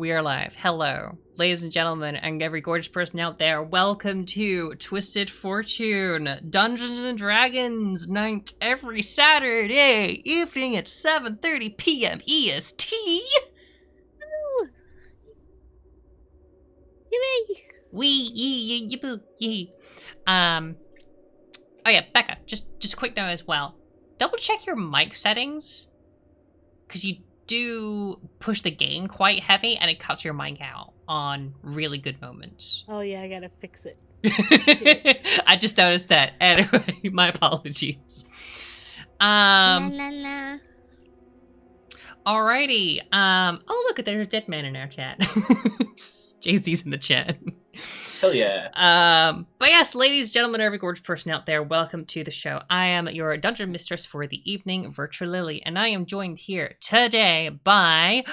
We are live. Hello, ladies and gentlemen, and every gorgeous person out there. Welcome to Twisted Fortune, Dungeons and Dragons night every Saturday evening at 7:30 p.m. EST. Wee. Oh yeah, Becca. Just quick note as well. Double check your mic settings, because you do push the gain quite heavy and it cuts your mic out on really good moments. Oh yeah, I gotta fix it. I just noticed that. Anyway, my apologies. La la la. Alrighty. Oh look, there's a dead man in our chat. Jay-Z's in the chat. Hell yeah. But yes, ladies, gentlemen, every gorgeous person out there, welcome to the show. I am your dungeon mistress for the evening, Virtual Lily, and I am joined here today by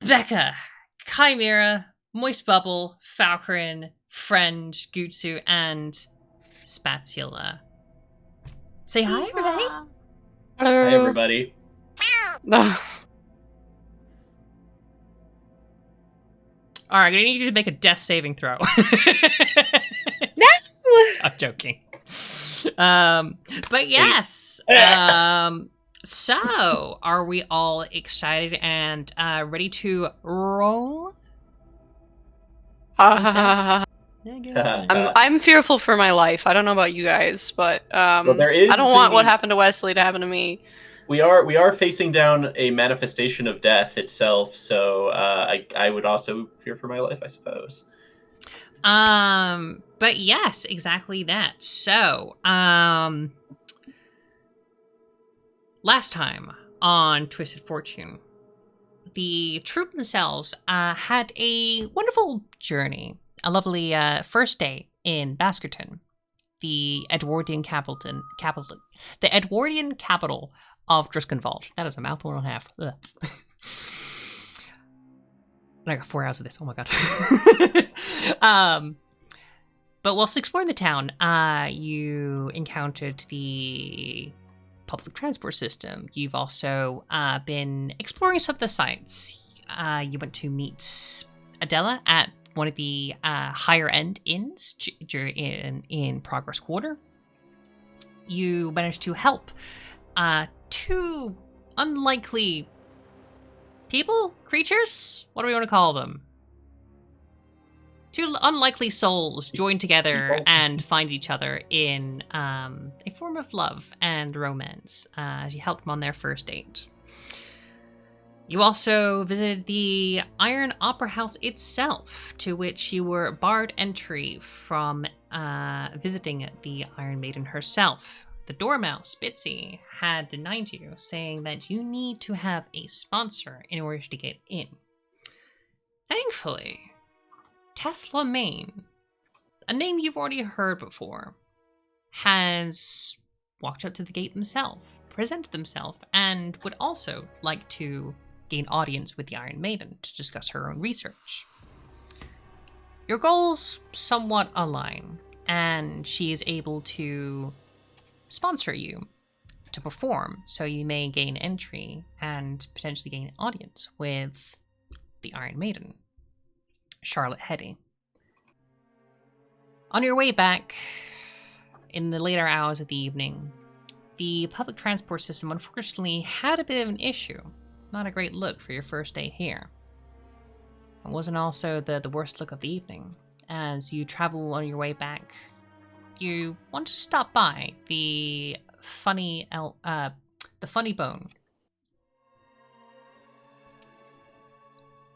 Becca, Chimera, MoistBubble, Faokoryn, FriendGuutsu, and Spatsula. Say hi, everybody. Hello. Hi, everybody. All right, I need you to make a death saving throw. Yes! I'm joking. But yes. So, are we all excited and ready to roll? I'm fearful for my life. I don't know about you guys, but well, there is I don't want what happened to Wesley to happen to me. We are facing down a manifestation of death itself, so I would also fear for my life, I suppose. But yes, exactly that. So, last time on Twisted Fortune, the troupe themselves had a wonderful journey, a lovely first day in Baskerton, the Edwardian capital of Driskenwald. That is a mouthful and a half. Ugh. And I got 4 hours of this. Oh my god. But whilst exploring the town, you encountered the public transport system. You've also been exploring some of the sites. You went to meet Adela at one of the higher end inns in Progress Quarter. You managed to help 2 unlikely creatures? What do we want to call them? 2 unlikely souls join together and find each other in a form of love and romance as you helped them on their first date. You also visited the Iron Opera House itself, to which you were barred entry from visiting the Iron Maiden herself. The Dormouse, Bitsy, had denied you, saying that you need to have a sponsor in order to get in. Thankfully, Tesla Main, a name you've already heard before, has walked up to the gate themselves, presented themselves, and would also like to gain audience with the Iron Maiden to discuss her own research. Your goals somewhat align, and she is able to sponsor you to perform, so you may gain entry and potentially gain an audience with the Iron Maiden, Charlotte Heady. On your way back, in the later hours of the evening, the public transport system unfortunately had a bit of an issue. Not a great look for your first day here. It wasn't also the worst look of the evening. As you travel on your way back, you want to stop by the funny bone.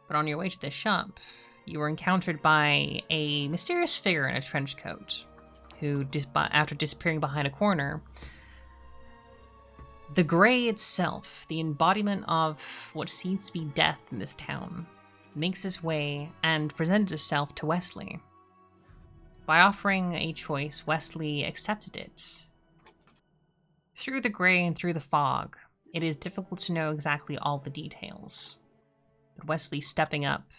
But on your way to the shop, you were encountered by a mysterious figure in a trench coat, who, after disappearing behind a corner, the Grey itself, the embodiment of what seems to be death in this town, makes his way and presented itself to Wesley. By offering a choice, Wesley accepted it. Through the grey and through the fog, it is difficult to know exactly all the details. But Wesley stepping up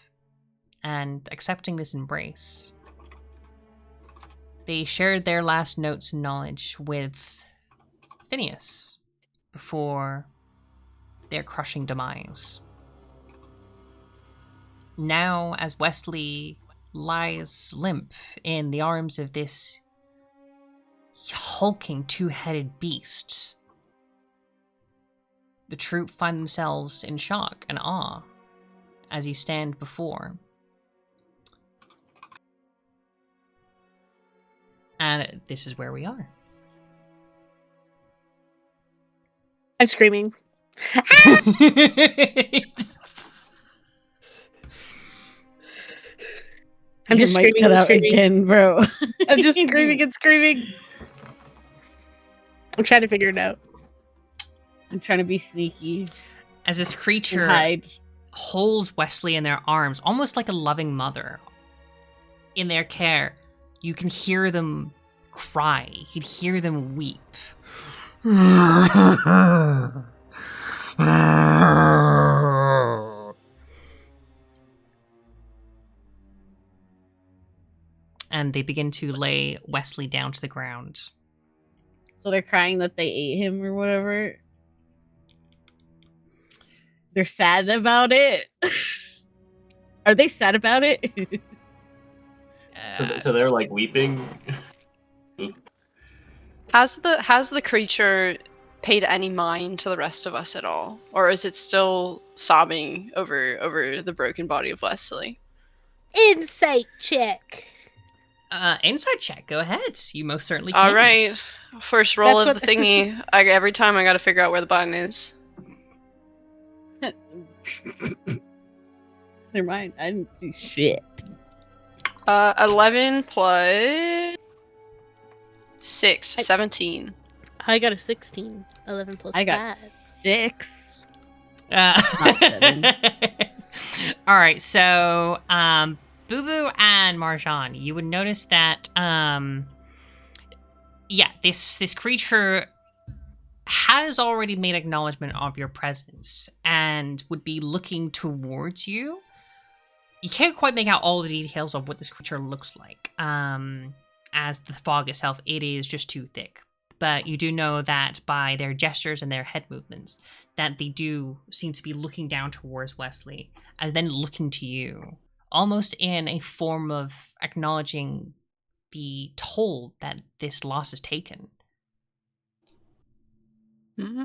and accepting this embrace, they shared their last notes and knowledge with Phineas before their crushing demise. now as Wesley lies limp in the arms of this hulking two-headed beast, the troupe find themselves in shock and awe as you stand before. And this is where we are. I'm screaming. I'm just screaming and screaming again, bro. I'm just screaming and screaming. I'm trying to figure it out. I'm trying to be sneaky. As this creature Hide. holds Wesley in their arms, almost like a loving mother. In their care, you can hear them cry. You can hear them weep. And they begin to lay Wesley down to the ground. So they're crying that they ate him or whatever. They're sad about it. Are they sad about it? So they're like weeping. Has the creature paid any mind to the rest of us at all, or is it still sobbing over the broken body of Wesley? Insight check. Insight check. Go ahead. You most certainly can. All right. First roll That's of the thingy. Every time I got to figure out where the button is. Never mind. I didn't see shit. 11 plus 6, 17. I got a 16. 11 plus I got 5. 6. Not 7. All right. So, Boo Boo and Marjan, you would notice that, this creature has already made acknowledgement of your presence and would be looking towards you. You can't quite make out all the details of what this creature looks like. As the fog itself, it is just too thick. But you do know that by their gestures and their head movements, that they do seem to be looking down towards Wesley, and then looking to you, almost in a form of acknowledging the toll that this loss has taken. Mm-hmm.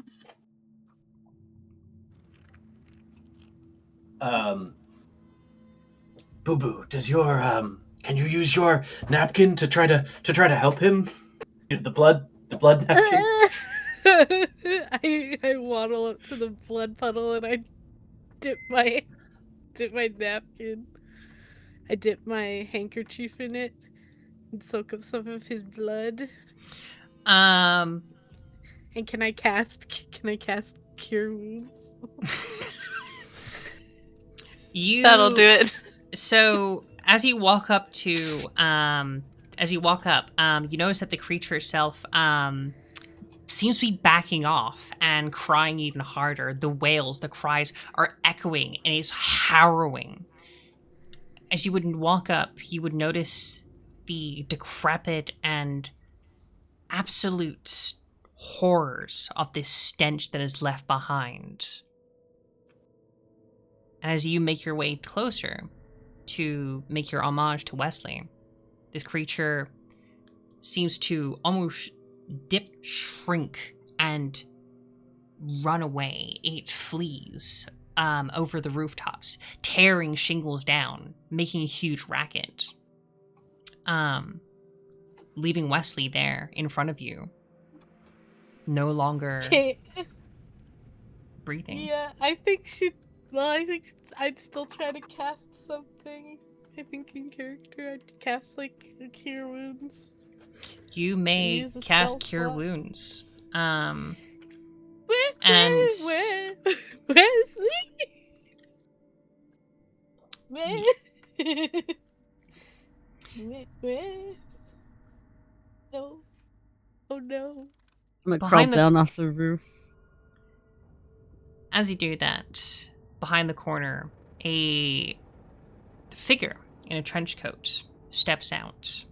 Boo Boo, does your can you use your napkin to try to help him? The blood napkin. I waddle up to the blood puddle and I dip my napkin. I dip my handkerchief in it and soak up some of his blood. And can I cast cure wounds? That'll do it. So as you walk up, you notice that the creature itself seems to be backing off and crying even harder. The wails, the cries are echoing, and it's harrowing. As you would walk up, you would notice the decrepit and absolute horrors of this stench that is left behind. And as you make your way closer to make your homage to Wesley, this creature seems to almost shrink, and run away. It flees over the rooftops, tearing shingles down, making a huge racket. Leaving Wesley there in front of you, no longer breathing. Yeah, I think I'd still try to cast something. I think in character I'd cast like cure wounds. You may Use a cast spell Cure slot. Wounds. Wesley? No. Oh no. I'm gonna Behind crawl the- down off the roof. As you do that, behind the corner, a figure in a trench coat steps out.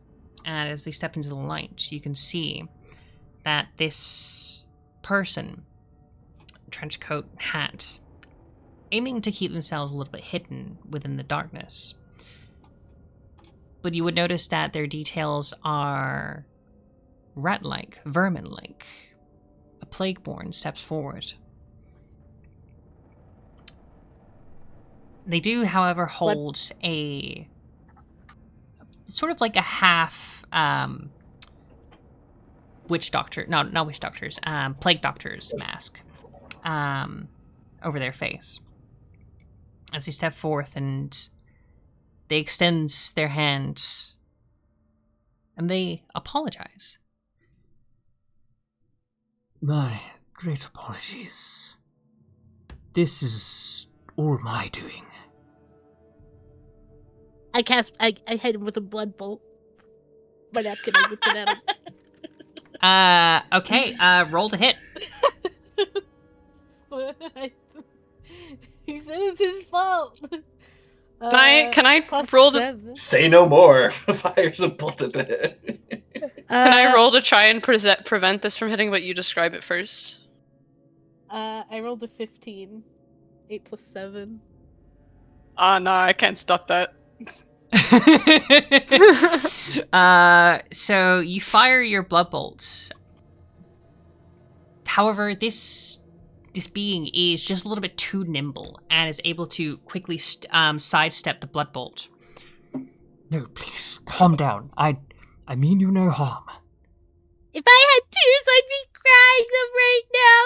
And as they step into the light, you can see that this person, trench coat, hat, aiming to keep themselves a little bit hidden within the darkness. But you would notice that their details are rat-like, vermin-like. A plague-born steps forward. They do, however, hold a sort of like a half witch doctor, no, not witch doctors, plague doctor's mask over their face. As they step forth and they extend their hand and they apologize. My great apologies. This is all my doing. I hit him with a blood bolt. My napkin, I whipped it at him. Okay, roll to hit. He said it's his fault. Can I plus roll to 7. Say no more. Fires a bolt at the head. Can I roll to try and prevent this from hitting, but you describe it first? I rolled a 15. 8 plus 7. No, I can't stop that. So you fire your blood bolts. However, this being is just a little bit too nimble and is able to quickly sidestep the blood bolt. No, please, calm down. I mean you no harm. If I had tears, I'd be crying them right now.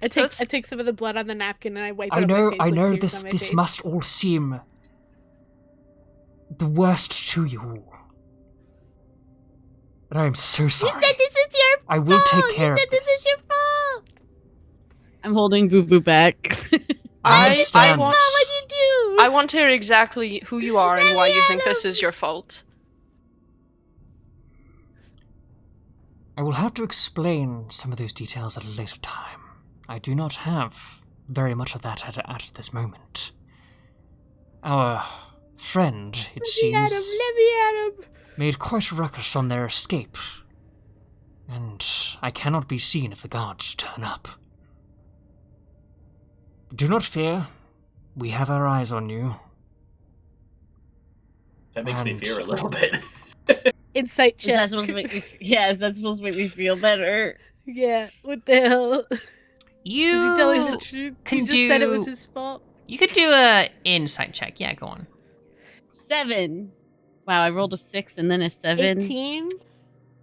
I take some of the blood on the napkin and I wipe it on my face. I know like tears this on my this face. must all seem the worst to you all. But I am so sorry. You said this is your fault. I will take care You said of this is your fault. I'm holding Boo Boo back. I I understand. want What you do? I want to hear exactly who you are and why you think this is your fault. I will have to explain some of those details at a later time. I do not have very much of that at this moment. Our friend, it Let seems, me at him. made quite a ruckus on their escape. And I cannot be seen if the guards turn up. Do not fear. We have our eyes on you. That makes me And- fear a little bit. Insight Is check. that supposed to make me? Yeah, is that supposed to make me feel better? Yeah, what the hell? Is he telling You the truth? can He just said it was do- his fault. you could do a insight check. Yeah, go on. 7. Wow, I rolled a 6 and then a 7. 18?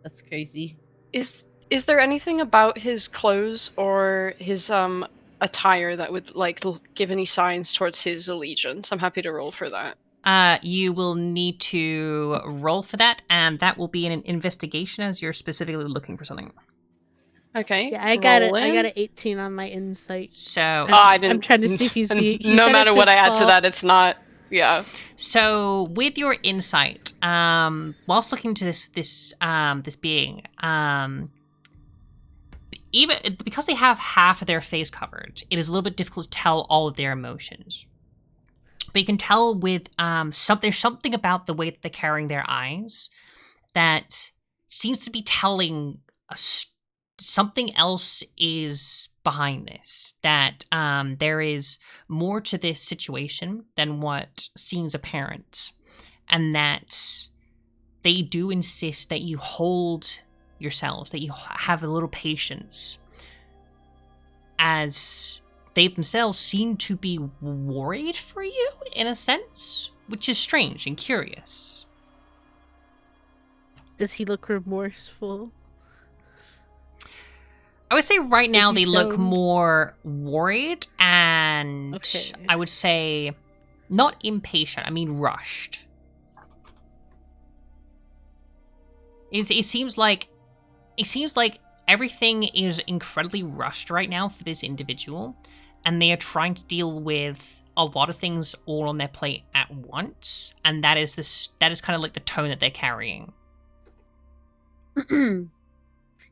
That's crazy. Is there anything about his clothes or his attire that would give any signs towards his allegiance? I'm happy to roll for that. You will need to roll for that, and that will be an investigation as you're specifically looking for something. Okay. Yeah, I got it. roll I in. got an 18 on my insight. So, I didn't. I'm trying to see if he's being. he No said matter it's what I his add to fault. that, it's not. Yeah. so with your insight, whilst looking to this being, even because they have half of their face covered, it is a little bit difficult to tell all of their emotions. But you can tell with there's something about the way that they're carrying their eyes that seems to be telling us something else is behind this. That there is more to this situation than what seems apparent, and that they do insist that you hold yourselves, that you have a little patience, as they themselves seem to be worried for you, in a sense, which is strange and curious. Does he look remorseful? I would say right now he they look sound- more worried and Okay. I would say not impatient, I mean rushed. It seems like everything is incredibly rushed right now for this individual, and they are trying to deal with a lot of things all on their plate at once, and that is kind of like the tone that they're carrying.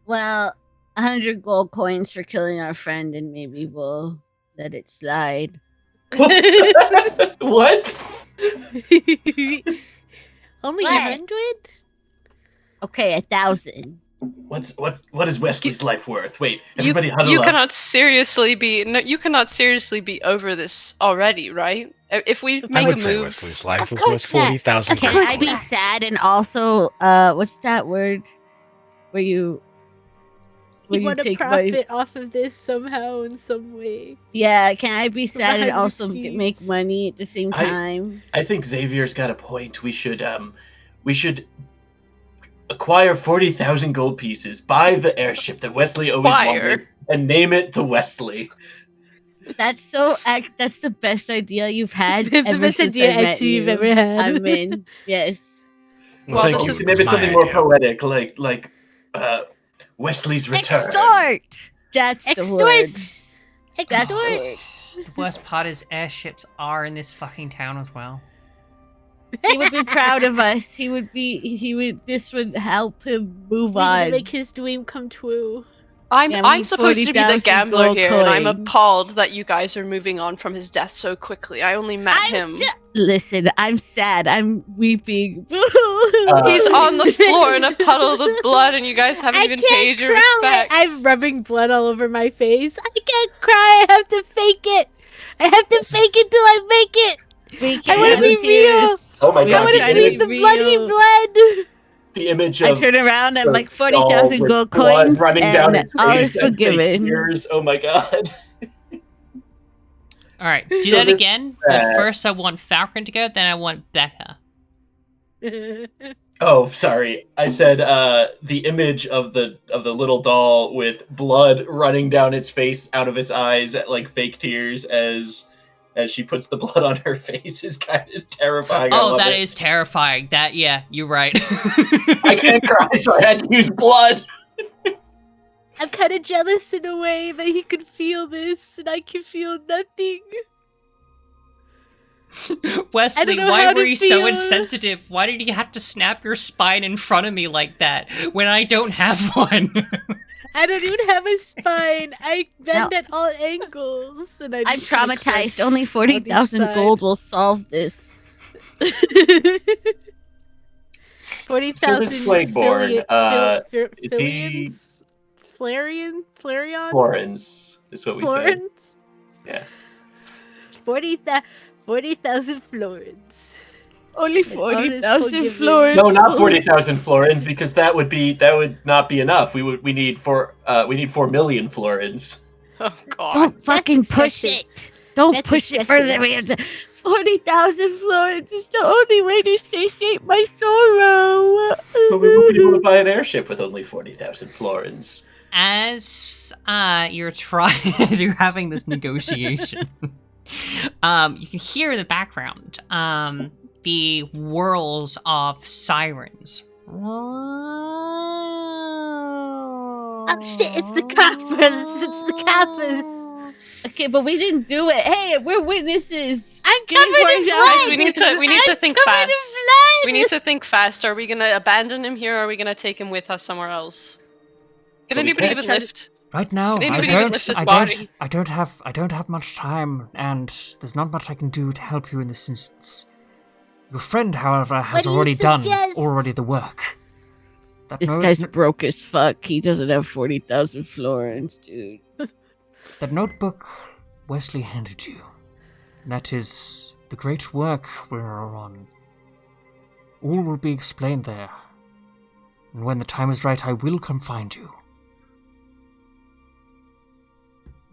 Well, 100 gold coins for killing our friend, and maybe we'll let it slide. What? Only What? 100? Okay, 1,000. What is Wesley's life worth? Wait, everybody you huddle up. cannot seriously be you cannot seriously be over this already, right? If we I make would a say move, Wesley's life Of was course worth 40,000 Can gold I be coins. sad and also what's that word where you You want to take profit off of this somehow in some way. Yeah, can I be sad and behind the also make scenes. money at the same time? I think Xavier's got a point. We should acquire 40,000 gold pieces, buy the airship that Wesley always wanted, and name it the Wesley. That's the best idea you've had. That's the ever best since idea I met actually you've you. ever had. I'm in. Yes. Well, Like, this you is can name it my something more idea. poetic, like Wesley's return. Extort! That's the word. Extort! That's the word. The worst part is airships are in this fucking town as well. He would be proud of us. This would help him move We're gonna on. make his dream come true. Yeah, we I'm need supposed to be the 40,000 gambler gold here, and I'm coins. appalled that you guys are moving on from his death so quickly. I only met him. Listen, I'm sad. I'm weeping. He's on the floor in a puddle of blood, and you guys haven't even paid your respects. I'm rubbing blood all over my face. I can't cry. I have to fake it. I have to fake it till I make it. I want to be real. Oh my God, I want to bleed the bloody blood. The image I of turn around and the like 40,000 doll gold with blood coins, running down and his all face is and fake forgiven. tears. Oh my God. All right, do So that this- again. But first, I want Faokoryn to go. Then I want Becca. Oh, sorry. I said the image of the little doll with blood running down its face out of its eyes, like fake tears, as she puts the blood on her face is terrifying. Oh, that is terrifying. Yeah, you're right. I can't cry, so I had to use blood. I'm kind of jealous in a way that he could feel this, and I can feel nothing. Wesley, know why how were to you so feel. insensitive? Why did you have to snap your spine in front of me like that when I don't have one? I don't even have a spine. I bend No. at all angles, and I'm just kinda traumatized. Only 40,000 side. gold will solve this. 40,000 So this Plagueborn, is he- Filians? Flarians? Florence is what we said. Florence? Yeah. 40,000 florins. Only And all is 40,000 forgiven. florins. No, not 40,000 florins, because that would not be enough. We need 4 million florins. Oh God. Don't fucking That's push excessive. it. Don't That's push it excessive. further. We have to. 40,000 florins is the only way to satiate my sorrow. But we will be able to buy an airship with only 40,000 florins. As as you're having this negotiation, you can hear in the background the whirls of sirens. Oh shit, it's the coppers! It's the coppers! Okay, but we didn't do it. Hey, we're witnesses. I'm Give me covered in 40,000. blood! We need to think I'm covered in fast. blood! We need to think fast. Are we gonna abandon him here, or are we gonna take him with us somewhere else? Can Well, we anybody can't even try to- lift? Right now, Can I anybody even don't, lift his I body? don't have much time, and there's not much I can do to help you in this instance. Your friend, however, has What do you already done suggest? the work. That This note- guy's broke as fuck. He doesn't have 40,000 florins, dude. That notebook Wesley handed you. That is the great work we're on. All will be explained there. And when the time is right, I will come find you.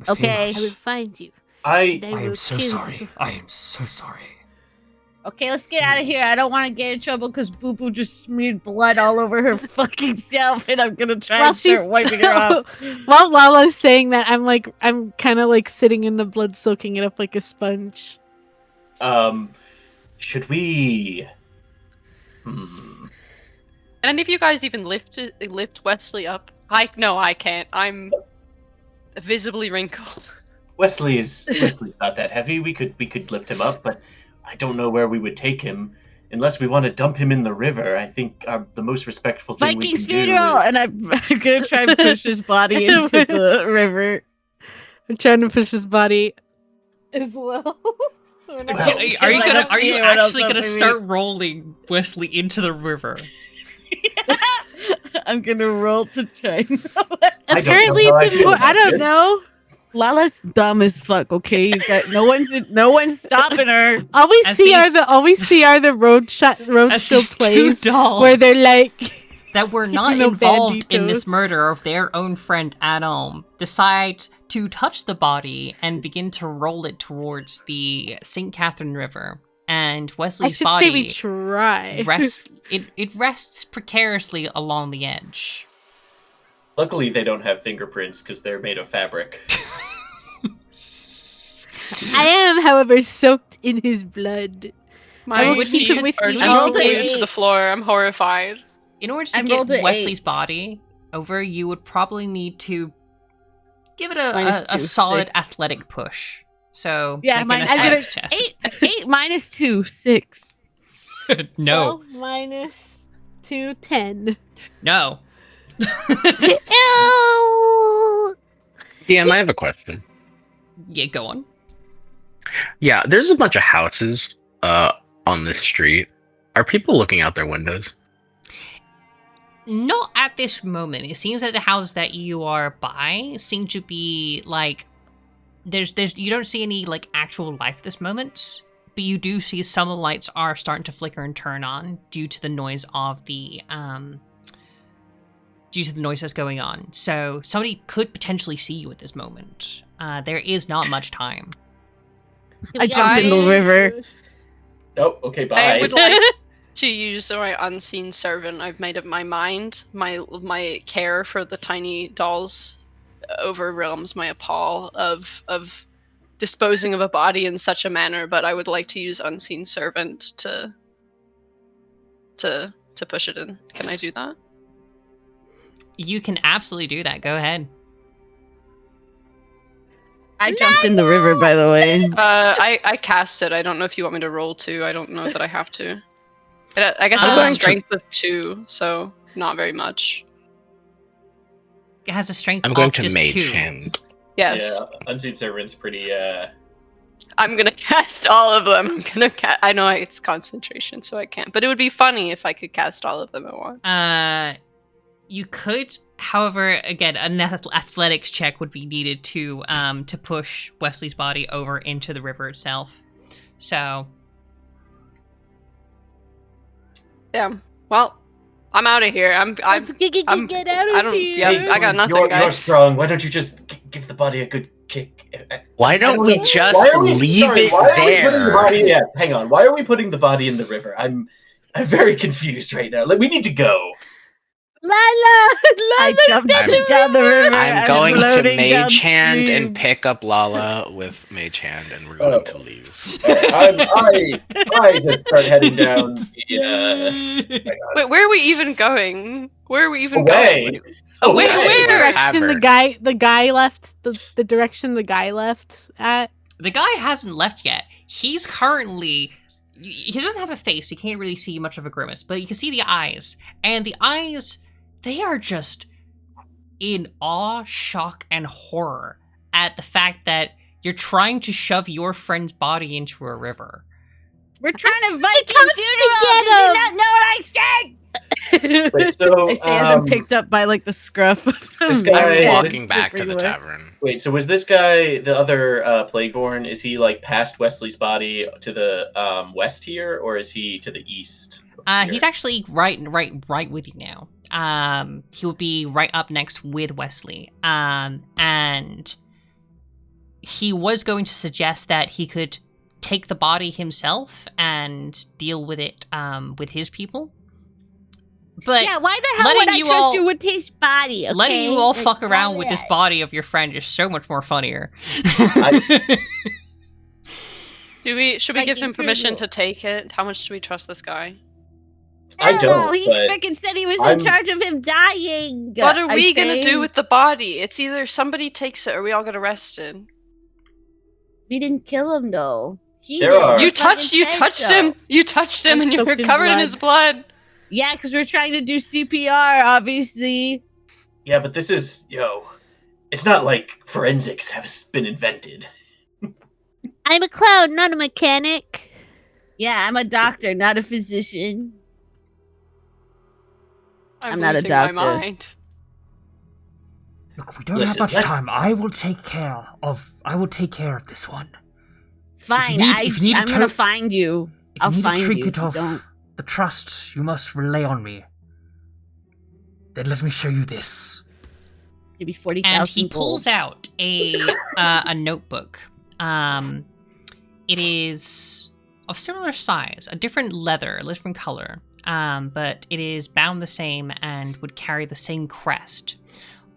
Fear Okay. I not. will find you. I and I will am so kill sorry. you. I am so sorry. Okay, let's get out of here. I don't want to get in trouble because Boo Boo just smeared blood all over her fucking self, and I'm gonna try While and start she's- wiping her off. While Lala's saying that, I'm kind of like sitting in the blood, soaking it up like a sponge. should we Can any of you guys even lift Wesley up? No, I can't. I'm visibly wrinkled. Wesley's not that heavy. We could lift him up, but I don't know where we would take him unless we want to dump him in the river. I think the most respectful thing we Viking's can do funeral, is- and I'm gonna try and push his body into the river. I'm trying to push his body as well. We're not- Well, Are you I don't are see you anyone else actually up gonna in me. start rolling Wesley into the river? I'm gonna roll to try. Apparently, it's important. I don't know. Lala's dumb as fuck. Okay, you got no one's stopping her. All we As see these- are the As these roadshow two plays dolls where they're like that were not You know, involved in this banditos. murder of their own friend at all decide to touch the body and begin to roll it towards the St. Catherine River. And I Wesley's should say we body try. it rests precariously along the edge. Luckily, they don't have fingerprints because they're made of fabric. I am, however, soaked in his blood. My will would keep need him with are me. just Rolled a glued to the eight. floor. I'm horrified. In order to I get rolled a Wesley's 8. body over, you would probably need to give it Minus a 2, solid 6. athletic push. So Yeah, make an I'm gonna athletics test. 8 minus 2, 6. No, 12 minus 2, 10. no. Ew! DM, I have a question. Yeah, go on. Yeah, there's a bunch of houses on this street. Are people looking out their windows? Not at this moment. It seems that the houses that you are by seem to be like there's you don't see any like actual life at this moment, but you do see some of the lights are starting to flicker and turn on due to the noise of the noise that's going on. So somebody could potentially see you at this moment. There is not much time. I jumped in the river. Nope. Okay. Bye. I would like to use my unseen servant. I've made up my mind. My care for the tiny dolls overwhelms my appall of disposing of a body in such a manner. But I would like to use unseen servant to push it in. Can I do that? You can absolutely do that. Go ahead. I jumped in the river, by the way. I cast it. I don't know if you want me to roll 2. I don't know that I have to. I guess I'm I have going a to- strength of 2, so not very much. It has a strength I'm going of to just mage 2. hand. Yes. Yeah. Unseen Servant's pretty. I'm gonna cast all of them. I'm gonna I know it's concentration, so I can't. But it would be funny if I could cast all of them at once. You could, however, again, an athletics check would be needed to push Wesley's body over into the river itself. So, Damn. Well, I'm out of here. I'm Let's get I'm- out of I don't- here. yeah, I got nothing, You're guys. strong. Why don't you just give the body a good kick? Why don't we just Why are we- leave sorry, it why are we putting the there? body? Yeah, hang on. Why are we putting the body in the river? I'm very confused right now. Like, we need to go. I jumped down the river. I'm going to floating mage hand downstream. and pick up Lala with mage hand, and we're going to leave. I just start heading down. Wait, where are we even going? Where are we even Away. going? Away where? Direction the Tavern. guy left the direction the guy left at. the guy hasn't left yet. He's currently. He doesn't have a face. You can't really see much of a grimace, but you can see the eyes. And the eyes, they are just in awe, shock, and horror at the fact that you're trying to shove your friend's body into a river. We're trying to Viking comes funeral. to Did get you him. not know what I said? Wait, so I say as I'm picked up by like the scruff. Of This the guy- man's I'm head walking and back to tipping the away. tavern. wait, so was this guy the other Plagueborn? Is he like past Wesley's body to the west here, or is he to the east? He's actually right with you now. He would be right up next with Wesley. And he was going to suggest that he could take the body himself and deal with it with his people. But Yeah, why the hell letting would I you trust all- you with his body? Okay? letting you all Like, fuck why around would with this I? body of your friend is so much more funnier. Should we give Viking him permission funeral. to take it? How much do we trust this guy? I know. don't, He but freaking said he was I'm- in charge of him dying. What are I we gonna say. do with the body? It's either somebody takes it or we all get arrested. We didn't kill him though. He There did. are- You Fucking touched Psycho. him. You touched him, I'm and you were soaked in covered in blood. his blood. Yeah, because we're trying to do CPR, obviously. yeah, but this is it's not like forensics has been invented. I'm a clown, not a mechanic. Yeah, I'm a doctor, not a physician. I'm not a losing my doctor. mind. Look, we don't Listen, have much let's- time. I will take care of this one. Fine, if you need a I'm gonna to- find you. If I'll you need find a you trinket if you of don't. the trust you must relay on me, then let me show you this. Give me 40,000 And he pulls out a notebook. It is of similar size, a different leather, a different color, but it is bound the same and would carry the same crest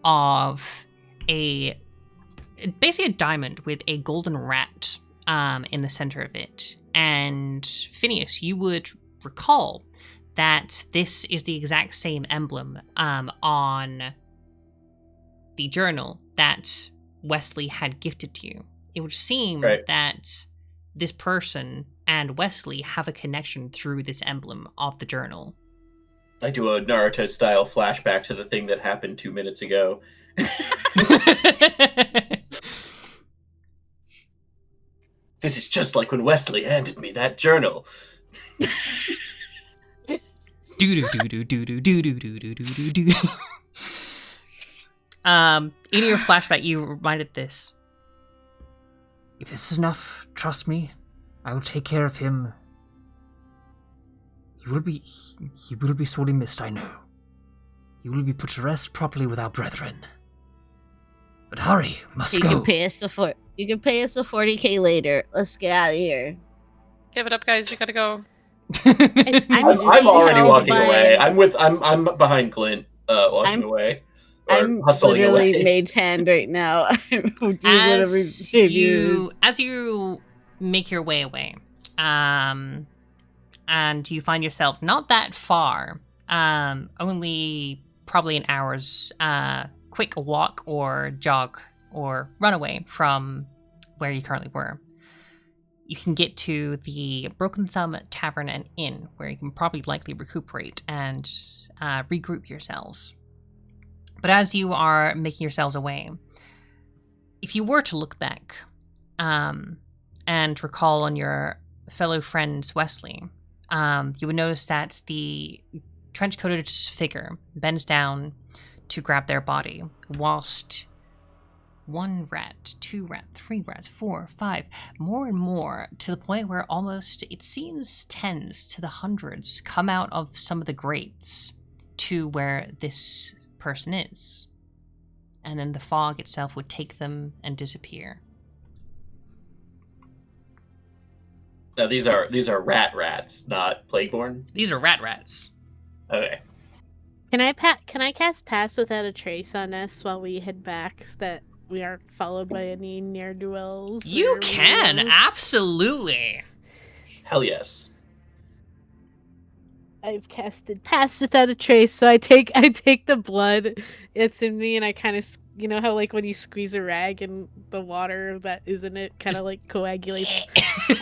of basically a diamond with a golden rat in the center of it. And Phineas, you would recall that this is the exact same emblem on the journal that Wesley had gifted to you. It would seem that this person and Wesley have a connection through this emblem of the journal. I do a Naruto-style flashback to the thing that happened 2 minutes ago. This is just like when Wesley handed me that journal. Do do do do do do do do do do do. In your flashback, you reminded this. If this is enough, trust me, I will take care of him. He will be sorely missed, I know. He will be put to rest properly with our brethren. But hurry, we must You go. can pay us the 40K later. Let's get out of here. Give it up, guys. We gotta go. I'm already held walking by- away. I'm behind Clint, walking away. Or I'm hustling literally away. mage hand right now. I'm doing whatever behavior is. As you make your way away, and you find yourselves not that far, only probably an hour's quick walk or jog or run away from where you currently were. You can get to the Broken Thumb Tavern and Inn, where you can probably likely recuperate and regroup yourselves. But as you are making yourselves away, if you were to look back and recall on your fellow friends Wesley, you would notice that the trench-coated figure bends down to grab their body, whilst 1 rat, 2 rats, 3 rats, 4, 5, more and more, to the point where almost it seems tens to the hundreds come out of some of the grates to where this person is. And then the fog itself would take them and disappear. Now these are rats, not plagueborn. These are rats. Okay. Can I cast Pass Without a Trace on us while we head back so that we aren't followed by any ne'er-do-wells? You or can, weirdos? absolutely. Hell yes. I've casted Pass Without a Trace, so I take the blood that's in me, and I kind of, you know how like when you squeeze a rag and the water that is in it kind of like coagulates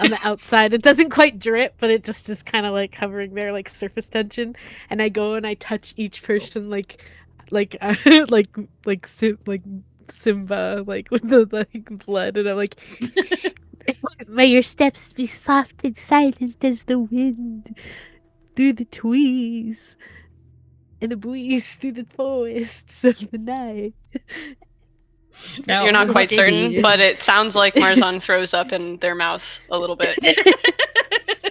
on the outside. It doesn't quite drip, but it just is kind of like hovering there, like surface tension. And I go and I touch each person like Simba, like with the like blood, and I'm like, may your steps be soft and silent as the wind through the trees and the breeze through the forests of the night. Now, You're not quite certain, City. but it sounds like Marzan throws up in their mouth a little bit.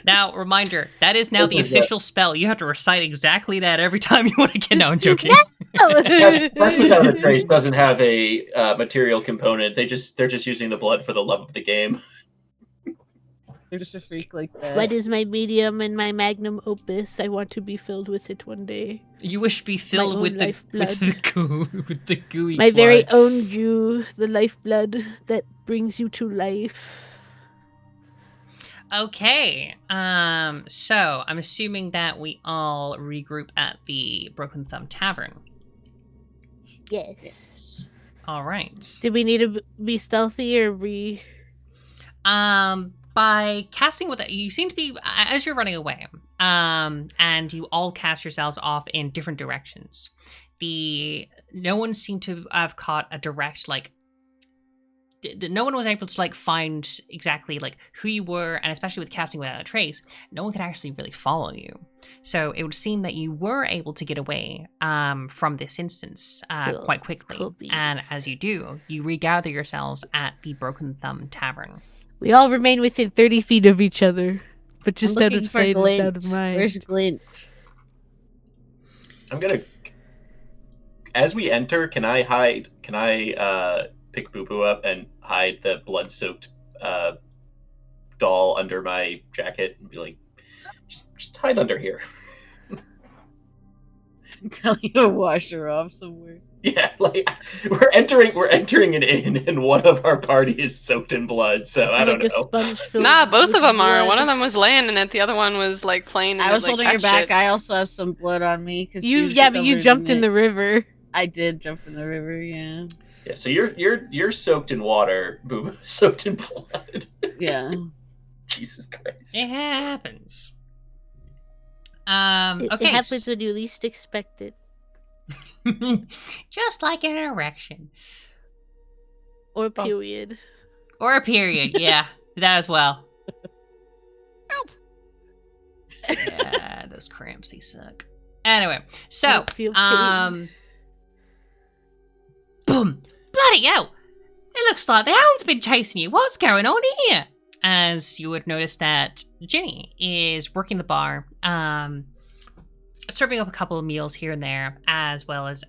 Now, reminder, that is now the official spell. You have to recite exactly that every time you want to get. No, I'm joking. Pass Without a Trace doesn't have a material component. They're just using the blood for the love of the game. They're just a freak like that. What is my medium and my magnum opus? I want to be filled with it one day. You wish to be filled own with the lifeblood. with the gooey My blood. very own you, the lifeblood that brings you to life. Okay. So I'm assuming that we all regroup at the Broken Thumb Tavern. Yes. All right. Did we need to be stealthy or we? By casting with it, you seem to be as you're running away. And you all cast yourselves off in different directions. No one seemed to have caught a direct no one was able to like find exactly like who you were, and especially with casting without a trace, no one could actually really follow you. So it would seem that you were able to get away from this instance quite quickly. And as you do, you regather yourselves at the Broken Thumb Tavern. We all remain within 30 feet of each other, but just out of sight and out of mind. Where's Glint? I'm gonna. As we enter, can I hide? Can I pick Boo Boo up and hide the blood-soaked doll under my jacket and be like, just hide under here. Tell you to wash her off somewhere. Yeah, like we're entering an inn, and one of our party is soaked in blood. So I don't like know. A sponge filled Nah, both with of them are. blood. One of them was laying in it. The other one was like playing. I was like, holding her back. shit. I also have some blood on me because but you jumped in the river. I did jump in the river. Yeah. Yeah, so you're soaked in water, Boo Boo, soaked in blood. Yeah. Jesus Christ. It happens. It Okay. happens when you least expect it. Just like an erection. Or a period. Or a period, yeah. That as well. Yeah, those cramps, they suck. Anyway, so, don't feel pain. boom! Bloody hell! It looks like the hound's been chasing you. What's going on here? As you would notice that Ginny is working the bar, serving up a couple of meals here and there, as well as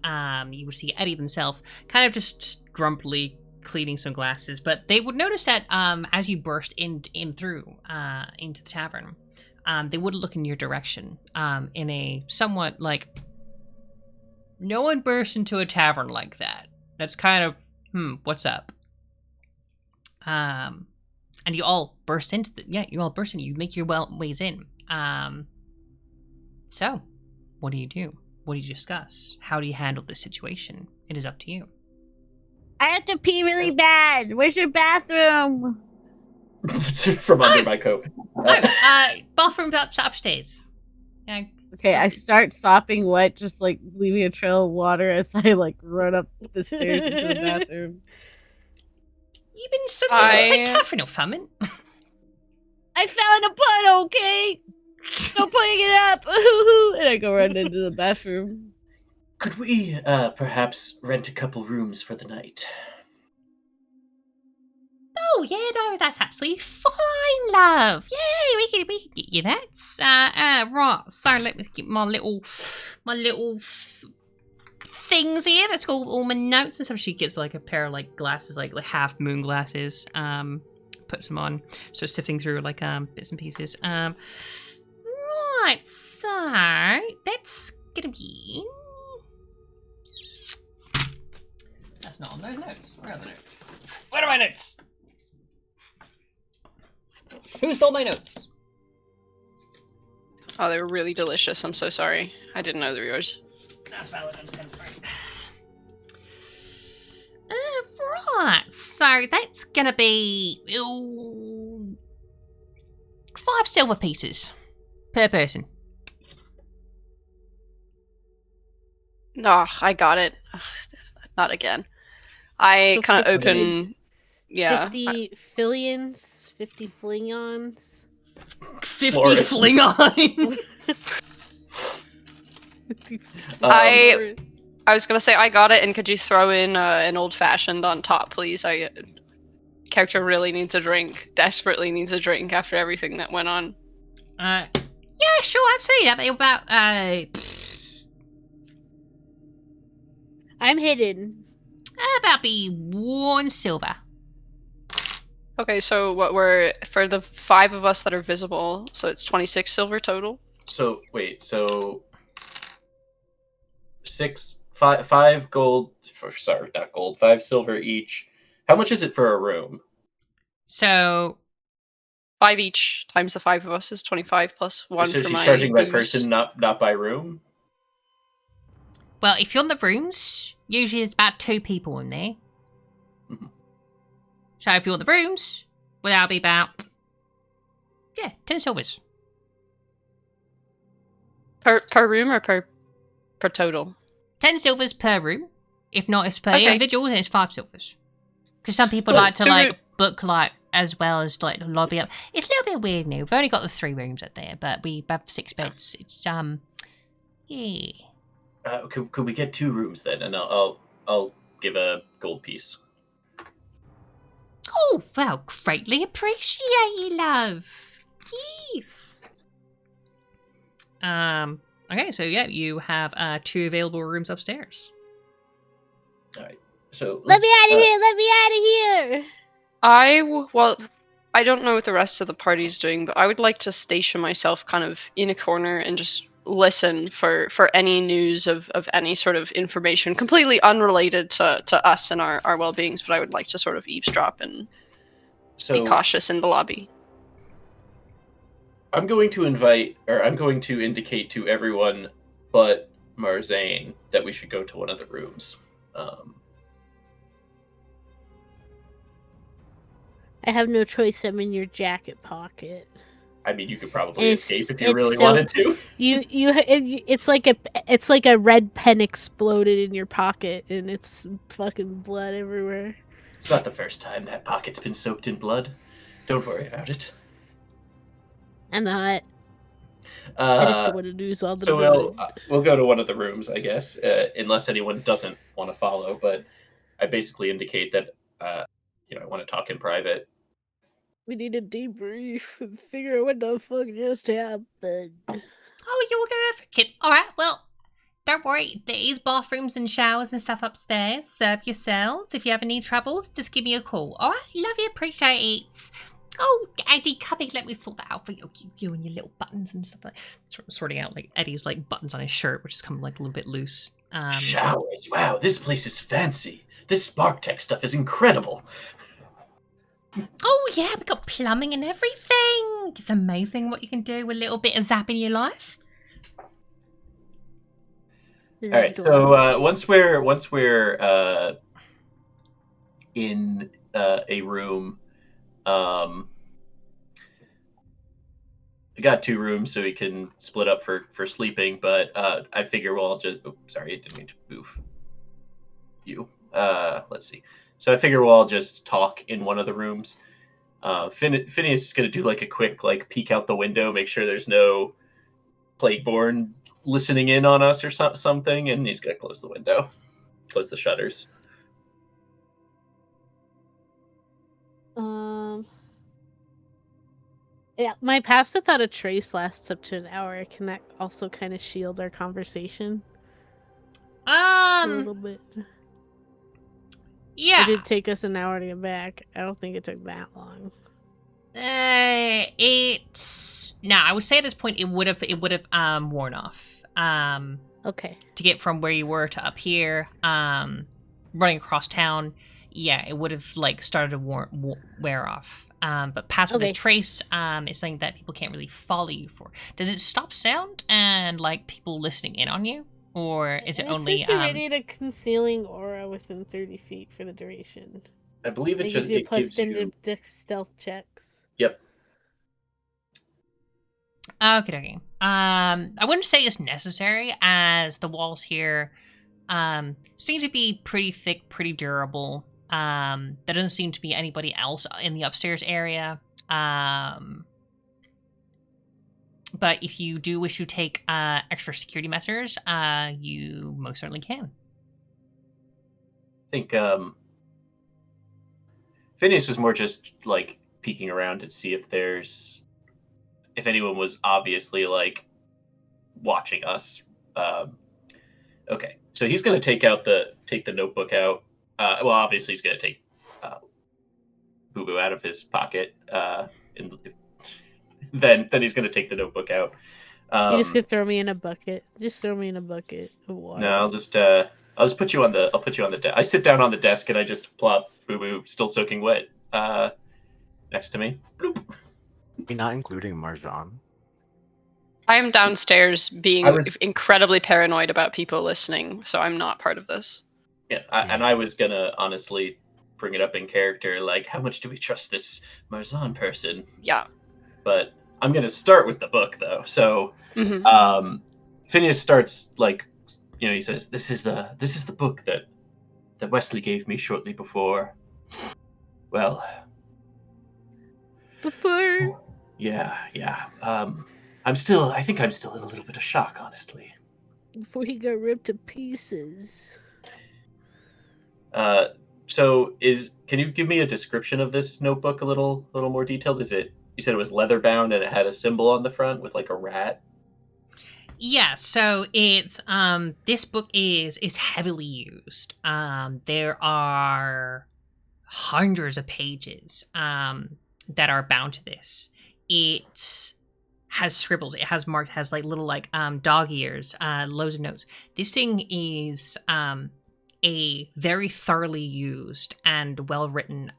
you would see Eddie himself kind of just grumpily cleaning some glasses. But they would notice that as you burst in through into the tavern, they would look in your direction in a somewhat like, no one bursts into a tavern like that. That's kind of, what's up? And you all burst into you make your ways in. So, what do you do? What do you discuss? How do you handle this situation? It is up to you. I have to pee really bad. Where's your bathroom? From under my coat. Bathroom upstairs. Yeah. Okay, I start sopping wet, just like leaving a trail of water as I like run up the stairs into the bathroom. You've been so Catherine or famine. I fell in a puddle, okay? Go putting it up. And I go run into the bathroom. Could we perhaps rent a couple rooms for the night? Oh yeah, no, that's absolutely fine, love. Yeah, we can get you that. Right. So let me get my little things here. That's got all my notes and stuff. She gets like a pair of like glasses, like half moon glasses. Puts them on, so sifting through like bits and pieces. Right. So that's gonna be. That's not on those notes. Where are the notes? Where are my notes? Who stole my notes? Oh, they were really delicious. I'm so sorry. I didn't know they were yours. That's valid. Understand. Right. So that's gonna be 5 silver pieces per person. No, I got it. Ugh, not again. I So kind of 50 open. Yeah. 50 fillions, 50 flingons. 50 Florida. fling-ons. I was gonna say I got it, and could you throw in an old fashioned on top, please? Character really needs a drink. Desperately needs a drink after everything that went on. Yeah, sure, absolutely. That'd be about I'm hidden. about be 1 silver. Okay, so what we're for the 5 of us that are visible, so it's 26 silver total. So wait, 5 gold. Sorry, not gold. 5 silver each. How much is it for a room? So 5 each times the 5 of us is 25 plus 1 So for she's my charging by booze. person, not by room. well, if you're in the rooms, usually there's about 2 people in there. Mm-hmm. So if you're in the rooms, well, that'll be about 10 silvers. Per room or per total? 10 silvers per room. If not, it's per Okay. individual, then it's 5 silvers. Because some people Well, like to to like re- book like as well as like lobby up. It's a little bit weird now. We've only got the 3 rooms up there, but we have 6 beds. It's yeah. Could we get 2 rooms then? And I'll give a gold piece. Oh, well, greatly appreciated, love. Yes. Okay, so yeah, you have 2 available rooms upstairs. All right. So Let me out of here! Let me out of here! I don't know what the rest of the party's doing, but I would like to station myself kind of in a corner and just listen for any news of any sort of information completely unrelated to us and our well-beings, but I would like to sort of eavesdrop and be cautious in the lobby. I'm going to indicate to everyone but Marzane that we should go to one of the rooms. I have no choice. I'm in your jacket pocket. I mean, you could probably It's- escape if you it's really so- wanted to. It's like a red pen exploded in your pocket, and it's fucking blood everywhere. It's not the first time that pocket's been soaked in blood. Don't worry about it. I'm not. I just don't want to lose all the So blood. we'll go to one of the rooms, I guess, unless anyone doesn't want to follow. But I basically indicate that I want to talk in private. We need a debrief and figure out what the fuck just happened. Oh, you will go over, kid. All right, well, don't worry. There is bathrooms and showers and stuff upstairs. Serve yourselves. If you have any troubles, just give me a call. All right, love you, appreciate it. Oh, Eddie, come here, let me sort that out for you. You and your little buttons and stuff like that. Sorting out like Eddie's like buttons on his shirt, which is coming like a little bit loose. Showers. Wow, this place is fancy. This Spark Tech stuff is incredible. Oh yeah, we got plumbing and everything. It's amazing what you can do with a little bit of zap in your life. All right. So once we're in a room, I got 2 rooms so we can split up for sleeping. But I figure we'll just. Oh, sorry, I didn't mean to move you. Let's see. So I figure we'll all just talk in one of the rooms. Phineas is going to do like a quick peek out the window, make sure there's no Plagueborn listening in on us or something, and he's going to close the window, close the shutters. Yeah, my pass without a trace lasts up to an hour. Can that also kind of shield our conversation a little bit? Yeah. It did take us an hour to get back. I don't think it took that long. I would say at this point it would have worn off. Okay. To get from where you were to up here, running across town, yeah, it would have started to wear off. But pass with a trace is something that people can't really follow you for. Does it stop sound and people listening in on you? Or is it only you radiate a concealing aura within 30 feet for the duration? I believe it gives you plus 10 to dex stealth checks. Yep. Okay. I wouldn't say it's necessary, as the walls here seem to be pretty thick, pretty durable. There doesn't seem to be anybody else in the upstairs area. But if you do wish to take extra security measures, you most certainly can. I think Phineas was more just peeking around to see if anyone was obviously watching us. Okay, so he's going to take the notebook out. Well, obviously he's going to take Boo Boo out of his pocket, and then he's going to take the notebook out. You just could throw me in a bucket. Just throw me in a bucket of water. No, I'll just put you on the desk. I sit down on the desk and I just plop Boo Boo, still soaking wet, next to me. Bloop. You're not including Marjan. I am downstairs being incredibly paranoid about people listening, so I'm not part of this. Yeah, and I was gonna honestly bring it up in character, how much do we trust this Marzan person? Yeah. But I'm gonna start with the book though. So, Phineas starts he says, "This is the book that Wesley gave me shortly before Well, Before yeah. I think I'm still in a little bit of shock, honestly. he got ripped to pieces. So can you give me a description of this notebook a little more detailed? You said it was leather bound and it had a symbol on the front with like a rat? Yeah, so it's this book is heavily used. There are hundreds of pages that are bound to this. It has scribbles. It has marked, has like little like dog ears, loads of notes. This thing is a very thoroughly used and well written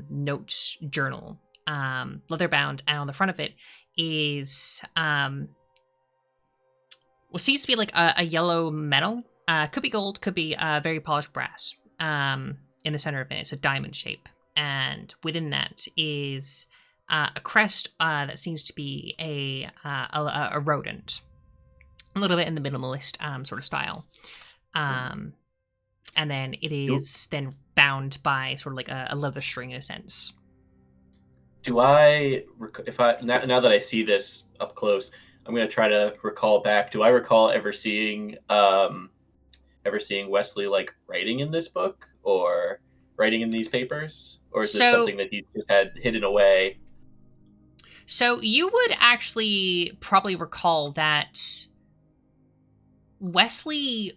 notes journal, leather bound, and on the front of it is what seems to be like a yellow metal. Could be gold, could be very polished brass. In the center of it, it's a diamond shape, and within that is a crest that seems to be a rodent, a little bit in the minimalist sort of style. And then it is then bound by sort of like a leather string in a sense. Now that I see this up close, I'm going to try to recall back. Do I recall ever seeing Wesley like writing in this book or writing in these papers, or is this something that he just had hidden away? So you would actually probably recall that Wesley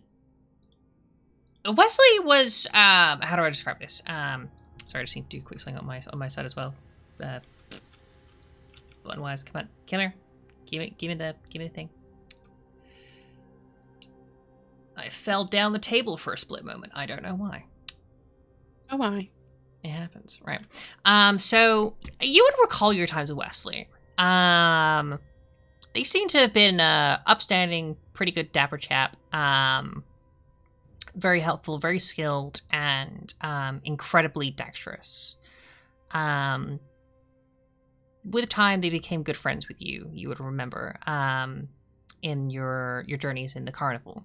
was how do I describe this? Sorry, I just need to do a quick thing on my side as well. Button wise, come on, come here. Give me the thing. I fell down the table for a split moment. I don't know why. Oh, why? It happens, right? So you would recall your times with Wesley. They seem to have been upstanding, pretty good dapper chap. Very helpful, very skilled, and incredibly dexterous. With time, they became good friends with you. You would remember in your journeys in the carnival.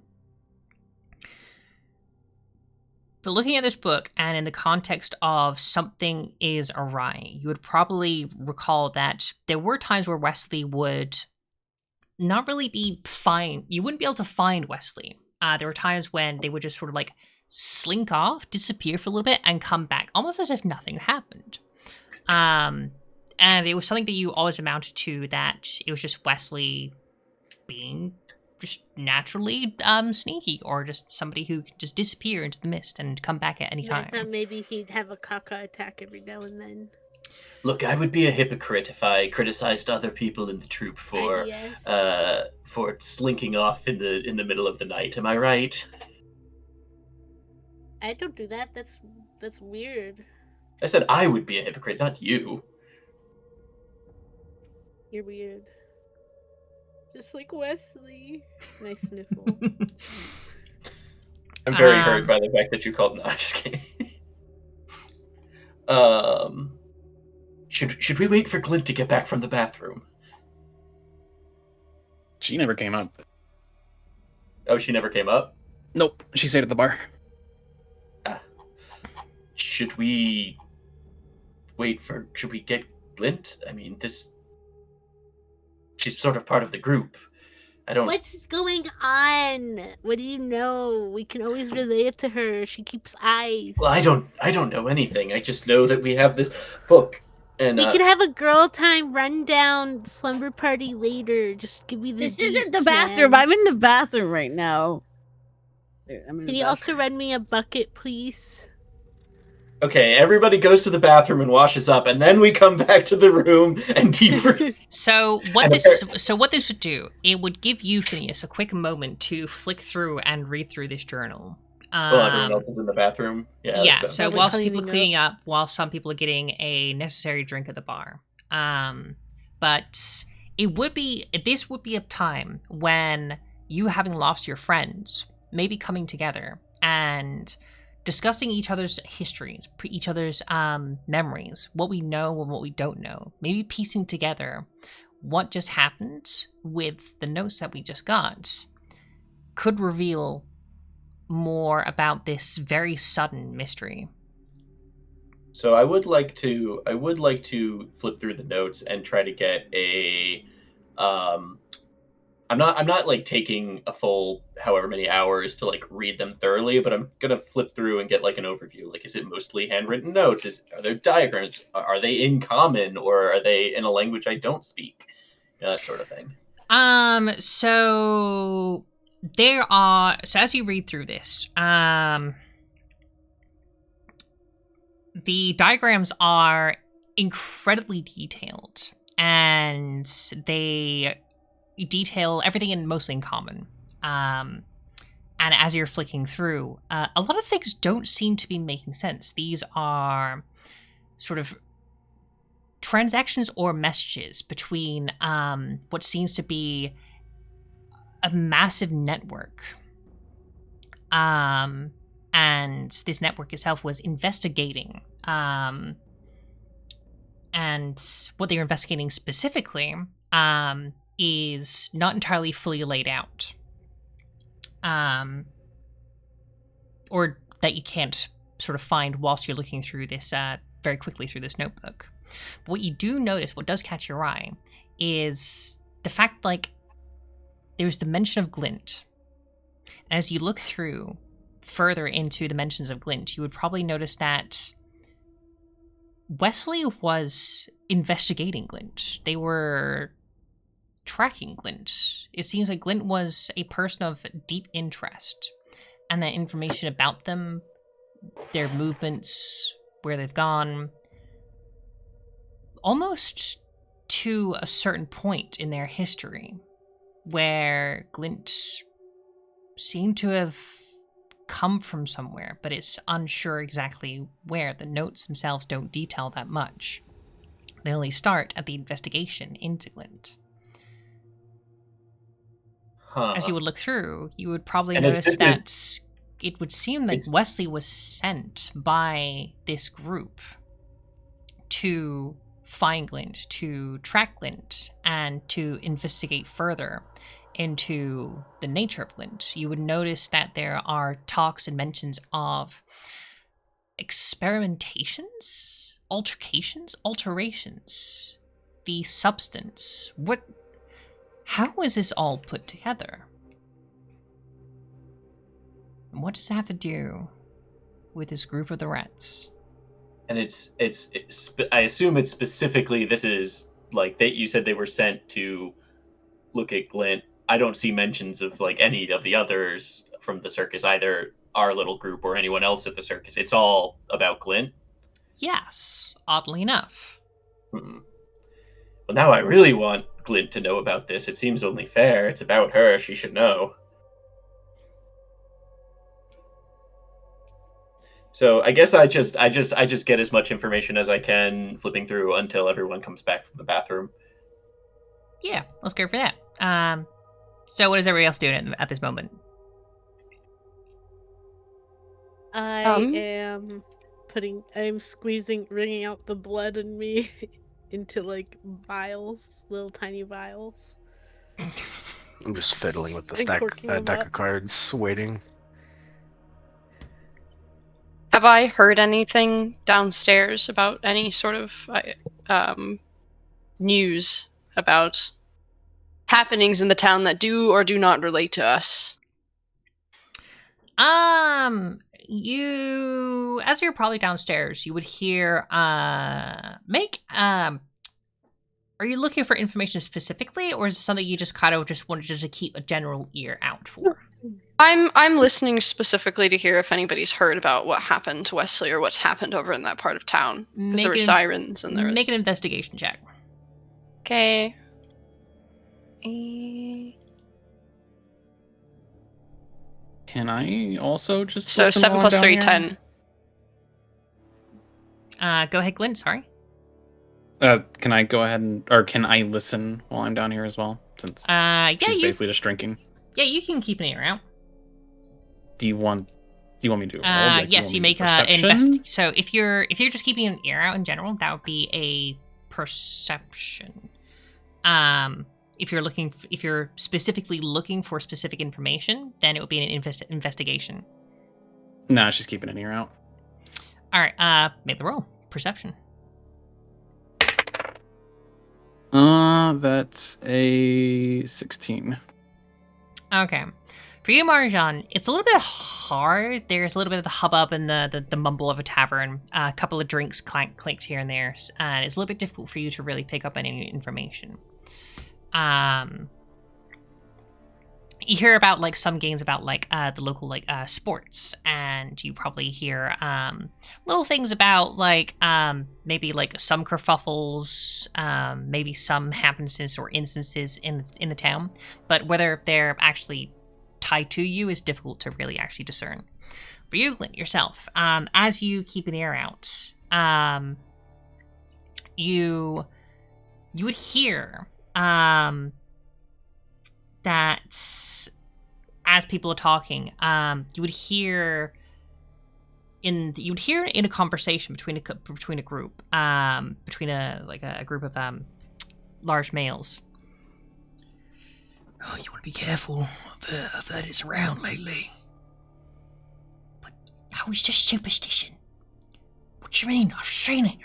But looking at this book, and in the context of something is awry, you would probably recall that there were times where Wesley would not really be fine. You wouldn't be able to find Wesley. There were times when they would just sort of like slink off, disappear for a little bit, and come back, almost as if nothing happened. And it was something that you always amounted to, that it was just Wesley being just naturally sneaky, or just somebody who could just disappear into the mist and come back at any time. I thought maybe he'd have a caca attack every now and then. Look, I would be a hypocrite if I criticized other people in the troupe for slinking off in the middle of the night. Am I right? I don't do that. That's weird. I said I would be a hypocrite, not you. You're weird. Just like Wesley. And I sniffle. I'm very hurt by the fact that you called. No, I'm just kidding. Should we wait for Glint to get back from the bathroom? She never came up. Oh, she never came up? Nope, she stayed at the bar. Should we get Glint? I mean, she's sort of part of the group. What's going on? What do you know? We can always relay it to her. She keeps eyes. Well, I don't know anything. I just know that we have this book. And we can have a girl time rundown slumber party later. Just give me the This isn't the bathroom. I'm in the bathroom right now. Can you also run me a bucket, please? Okay, everybody goes to the bathroom and washes up, and then we come back to the room and debrief. So what this would do, it would give you, Phineas, a quick moment to flick through and read through this journal. Well, everyone else is in the bathroom. Yeah. So whilst people are cleaning up, while some people are getting a necessary drink at the bar, but this would be a time when you, having lost your friends, maybe coming together and discussing each other's histories, each other's memories, what we know and what we don't know, maybe piecing together what just happened with the notes that we just got, could reveal more about this very sudden mystery. So I would like to flip through the notes and try to get a I'm not like taking a full however many hours to like read them thoroughly, but I'm gonna flip through and get like an overview. Like, is it mostly handwritten notes? Are there diagrams? Are they in common, or are they in a language I don't speak? That sort of thing. So there are. So as you read through this, the diagrams are incredibly detailed, and they detail everything mostly in common. And as you're flicking through, a lot of things don't seem to be making sense. These are sort of transactions or messages between what seems to be a massive network. And this network itself was investigating. And what they're investigating specifically is not entirely fully laid out. Or that you can't sort of find whilst you're looking through this very quickly through this notebook. But what you do notice, what does catch your eye, is the fact, like, there's the mention of glint. And as you look through further into the mentions of glint, you would probably notice that Wesley was investigating glint. They were tracking glint. It seems like glint was a person of deep interest, and that information about them, their movements, where they've gone, almost to a certain point in their history where glint seemed to have come from somewhere, but it's unsure exactly where. The notes themselves don't detail that much. They only start at the investigation into glint. As you would look through, you would probably notice that it would seem like Wesley was sent by this group to find glint, to track glint, and to investigate further into the nature of glint. You would notice that there are talks and mentions of experimentations, alterations, the substance. How is this all put together? And what does it have to do with this group of the rats? And it's I assume it's specifically, this is like, you said they were sent to look at glint. I don't see mentions of like any of the others from the circus, either our little group or anyone else at the circus. It's all about glint. Yes, oddly enough. Well, now I really want Glint to know about this. It seems only fair. It's about her. She should know. So I guess I just get as much information as I can, flipping through until everyone comes back from the bathroom. Yeah, let's go for that. So what is everybody else doing at this moment? I'm wringing out the blood in me into like vials, little tiny vials. I'm just fiddling with the deck of cards, waiting. Have I heard anything downstairs about any sort of news about happenings in the town that do or do not relate to us? You, as you're probably downstairs, you would hear, are you looking for information specifically, or is it something you just kind of just wanted to keep a general ear out for? I'm listening specifically to hear if anybody's heard about what happened to Wesley or what's happened over in that part of town. Because there were sirens and there was... Make an investigation check. Okay. Can I also just So 7 plus 3, 10. Go ahead, Glint, sorry. Can I go ahead or can I listen while I'm down here as well? Since she's basically just drinking. Yeah, you can keep an ear out. Do you want me to roll? Yes, you make a so if you're just keeping an ear out in general, that would be a perception. If you're specifically looking for specific information, then it would be an investigation. No, she's keeping an ear out. All right, make the roll. perception. That's a 16. Okay. For you, Marjan, it's a little bit hard. There's a little bit of the hubbub and the mumble of a tavern. A couple of drinks clinked here and there. And it's a little bit difficult for you to really pick up any information. You hear about, like, some games about, like, the local, like, sports. And you probably hear little things about, like, maybe, like, some kerfuffles, maybe some happenances or instances in the town. But whether they're actually tied to you is difficult to really actually discern. For you, Clint, yourself, as you keep an ear out, you would hear that as people are talking, you would hear in a conversation between a group, between a group of large males. Oh, you want to be careful. I've heard it's around lately. But how is just superstition? What do you mean? I've seen it.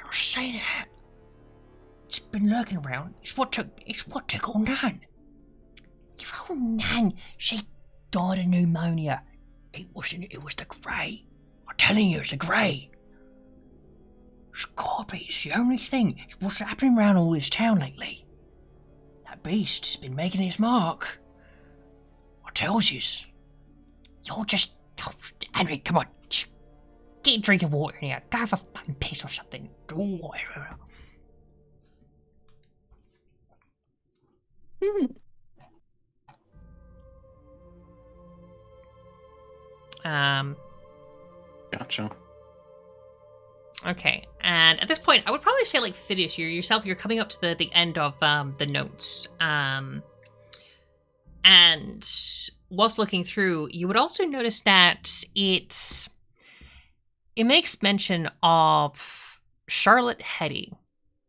It's been lurking around. It's what took old Nan. Your old Nan, she died of pneumonia. It wasn't. It was the grey. I'm telling you, it's the grey. It's gotta be. It's the only thing. It's what's happening around all this town lately. That beast has been making its mark. I tells yous. You're just... Oh, Henry, come on. Just get a drink of water in here. Go have a fucking piss or something. Do whatever. Gotcha. Okay, and at this point, I would probably say, like, Phidias, you're coming up to the end of the notes. And whilst looking through, you would also notice that it makes mention of Charlotte Heady,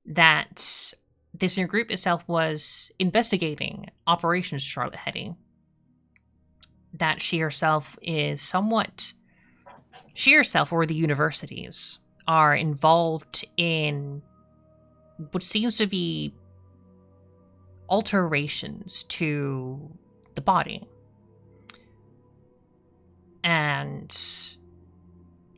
that this group itself was investigating Operations Charlotte Heady, that she herself or the universities are involved in what seems to be alterations to the body. And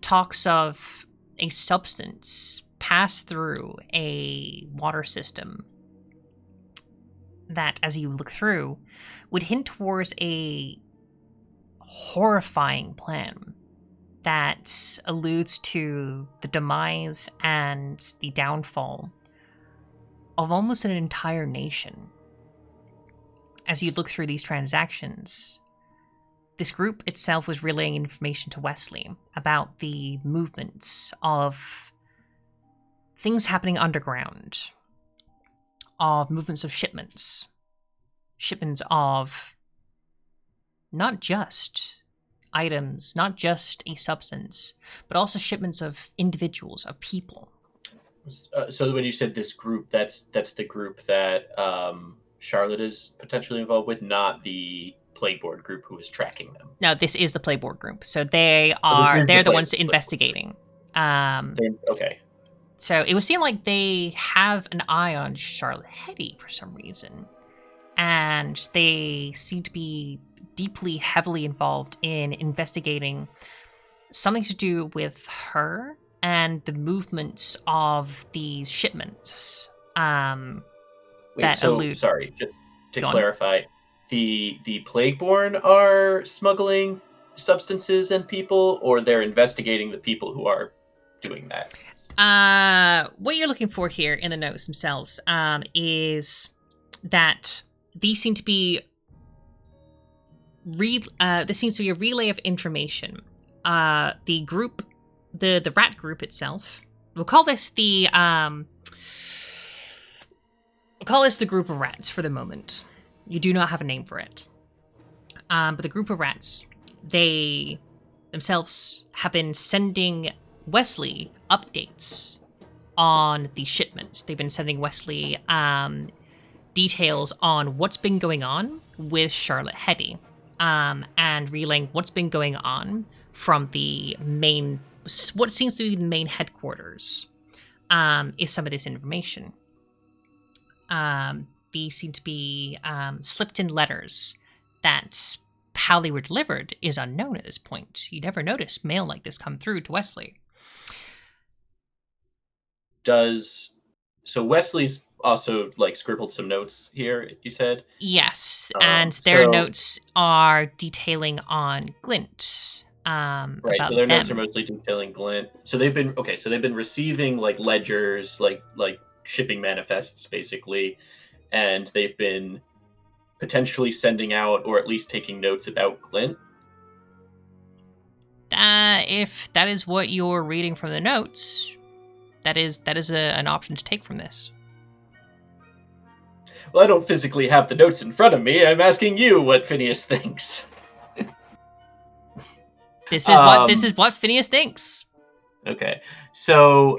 talks of a substance pass through a water system that, as you look through, would hint towards a horrifying plan that alludes to the demise and the downfall of almost an entire nation. As you look through these transactions, this group itself was relaying information to Wesley about the movements of things happening underground, of movements of shipments of not just items, not just a substance, but also shipments of individuals, of people. So when you said this group, that's the group that Charlotte is potentially involved with, not the Plagueboard group who is tracking them. No, this is the Plagueboard group. So they're the ones investigating. Okay. So it would seem like they have an eye on Charlotte Heady for some reason. And they seem to be deeply, heavily involved in investigating something to do with her and the movements of these shipments. Sorry, to clarify, the Plagueborn are smuggling substances and people, or they're investigating the people who are doing that? What you're looking for here in the notes themselves is that these seem to be this seems to be a relay of information. The group, the rat group itself, we'll call this the group of rats for the moment. You do not have a name for it. But the group of rats, they themselves have been sending Wesley updates on the shipments. They've been sending Wesley details on what's been going on with Charlotte Heady, and relaying what's been going on from the main, what seems to be the main headquarters is some of this information. These seem to be slipped in letters that how they were delivered is unknown at this point. You never notice mail like this come through to Wesley. So Wesley's also like scribbled some notes here, you said? Yes, and their notes are detailing on Glint. Right, about so their them. notes are mostly detailing Glint. So they've been receiving like ledgers, like shipping manifests basically, and they've been potentially sending out or at least taking notes about Glint. If that is what you're reading from the notes, that is an option to take from this. Well, I don't physically have the notes in front of me. I'm asking you what Phineas thinks. This is what Phineas thinks. Okay. So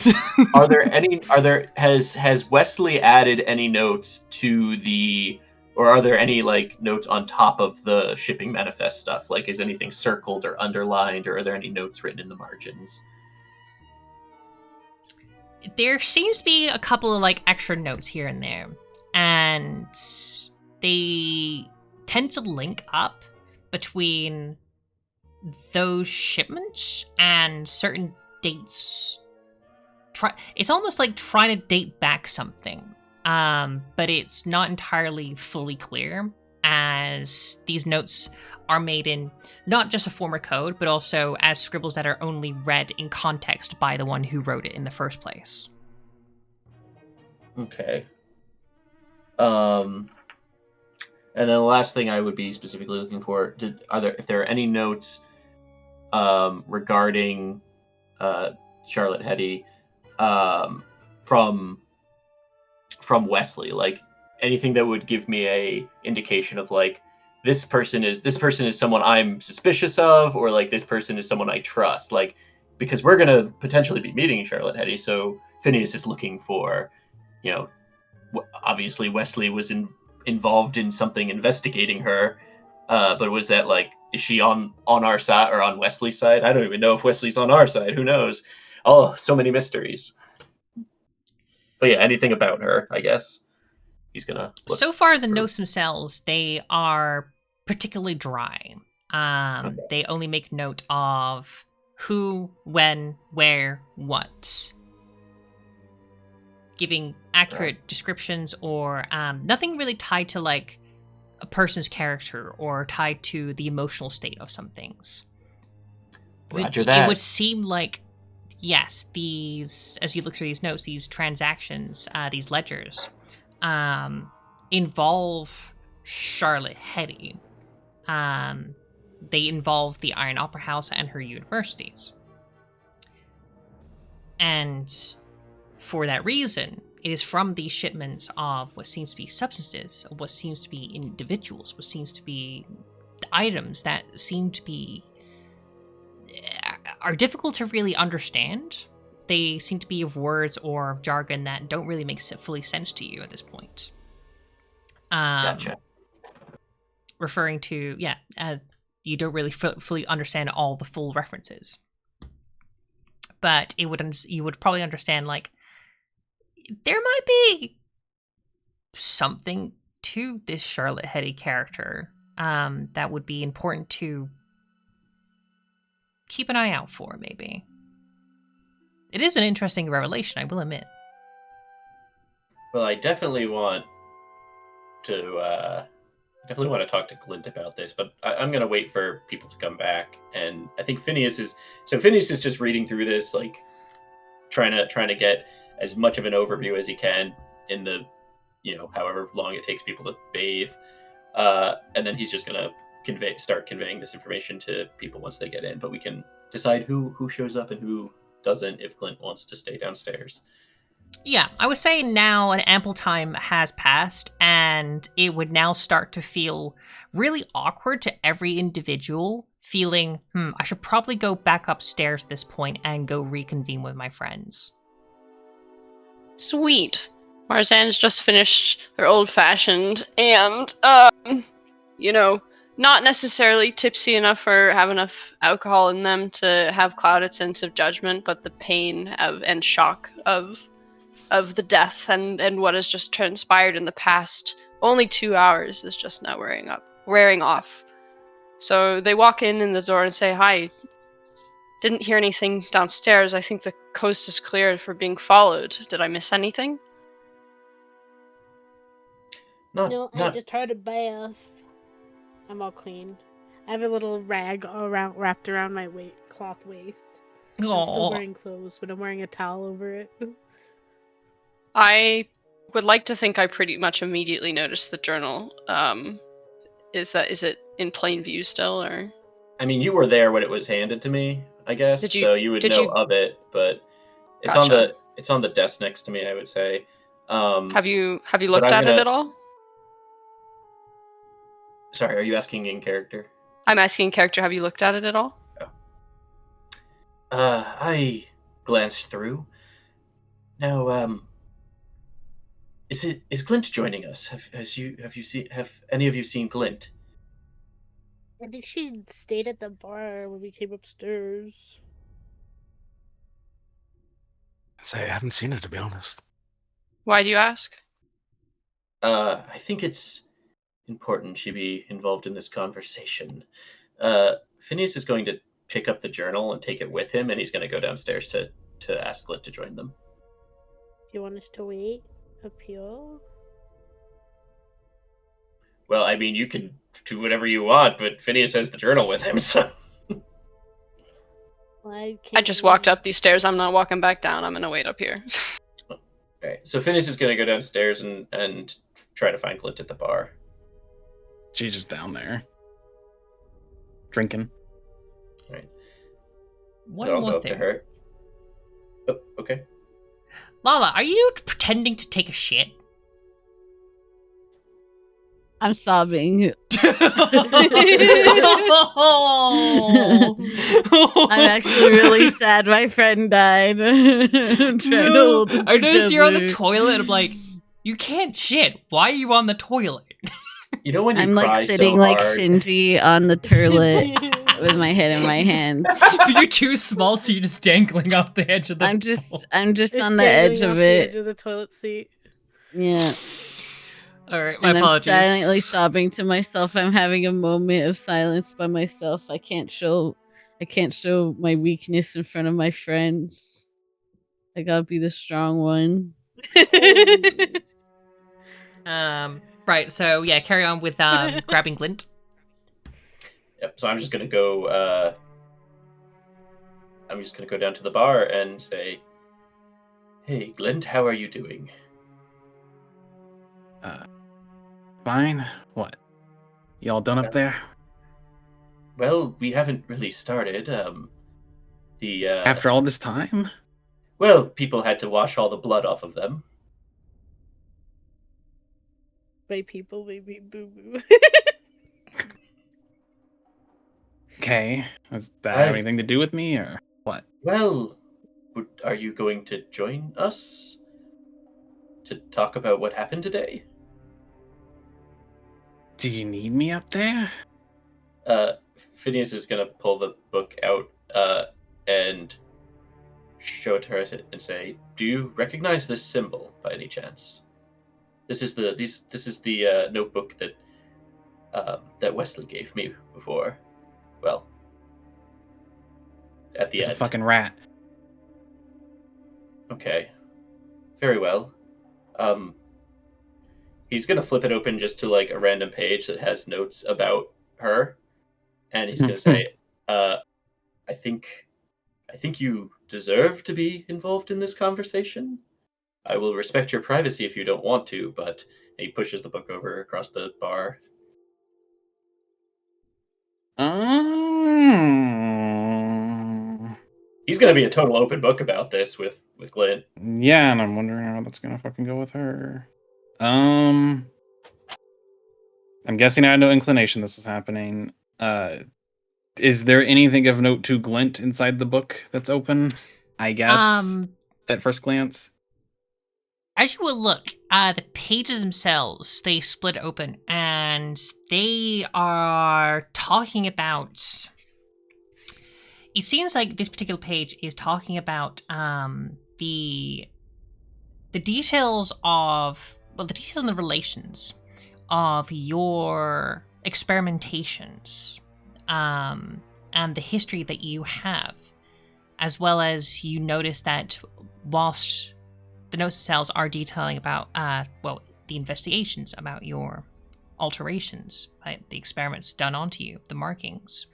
has Wesley added any notes to the, or are there any like notes on top of the shipping manifest stuff? Like, is anything circled or underlined, or are there any notes written in the margins? There seems to be a couple of like extra notes here and there, and they tend to link up between those shipments and certain dates. It's almost like trying to date back something, but it's not entirely fully clear, as these notes are made in not just a former code, but also as scribbles that are only read in context by the one who wrote it in the first place. Okay. And then the last thing I would be specifically looking for, if there are any notes regarding Charlotte Heady from Wesley, like anything that would give me a indication of like this person is someone I'm suspicious of, or like this person is someone I trust, like because we're gonna potentially be meeting Charlotte Heady, so Phineas is looking for, obviously Wesley was involved in something investigating her, but was that like, is she on our side or on Wesley's side? I don't even know if Wesley's on our side. Who knows? Oh, so many mysteries. But yeah, anything about her, I guess. He's gonna look. So far, the notes themselves, they are particularly dry. Okay. They only make note of who, when, where, what. Giving accurate descriptions, or nothing really tied to like a person's character or tied to the emotional state of some things. Roger that. It would seem like, yes, these, as you look through these notes, these transactions, these ledgers, involve Charlotte Heady. They involve the Iron Opera House and her universities. And for that reason, it is from these shipments of what seems to be substances, of what seems to be individuals, what seems to be items that seem to be are difficult to really understand. They seem to be of words or of jargon that don't really make fully sense to you at this point. Gotcha. Referring to, as you don't really fully understand all the full references. But you would probably understand, like, there might be something to this Charlotte Heady character that would be important to keep an eye out for, maybe. It is an interesting revelation, I will admit. Well, I definitely want to talk to Glint about this, but I'm going to wait for people to come back. And I think Phineas is just reading through this, like trying to get as much of an overview as he can in the, however long it takes people to bathe. And then he's just going to start conveying this information to people once they get in. But we can decide who shows up and who doesn't if Glint wants to stay downstairs. Yeah, I would say now an ample time has passed, and it would now start to feel really awkward to every individual, feeling, I should probably go back upstairs at this point and go reconvene with my friends. Sweet. Marzanne's just finished their old-fashioned, and, not necessarily tipsy enough or have enough alcohol in them to have clouded sense of judgment, but the pain and shock of of the death and what has just transpired in the past only 2 hours is just now wearing off. So they walk in the door and say, "Hi, didn't hear anything downstairs. I think the coast is cleared for being followed. Did I miss anything?" No, I just had a bath. I'm all clean. I have a little rag wrapped around my cloth waist. I'm still wearing clothes, but I'm wearing a towel over it. I would like to think I pretty much immediately noticed the journal. Is it in plain view still, or? I mean, you were there when it was handed to me, I guess, so you would know of it. But it's on the desk next to me, I would say. Have you looked at it at all? Sorry, are you asking in character? I'm asking in character. Have you looked at it at all? Oh. I glanced through. Now, is Glint joining us? Have any of you seen Glint? I think she stayed at the bar when we came upstairs. I haven't seen it, to be honest. Why do you ask? I think it's important she be involved in this conversation. Phineas is going to pick up the journal and take it with him, and he's going to go downstairs to ask Glint to join them. Do you want us to wait up here? Well, I mean, you can do whatever you want, but Phineas has the journal with him, so... I just walked up these stairs. I'm not walking back down. I'm going to wait up here. Okay, so Phineas is going to go downstairs and try to find Glint at the bar. She's just down there. Drinking. All right. One I'll more go up thing. to her. Oh, okay. Lala, are you pretending to take a shit? I'm sobbing. I'm actually really sad my friend died. I'm trying to hold it I noticed you're on the together. toilet. I'm like, you can't shit. Why are you on the toilet? You know when you I'm cry like sitting so like hard? Shinji on the toilet with my head in my hands. You're too small, so you're just dangling off the edge of the I'm just It's on the edge dangling of off the edge it. of the toilet seat. Yeah. All right, my And apologies. I'm silently sobbing to myself. I'm having a moment of silence by myself. I can't show my weakness in front of my friends. I gotta be the strong one. Right. So yeah, carry on with grabbing Glint. Yep. So I'm just gonna go. I'm just gonna go down to the bar and say, "Hey, Glint, how are you doing?" Fine. What? Y'all done up there? Well, we haven't really started. After all this time? Well, people had to wash all the blood off of them. By people, maybe Boo Boo. Okay. Does that have anything to do with me, or what? Well, are you going to join us to talk about what happened today? Do you need me up there? Phineas is gonna pull the book out and show it to her and say, "Do you recognize this symbol by any chance? This is the notebook that Wesley gave me before. Well, at the It's end." a fucking rat. Okay. Very well. He's gonna flip it open just to like a random page that has notes about her, and he's gonna say, I think you deserve to be involved in this conversation. I will respect your privacy if you don't want to, but..." And he pushes the book over across the bar. He's gonna be a total open book about this with Glint. Yeah, and I'm wondering how that's gonna fucking go with her. I'm guessing I had no inclination this was happening. Is there anything of note to Glint inside the book that's open? I guess at first glance. As you will look, the pages themselves, they split open, and they are talking about... It seems like this particular page is talking about there's the details of, well, the details and the relations of your experimentations, and the history that you have, as well as you notice that whilst the notes themselves are detailing about, the investigations about your alterations, right, the experiments done onto you, the markings,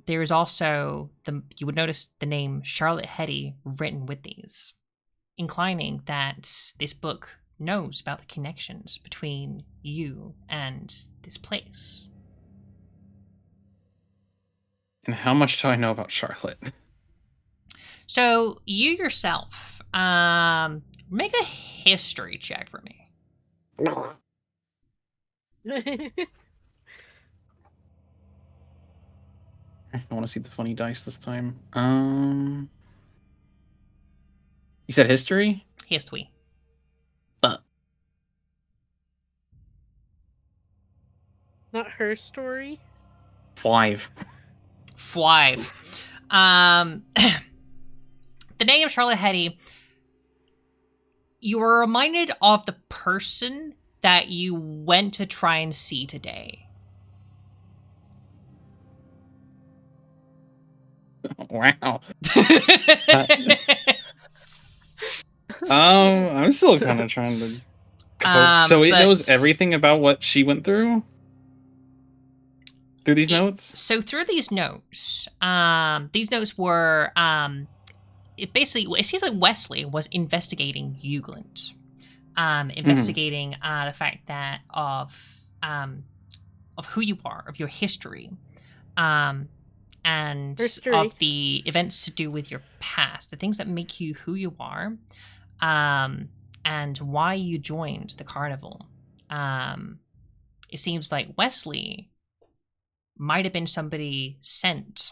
there is also, you would notice the name Charlotte Heady written with these, inclining that this book knows about the connections between you and this place. And how much do I know about Charlotte? So you yourself, make a history check for me. I want to see the funny dice this time. You said history? History. Not her story. 5. 5. The name of Charlotte Heady, you were reminded of the person that you went to try and see today. Wow. I'm still kind of trying to cope. So it knows everything about what she went through these notes? So through these notes were, it seems like Wesley was investigating Uglint. Investigating the fact that of who you are, of your history, and of the events to do with your past, the things that make you who you are, and why you joined the carnival. It seems like Wesley might have been somebody sent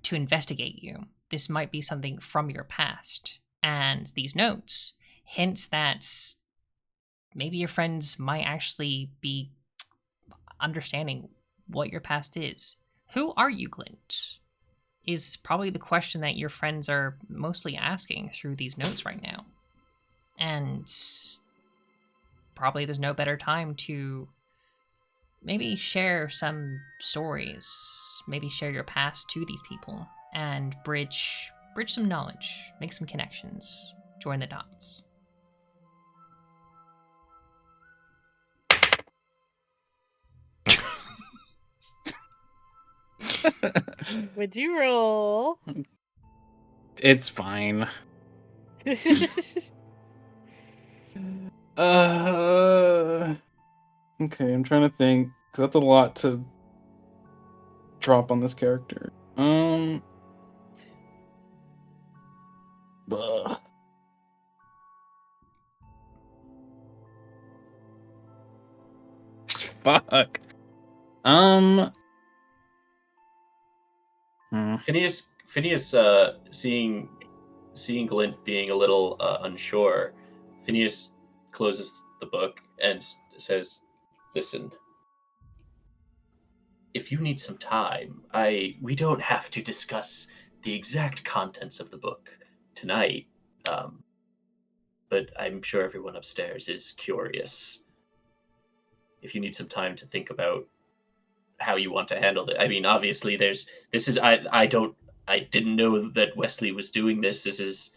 to investigate you. This might be something from your past, and these notes hint that maybe your friends might actually be understanding what your past is. Who are you, Glint? Is probably the question that your friends are mostly asking through these notes right now. And probably there's no better time to maybe share some stories, maybe share your past to these people, and bridge some knowledge, make some connections, join the dots. Would you roll? It's fine. Okay, I'm trying to think, because that's a lot to drop on this character. Fuck. Phineas, seeing Glint being a little unsure, Phineas closes the book and says, "Listen, if you need some time, we don't have to discuss the exact contents of the book tonight, but I'm sure everyone upstairs is curious. If you need some time to think about how you want to handle it. I mean, obviously, I didn't know that Wesley was doing this. This is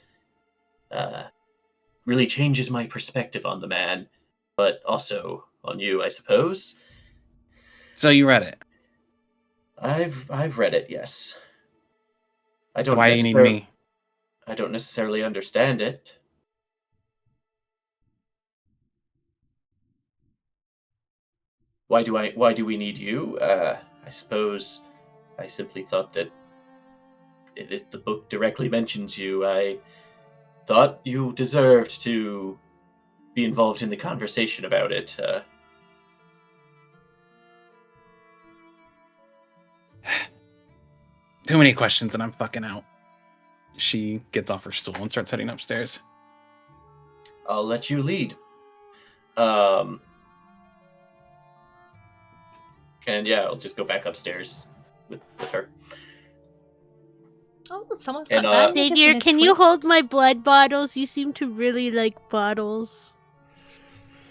really changes my perspective on the man, but also on you, I suppose." So you read it? I've read it, yes. So why do you need me? I don't necessarily understand it. Why do we need you? I suppose I simply thought that if the book directly mentions you, I thought you deserved to be involved in the conversation about it. Too many questions and I'm fucking out. She gets off her stool and starts heading upstairs. I'll let you lead. And yeah, I'll just go back upstairs with her. Oh, someone's And, got bandicus Xavier, in a can you twist. hold my blood bottles? You seem to really like bottles.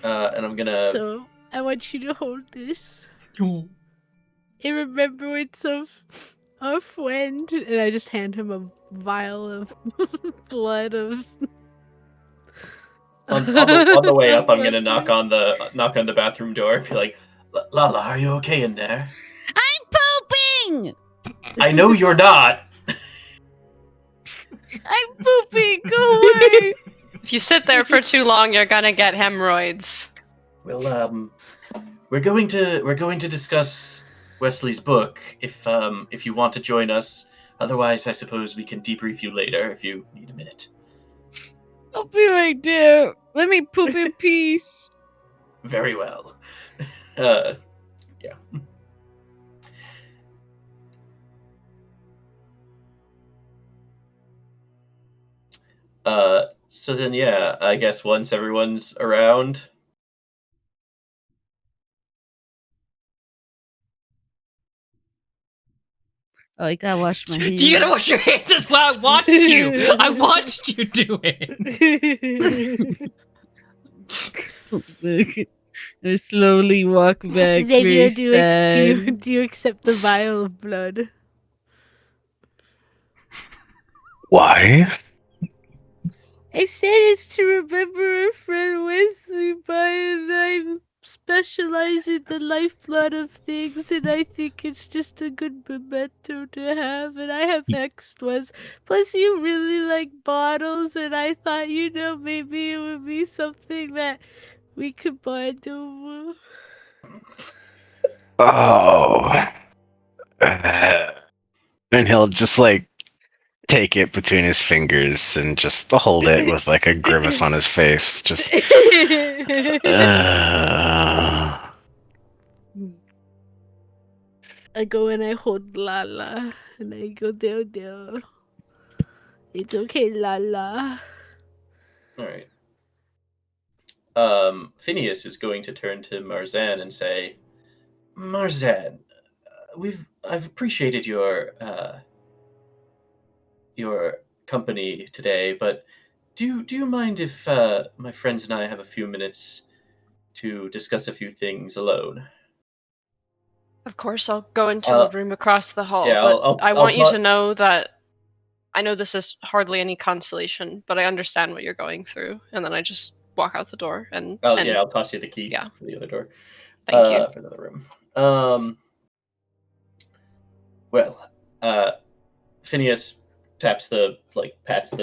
and I'm gonna. So I want you to hold this in remembrance of our friend. And I just hand him a vial of blood of. On the way up, I'm gonna Wesley. knock on the bathroom door. Be like, Lala, are you okay in there? I'm pooping. I know you're not. I'm pooping. Go away. If you sit there for too long, you're gonna get hemorrhoids. Well, we're going to discuss Wesley's book if you want to join us. Otherwise, I suppose we can debrief you later if you need a minute. I'll be right there. Let me poop in peace. Very well. Yeah. So then, yeah, I guess once everyone's around. Oh, I gotta wash my hands. You gotta wash your hands. That's why I watched you. I watched you do it. I slowly walk back. Xavier, very do you accept the vial of blood? Why? I said it's to remember our friend Wesley by, and I specialize in the lifeblood of things, and I think it's just a good memento to have, and I have extras. Plus, you really like bottles, and I thought, maybe it would be something that we could bond over. Oh. And he'll just take it between his fingers and just hold it with a grimace on his face. Just. I go and I hold Lala, and I go, Del. It's okay, Lala. All right. Phineas is going to turn to Marzanne and say, Marzanne, I've appreciated your company today, but do you mind if my friends and I have a few minutes to discuss a few things alone? Of course, I'll go into the room across the hall, yeah, but I want you to know that I know this is hardly any consolation, but I understand what you're going through. And then I just walk out the door and... I'll toss you the key for the other door. Thank you. For another room. Phineas pats the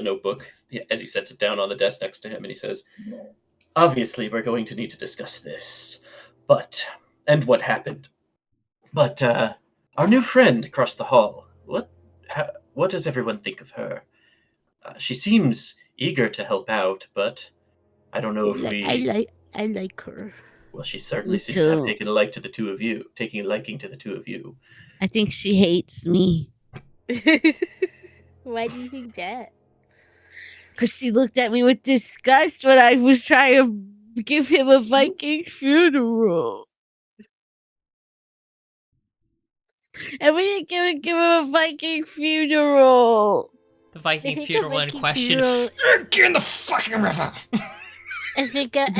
notebook as he sets it down on the desk next to him, and he says, obviously, we're going to need to discuss this, and what happened. But our new friend across the hall, what does everyone think of her? She seems eager to help out, but I don't know if I like her. Well, she certainly seems to have taken a liking to the two of you. I think she hates me. Why do you think that? Because she looked at me with disgust when I was trying to give him a Viking funeral. And we didn't give him a Viking funeral. The Viking funeral in question. Get in the fucking river.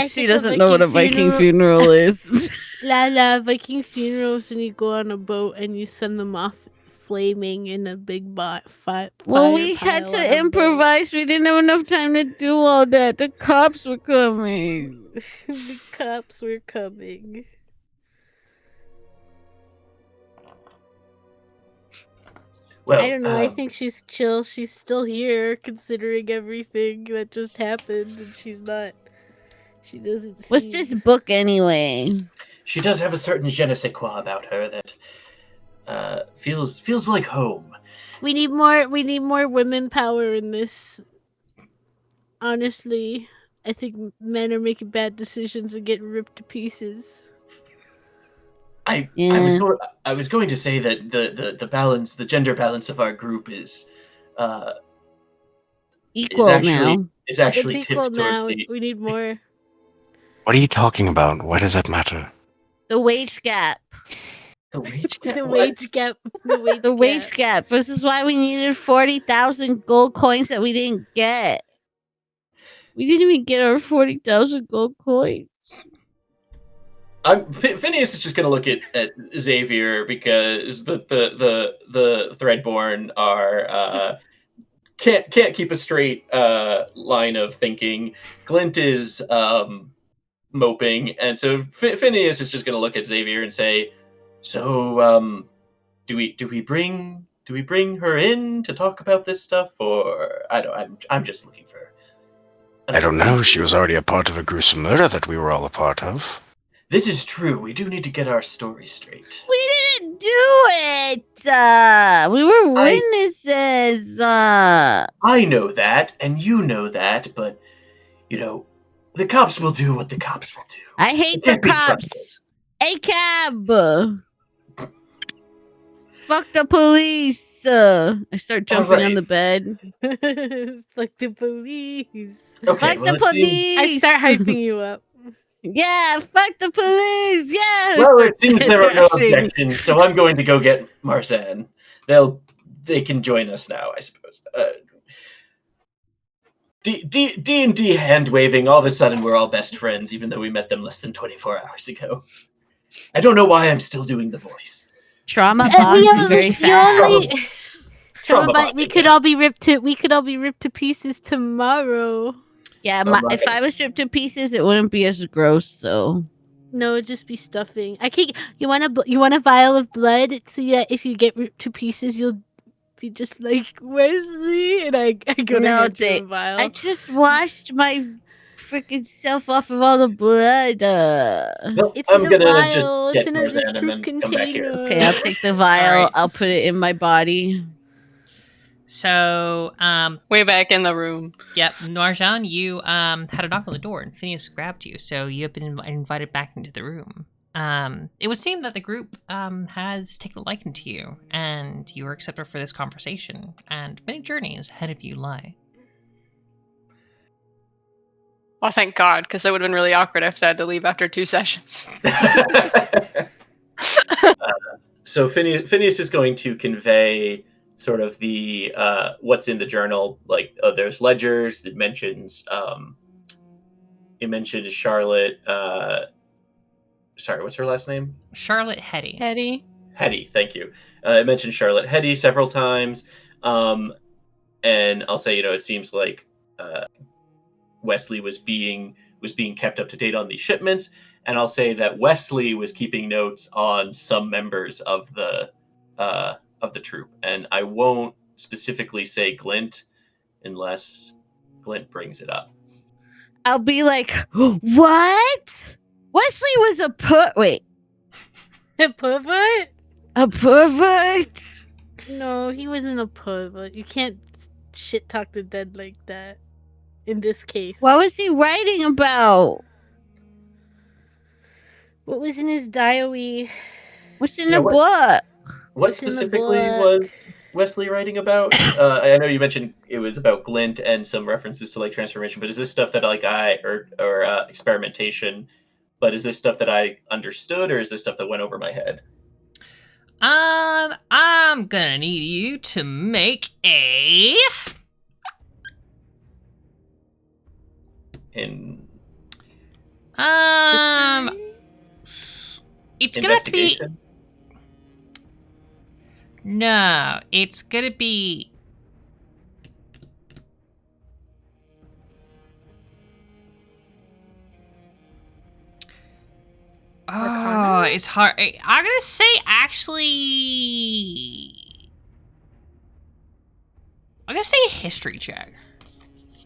She doesn't know what a Viking funeral is. La Viking funerals when you go on a boat and you send them off flaming in a big fire. Well, we had to improvise. We didn't have enough time to do all that. The cops were coming. The cops were coming. Well, I don't know. I think she's chill. She's still here, considering everything that just happened, and she's not. She doesn't. What's this book anyway? She does have a certain je ne sais quoi about her that feels like home. We need more women power in this. Honestly, I think men are making bad decisions and getting ripped to pieces. I was going to say that the balance, the gender balance of our group is equal now. Is actually it's equal tipped now. towards the. We need more. What are you talking about? Why does that matter? The wage gap. The wage gap. The What? wage gap. The wage gap. This is why we needed 40,000 gold coins that we didn't get. We didn't even get our 40,000 gold coins. Phineas is just gonna look at Xavier because the Threadborn are can't keep a straight line of thinking. Glint is moping, and so Phineas is just gonna look at Xavier and say, "So do we bring her in to talk about this stuff, or I'm just looking for." I don't know. She was already a part of a gruesome murder that we were all a part of. This is true. We do need to get our story straight. We didn't do it. We were witnesses. I know that, and you know that, but the cops will do what the cops will do. I hate the cops. ACAB. Fuck the police. I start jumping on the bed. Fuck the police. Okay, Fuck the police. I start hyping you up. Yeah, fuck the police. Yeah. Well, it seems there are no objections, so I'm going to go get Marzanne. They can join us now, I suppose. D&D hand waving. All of a sudden, we're all best friends, even though we met them less than 24 hours ago. I don't know why I'm still doing the voice. Trauma bonds very fast. Trauma bond. We could all be ripped to pieces tomorrow. Yeah, if I was ripped to pieces, it wouldn't be as gross, though. No, it'd just be stuffing. You want a vial of blood so that if you get ripped to pieces, you'll be just like Wesley, and I go to hand you a vial. I just washed my freaking self off of all the blood. Well, It's in a vial. It's in a drip-proof container. Okay, I'll take the vial. Right. I'll put it in my body. So, way back in the room. Yep, Marjan, you had a knock on the door, and Phineas grabbed you, so you have been invited back into the room. It would seem that the group has taken a liking to you, and you are accepted for this conversation, and many journeys ahead of you lie. Well, thank God, because it would have been really awkward if I had to leave after 2 sessions. So Phineas is going to convey sort of the what's in the journal. Like, there's ledgers. It mentions Charlotte. Sorry, what's her last name? Charlotte Heady. Heady, thank you. It mentioned Charlotte Heady several times, and I'll say, it seems like Wesley was being kept up to date on these shipments, and I'll say that Wesley was keeping notes on some members of the troupe, and I won't specifically say Glint unless Glint brings it up. I'll be like, what? Wesley was a pervert. A pervert? A pervert? No, he wasn't a pervert. You can't shit talk the dead like that. In this case. What was he writing about? What was in his diary? What's in the book? What specifically was Wesley writing about? I know you mentioned it was about Glint and some references to transformation, but is this stuff that or experimentation? But is this stuff that I understood, or is this stuff that went over my head? I'm gonna need you to make a it's gonna be no, it's gonna be it's hard. I'm gonna say I'm gonna say a history check.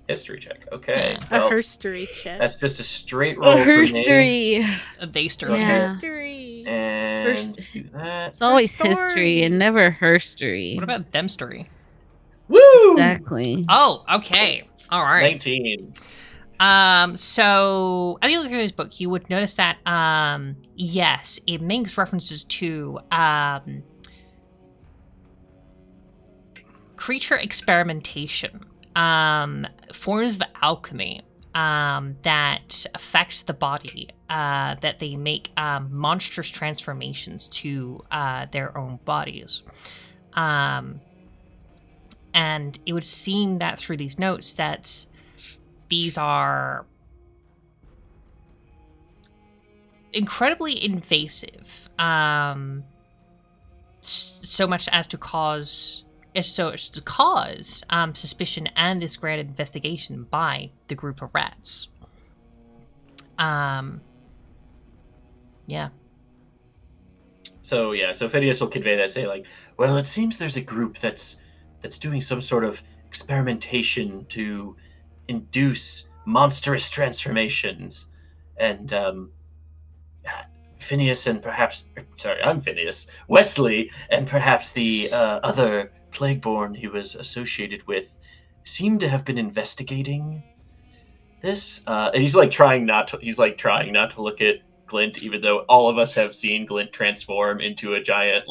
History check. Okay. Yeah. Well, a herstory check. That's just a straight roll. A herstory. A history. Yeah. History. And do that. It's always history and never herstory. What about them story? Woo! Exactly. Oh, okay. All right. 19. So as you look through this book, you would notice that yes, it makes references to creature experimentation, forms of alchemy, that affect the body, that they make monstrous transformations to their own bodies. And it would seem that through these notes that these are incredibly invasive, so much as to cause suspicion and this grand investigation by the group of rats. Yeah. So Phineas will convey that, say like, well, it seems there's a group that's doing some sort of experimentation to induce monstrous transformations, and Phineas and perhaps, sorry, I'm Phineas, Wesley, and perhaps the other Plagueborn he was associated with seem to have been investigating this. And he's trying not to look at Glint, even though all of us have seen Glint transform into a giant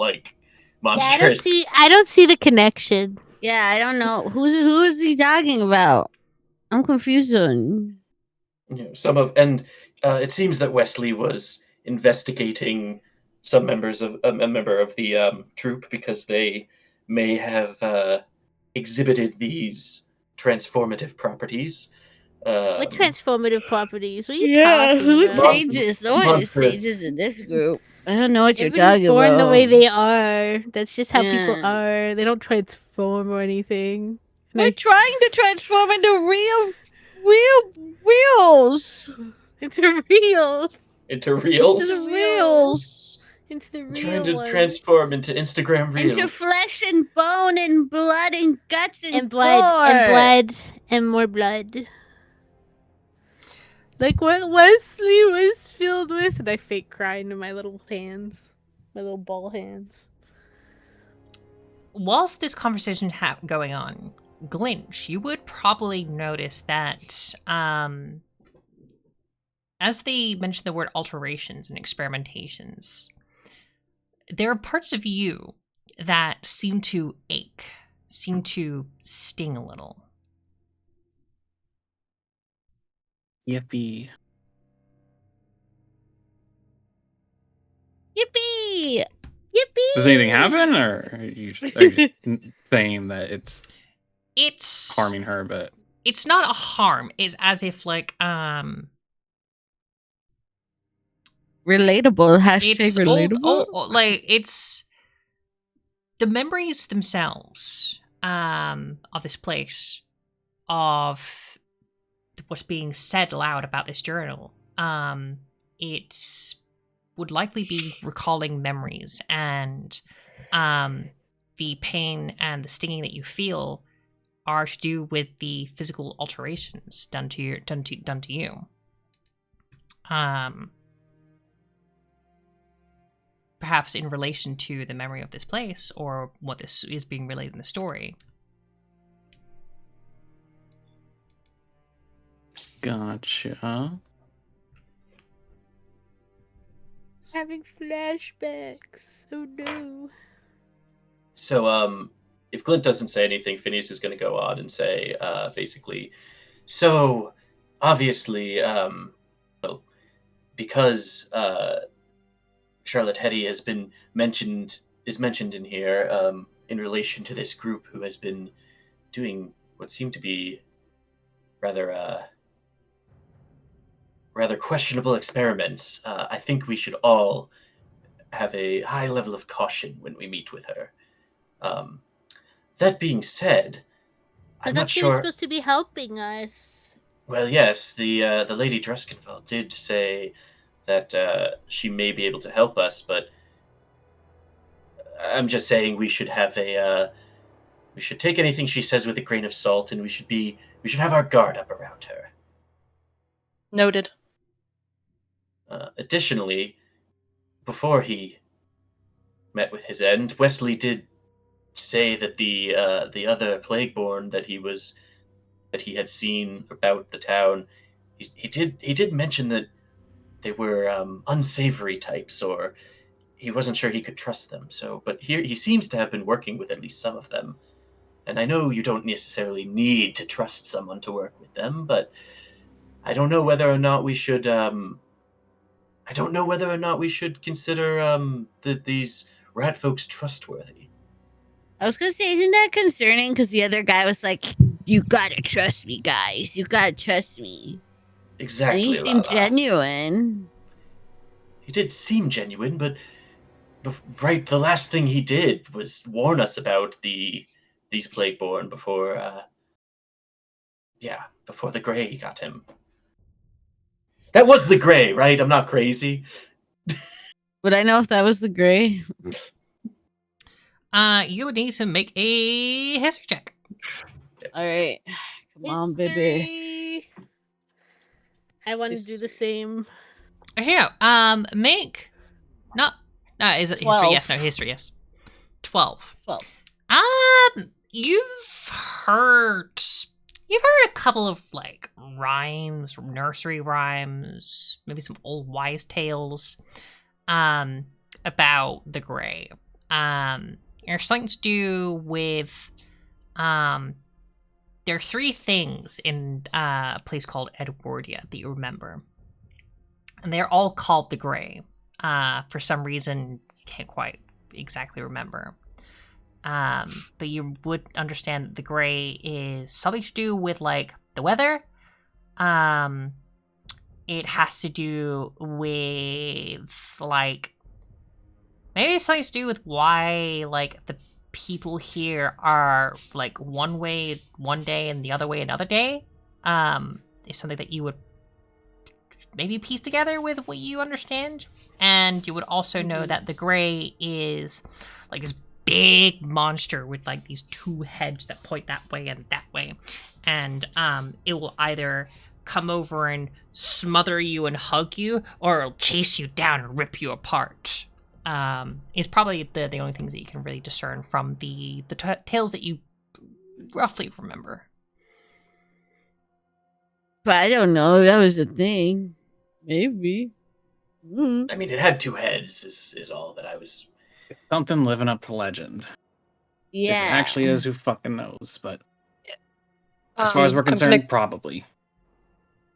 monstrous. Yeah, I don't see the connection. Yeah, I don't know who is he talking about. I'm confused. It seems that Wesley was investigating some members of a member of the troupe because they may have exhibited these transformative properties. What transformative properties? What are you talking who about? changes? No one monstrous. changes in this group. I don't know what you're Everybody's talking born about. the way they are. That's just how people Yeah. are. They don't transform or anything. We're trying to transform into reals. Into reals. Into reels. Into reals. Into the real Trying to ones. transform into Instagram reels. Into flesh and bone and blood and guts and blood gore. and blood and more blood. Like what Wesley was filled with, and I fake cry into my little hands, my little ball hands. Whilst this conversation going on, Glinch, you would probably notice that as they mention the word alterations and experimentations, there are parts of you that seem to ache, seem to sting a little. Yippee. Yippee! Yippee! Does anything happen, or are you just saying that it's harming her? But it's not a harm. It's as if relatable. Hashtag relatable. It's the memories themselves of this place, of what's being said aloud about this journal. It would likely be recalling memories, and the pain and the stinging that you feel are to do with the physical alterations done to you. Perhaps in relation to the memory of this place, or what this is being relayed in the story. Gotcha. Having flashbacks. Oh no. So, if Glint doesn't say anything, Phineas is going to go on and say, basically, so obviously, because Charlotte Heady has been mentioned in here in relation to this group who has been doing what seem to be rather questionable experiments. I think we should all have a high level of caution when we meet with her. That being said, I'm not sure. She's supposed to be helping us. Well, yes, the Lady Druskenville did say that she may be able to help us, but I'm just saying we should have we should take anything she says with a grain of salt, and we should have our guard up around her. Noted. Additionally, before he met with his end, Wesley did say that the other Plagueborn that he had seen about the town, he did mention that they were unsavory types, or he wasn't sure he could trust them. So, but here he seems to have been working with at least some of them. And I know you don't necessarily need to trust someone to work with them, but I don't know whether or not we should. I don't know whether or not we should consider these rat folks trustworthy. I was gonna say, isn't that concerning? Because the other guy was like, "You gotta trust me, guys. You gotta trust me." Exactly. And he seemed genuine. He did seem genuine, but right, the last thing he did was warn us about these Plagueborn before. Before the Grey got him. That was the Grey, right? I'm not crazy. Would I know if that was the Grey? You would need to make a history check. All right. Come on, baby. History. I want to do the same. Actually, no. Make no. Is it 12. history? Yes. No history. Yes. 12. 12. You've heard a couple of like rhymes, nursery rhymes, maybe some old wise tales, about the Grey. There's something to do with, there are 3 things in a place called Edwardia that you remember. And they're all called the Grey. For some reason, you can't quite exactly remember. But you would understand that the Grey is something to do with, like, the weather. It has to do with, like, maybe it's something to do with why, like, the people here are, like, one way one day and the other way another day. Is something that you would maybe piece together with what you understand. And you would also know that the Grey is, like, this big monster with, like, these 2 heads that point that way and that way. And it will either come over and smother you and hug you, or it'll chase you down and rip you apart. Is probably the only things that you can really discern from the tales that you roughly remember. But I don't know. That was a thing. Maybe. I mean, it had 2 heads, is all that I was. Something living up to legend. Yeah. If it actually is, who fucking knows? But as far as we're concerned, probably.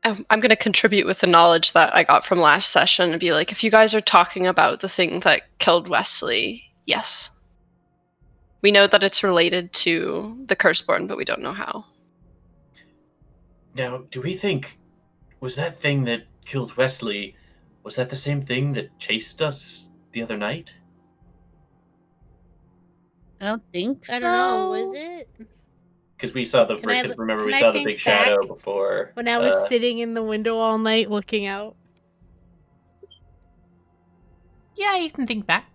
I'm going to contribute with the knowledge that I got from last session and be like, if you guys are talking about the thing that killed Wesley, yes. We know that it's related to the Curseborn, but we don't know how. Now, do we think, was that thing that killed Wesley, was that the same thing that chased us the other night? I don't think so. I don't know. Was it? Because we saw the. Because remember, we saw the big shadow before. When I was sitting in the window all night looking out. Yeah, you can think back.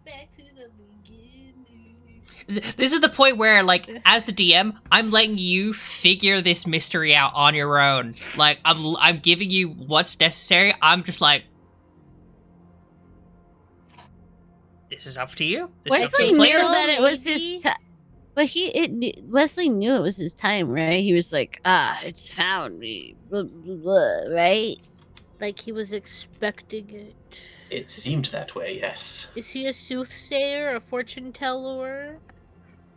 Back to the beginning. This is the point where, like, as the DM, I'm letting you figure this mystery out on your own. Like, I'm giving you what's necessary. I'm just like, this is up to you. Wesley knew that it was his time. But Wesley knew it was his time, right? He was like, it's found me, blah, blah, blah, right? Like he was expecting it. It seemed that way, yes. Is he a soothsayer, a fortune teller?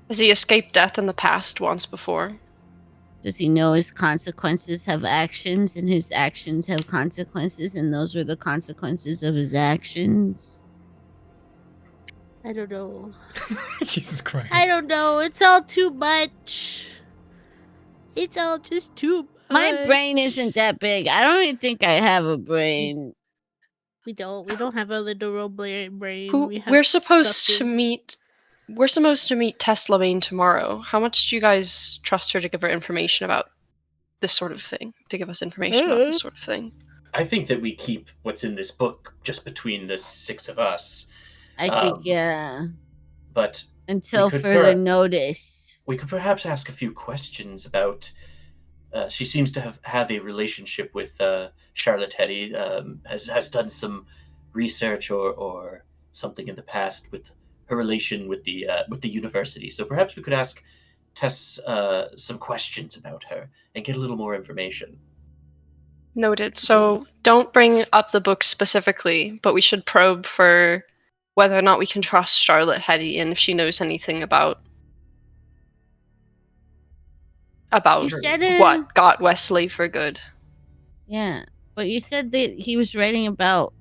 Has he escaped death in the past once before? Does he know his consequences have actions and his actions have consequences and those were the consequences of his actions? I don't know. Jesus Christ. I don't know. It's all too much. It's all just too much. My brain isn't that big. I don't even think I have a brain. We don't have a literal brain. We're supposed to meet Tess Lemaine tomorrow. How much do you guys trust her to give her information about this sort of thing? To give us information about this sort of thing? I think that we keep what's in this book just between the 6 of us. I think, yeah. But until further notice, we could perhaps ask a few questions about. She seems to have a relationship with Charlotte Heady. Has done some research or something in the past with her relation with the university. So perhaps we could ask Tess some questions about her and get a little more information. Noted. So don't bring up the book specifically, but we should probe for whether or not we can trust Charlotte Heady and if she knows anything about about You said what got Wesley for good. Yeah, but you said that he was writing about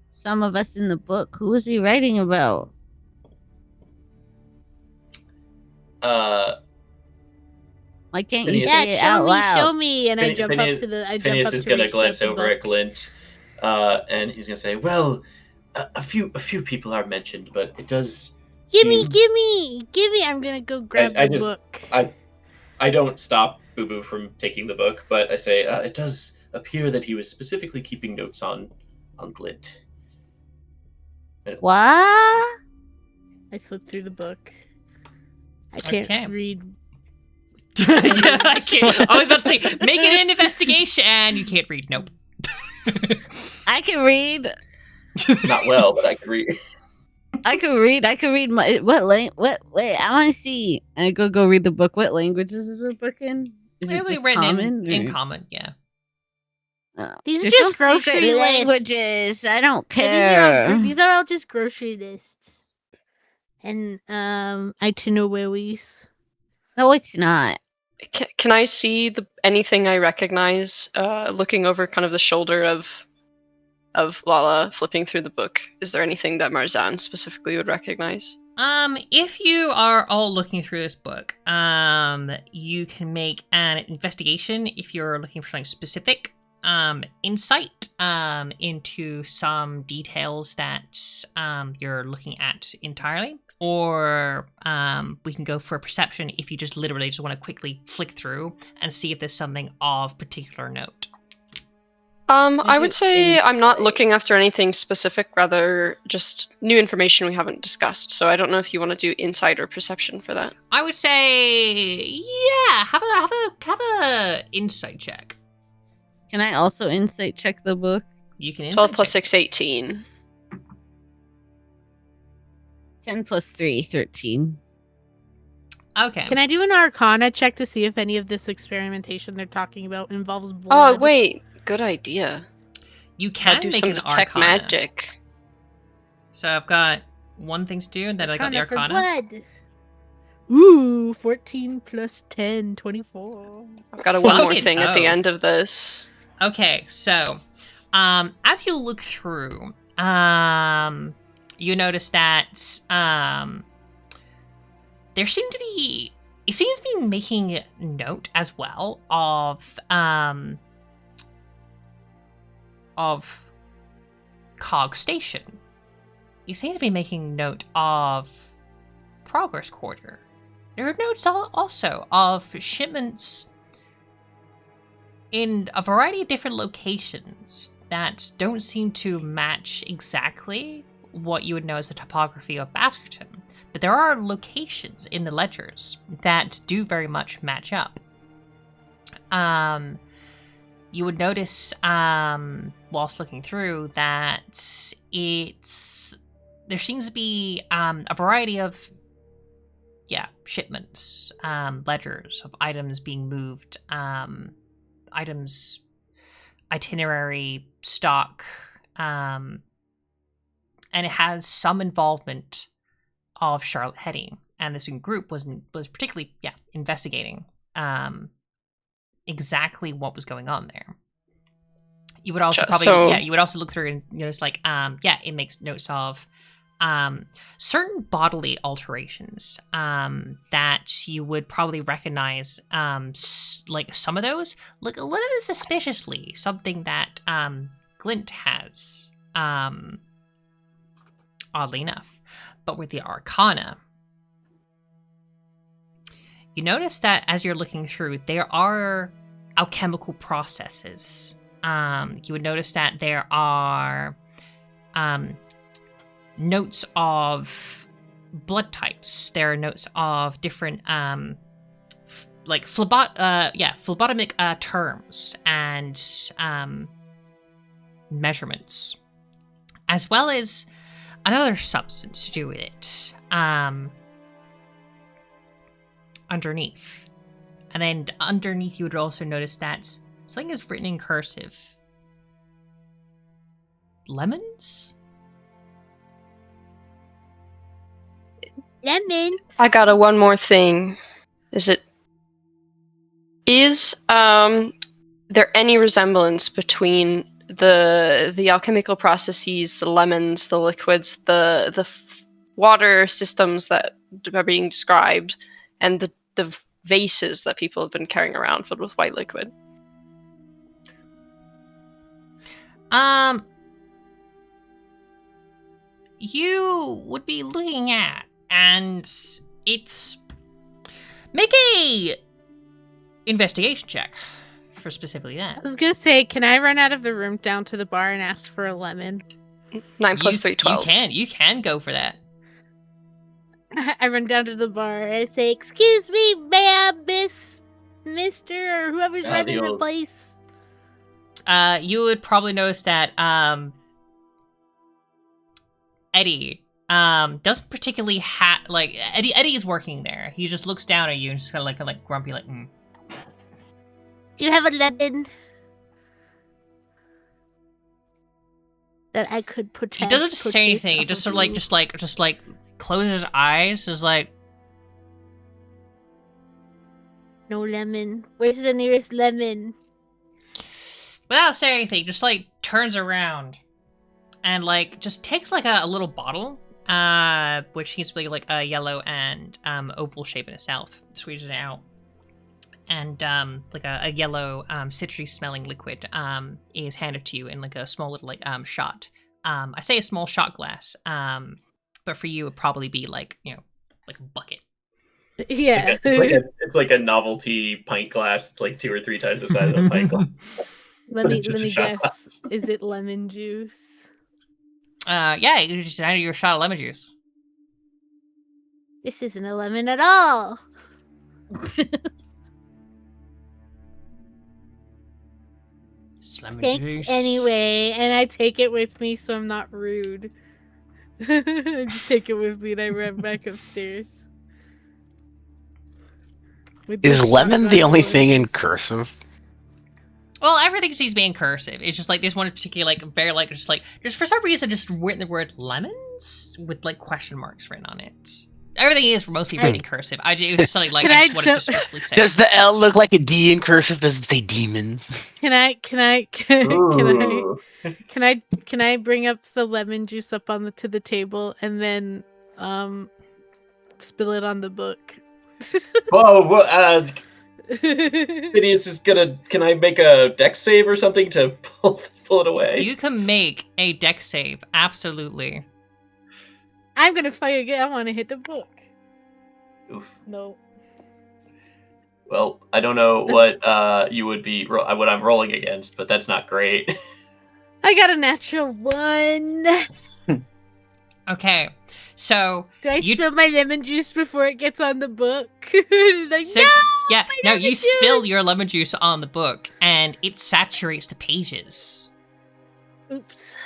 some of us in the book. Who was he writing about? Why can't you Phineas- say it out loud? Show me, and I jump up Phineas, to the. I jump Phineas up is to gonna reach glance the over at book. Glint, and he's gonna say, "Well, a few people are mentioned, but it does Gimme! seem." I'm gonna go grab I the just- book. I don't stop Boo Boo from taking the book, but I say it does appear that he was specifically keeping notes on Glint. What? I flip through the book. I can't Okay. read. Yeah, I can't. I was about to say, make it an investigation, and you can't read. Nope. I can read. Not well, but I can read. I can read my wait, I want to see. I go read the book. What languages is the book in? Is it It'll be just written common? in or- common, yeah. Oh. These are There's just no secret grocery languages. lists. I don't Yeah, care. these are all just grocery lists. And itineraries. No, it's not. Can I see anything I recognize? Looking over kind of the shoulder of Lala, flipping through the book. Is there anything that Marzan specifically would recognize? If you are all looking through this book, you can make an investigation if you're looking for something specific. Insight, into some details that, you're looking at entirely. Or, we can go for a perception if you just literally just want to quickly flick through and see if there's something of particular note. I would say I'm not insight. looking after anything specific, rather just new information we haven't discussed. So I don't know if you want to do insight or perception for that. I would say, yeah, have a insight check. Can I also insight check the book? You can insight 12 plus check. 6, 18. 10 plus 3, 13. Okay. Can I do an Arcana check to see if any of this experimentation they're talking about involves blood? Oh, wait. Good idea. You I'll can do make some an detect Arcana. magic. So I've got one thing to do, and then I got the for Arcana. blood. Ooh, 14 plus 10, 24. I've got a one more Fucking thing at the oath. end of this. Okay, so as you look through, you notice that there seem to be, it seems to be making note as well of Cog Station. You seem to be making note of Progress Quarter. There are notes also of shipments in a variety of different locations that don't seem to match exactly what you would know as the topography of Baskerton. But there are locations in the ledgers that do very much match up. You would notice, whilst looking through, that there seems to be a variety of shipments, ledgers of items being moved, items, itinerary, stock, and it has some involvement of Charlotte Heady, and this group was particularly investigating exactly what was going on there. You would also you would also look through and notice it makes notes of certain bodily alterations that you would probably recognize, like some of those look a little bit suspiciously something that Glint has, oddly enough. But with the Arcana, you notice that as you're looking through, there are alchemical processes. You would notice that there are notes of blood types. There are notes of different phlebotomic terms and measurements, as well as another substance to do with it underneath. And then underneath you would also notice that something is written in cursive. Lemons? Lemons. I got one more thing. Is it Is there any resemblance between the alchemical processes, the lemons, the liquids, the water systems that are being described, and the vases that people have been carrying around filled with white liquid? You would be looking at, and it's make a investigation check for specifically that. I was gonna say, can I run out of the room down to the bar and ask for a lemon? 9 plus 3, 12. You can go for that. I run down to the bar. I say, "Excuse me, ma'am, mister, or whoever's running the place." You would probably notice that Eddie doesn't particularly Eddie is working there. He just looks down at you and just kind of like grumpy, like. Do you have a lemon that I could He doesn't say anything. He just sort of just closes his eyes. Is like, no lemon. Where's the nearest lemon? without saying anything, just like turns around and like just takes like a little bottle, which seems to be like a yellow and oval shape in itself. Squeezes it out. And like a yellow citrusy smelling liquid is handed to you in like a small little like shot. I say a small shot glass, but for you it would probably be like, you know, like a bucket. Yeah. It's like a novelty pint glass. It's like 2 or 3 times the size of a pint glass. Let me Just a guess. shot glass. Is it lemon juice? Yeah, you just handed you a shot of lemon juice. This isn't a lemon at all. Lemon Thanks juice. anyway, and I take it with me so I'm not rude. I just take it with me and I run back upstairs. Is lemon the only thing in cursive? Well, everything seems to be in cursive. It's just like this one particular like very like just for some reason just written the word lemons with like question marks written on it. Everything is mostly written in cursive. It was just something like I just wanted to specifically say. Does the L look like a D in cursive? Does it say demons? Can I bring up the lemon juice up on to the table and then spill it on the book? Whoa, Phineas is gonna. Can I make a dex save or something to pull it away? You can make a dex save, absolutely. I'm gonna fire again. I want to hit the book. Oof. No. Well, I don't know what you would be what I'm rolling against, but that's not great. I got a natural 1. Okay, so do I spill my lemon juice before it gets on the book? Like, so, no! Yeah, no, you spill your lemon juice on the book, and it saturates the pages. Oops.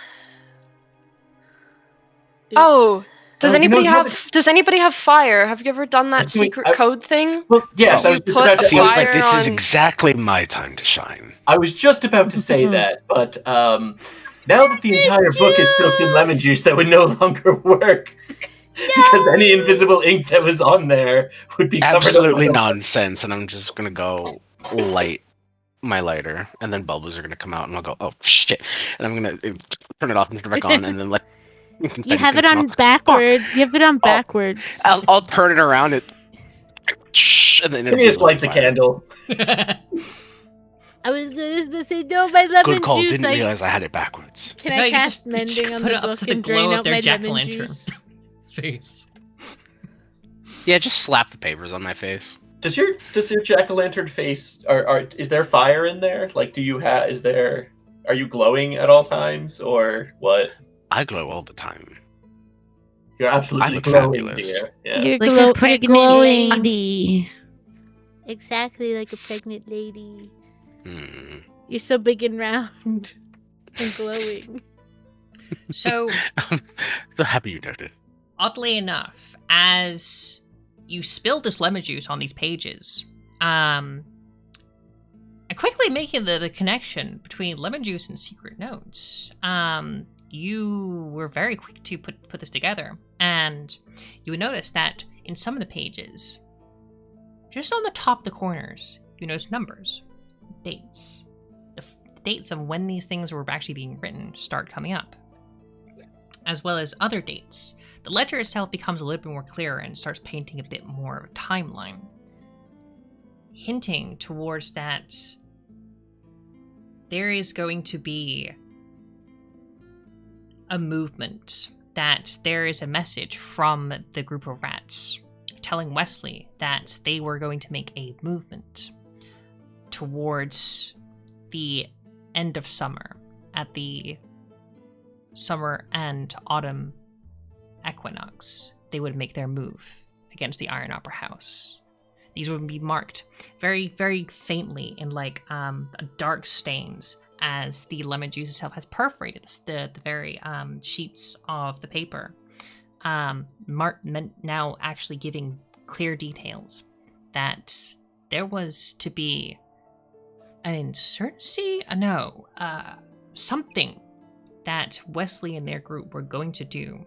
Oh, does Oh, anybody you know, does anybody have fire? Have you ever done that secret code thing? Well, yes, I was just about to. Seems fire like this is on- exactly my time to shine. I was just about to say that, but now that the entire book is soaked in lemon juice, that would no longer work. Because any invisible ink that was on there would be covered Absolutely up. nonsense, and I'm just gonna go light my lighter, and then bubbles are gonna come out, and I'll go, oh shit, and I'm gonna turn it off and turn it back on, and then let. You have it on backwards. You have it on backwards. I'll turn it around, and then it'll Phineas be light the fire. candle. I was gonna say no, my lemon Good call. juice. Didn't realize I had it backwards. Can No, I you cast just- you just mending on put the it up book to the and glow drain of out their my lemon jack-o'-lantern. juice? Face. Yeah, just slap the papers on my face. Does your jack-o'-lantern face is there fire in there? Like, are you glowing at all times or what? I glow all the time. You're I absolutely look glowing, fabulous. dear. Yeah. You're Like a pregnant glowing. lady. Exactly like a pregnant lady. Hmm. You're so big and round and glowing. So, So happy you noted. oddly enough, as you spill this lemon juice on these pages, and quickly making the connection between lemon juice and secret notes, you were very quick to put this together, and you would notice that in some of the pages, just on the top of the corners, you notice numbers, dates. The dates of when these things were actually being written start coming up, as well as other dates. The ledger itself becomes a little bit more clearer and starts painting a bit more of a timeline, hinting towards that there is going to be a movement, that there is a message from the group of rats telling Wesley that they were going to make a movement towards the end of summer, at the summer and autumn equinox. They would make their move against the Iron Opera House. These would be marked very, very faintly in like dark stains, as the lemon juice itself has perforated the very sheets of the paper. Now actually giving clear details that there was to be an insurgency? Something that Wesley and their group were going to do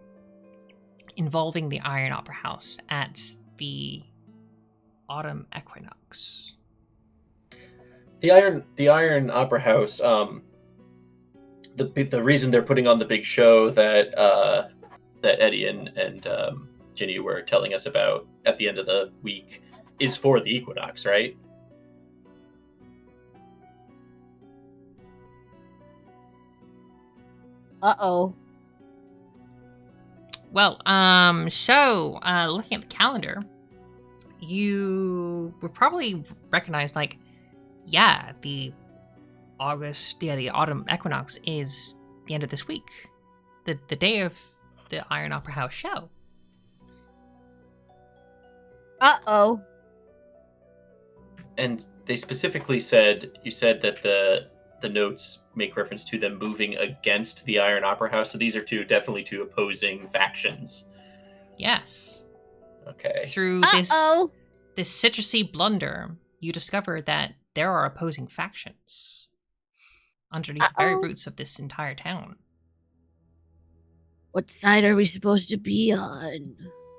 involving the Iron Opera House at the autumn equinox. The Iron Opera House. The reason they're putting on the big show that Eddie and Ginny were telling us about at the end of the week is for the equinox, right? Uh-oh. Well, so looking at the calendar, you would probably recognize, like, the autumn equinox is the end of this week, the day of the Iron Opera House show. Uh-oh. And they specifically said that the notes make reference to them moving against the Iron Opera House. So these are definitely two opposing factions. Yes. Okay. Through this citrusy blunder, you discover that there are opposing factions underneath the very roots of this entire town. What side are we supposed to be on?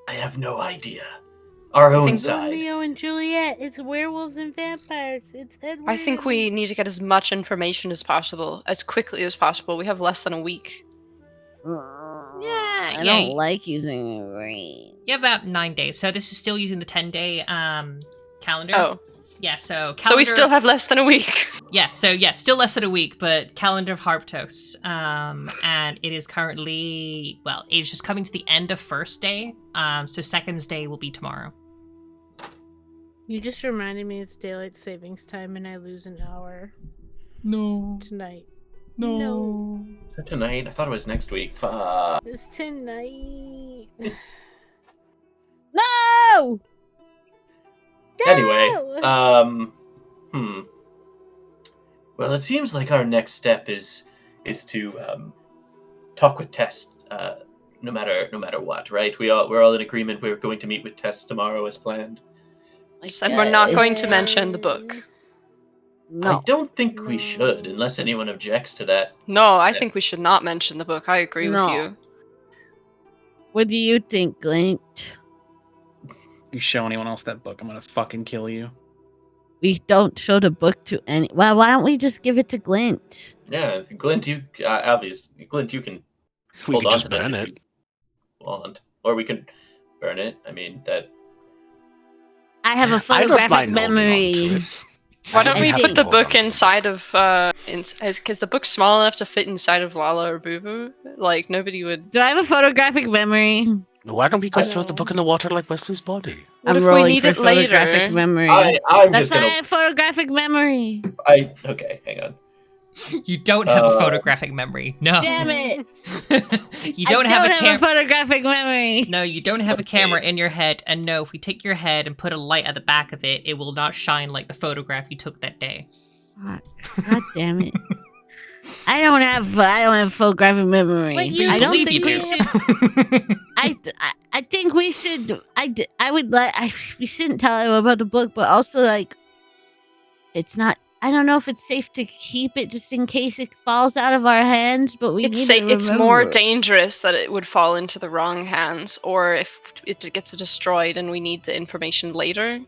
I have no idea. Our own side. Romeo and Juliet. It's werewolves and vampires. It's Edward. I think we need to get as much information as possible, as quickly as possible. We have less than a week. I don't like using a brain. You have about 9 days. So this is still using the 10-day calendar. Oh. Yeah, so calendar... So we still have less than a week. Yeah, still less than a week, but calendar of Harptos. And it is currently, it's just coming to the end of first day. So second's day will be tomorrow. You just reminded me it's daylight savings time and I lose an hour. No. Tonight. No. Is that tonight? I thought it was next week. Fuck. It's tonight. No! Anyway, well, it seems like our next step is to talk with Tess. No matter what, right? We're all in agreement. We're going to meet with Tess tomorrow as planned. And we're not going to mention the book. No. I don't think we should, unless anyone objects to that. No, I think we should not mention the book. I agree with you. What do you think, Glint? You show anyone else that book, I'm gonna fucking kill you. We don't show the book to any. Well, why don't we just give it to Glint? Yeah, Glint, you Glint, you can We hold could on just to that burn if it. you want, or we could burn it. I mean that. I have a I don't photographic mind holding on to memory. it. Why don't we I put the think- book inside of, because the book's small enough to fit inside of Lala or Boo Boo? Like, nobody would... Do I have a photographic memory? Why don't we go throw the book in the water like Wesley's body? What I'm if we rolling need for it later? photographic memory. I'm That's just why I gonna. have photographic memory. Okay, hang on. You don't have a photographic memory. No. Damn it! You don't have a photographic memory. No, you don't have a camera in your head, and no, if we take your head and put a light at the back of it, it will not shine like the photograph you took that day. Fuck. God damn it! I don't have photographic memory. But you I don't believe think you we do. should. I think we should. I would like. We shouldn't tell him about the book, but also like, it's not. I don't know if it's safe to keep it just in case it falls out of our hands, but we It's need to it's more remember. dangerous that it would fall into the wrong hands, or if it gets destroyed and we need the information later.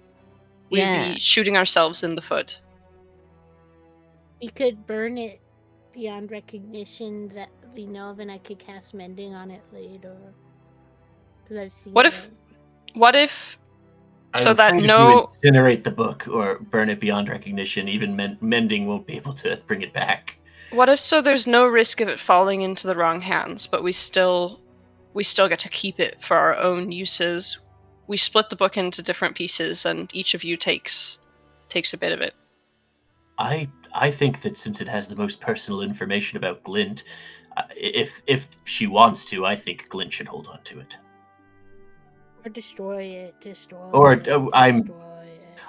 we'd be shooting ourselves in the foot. We could burn it beyond recognition that we know of, and I could cast mending on it later. Because I've seen it. What if so I'm that afraid no if you incinerate the book or burn it beyond recognition, even mending won't be able to bring it back. What if so there's no risk of it falling into the wrong hands, but we still get to keep it for our own uses? We split the book into different pieces, and each of you takes a bit of it. I think that since it has the most personal information about Glint, if she wants to, I think Glint should hold on to it. Or destroy it.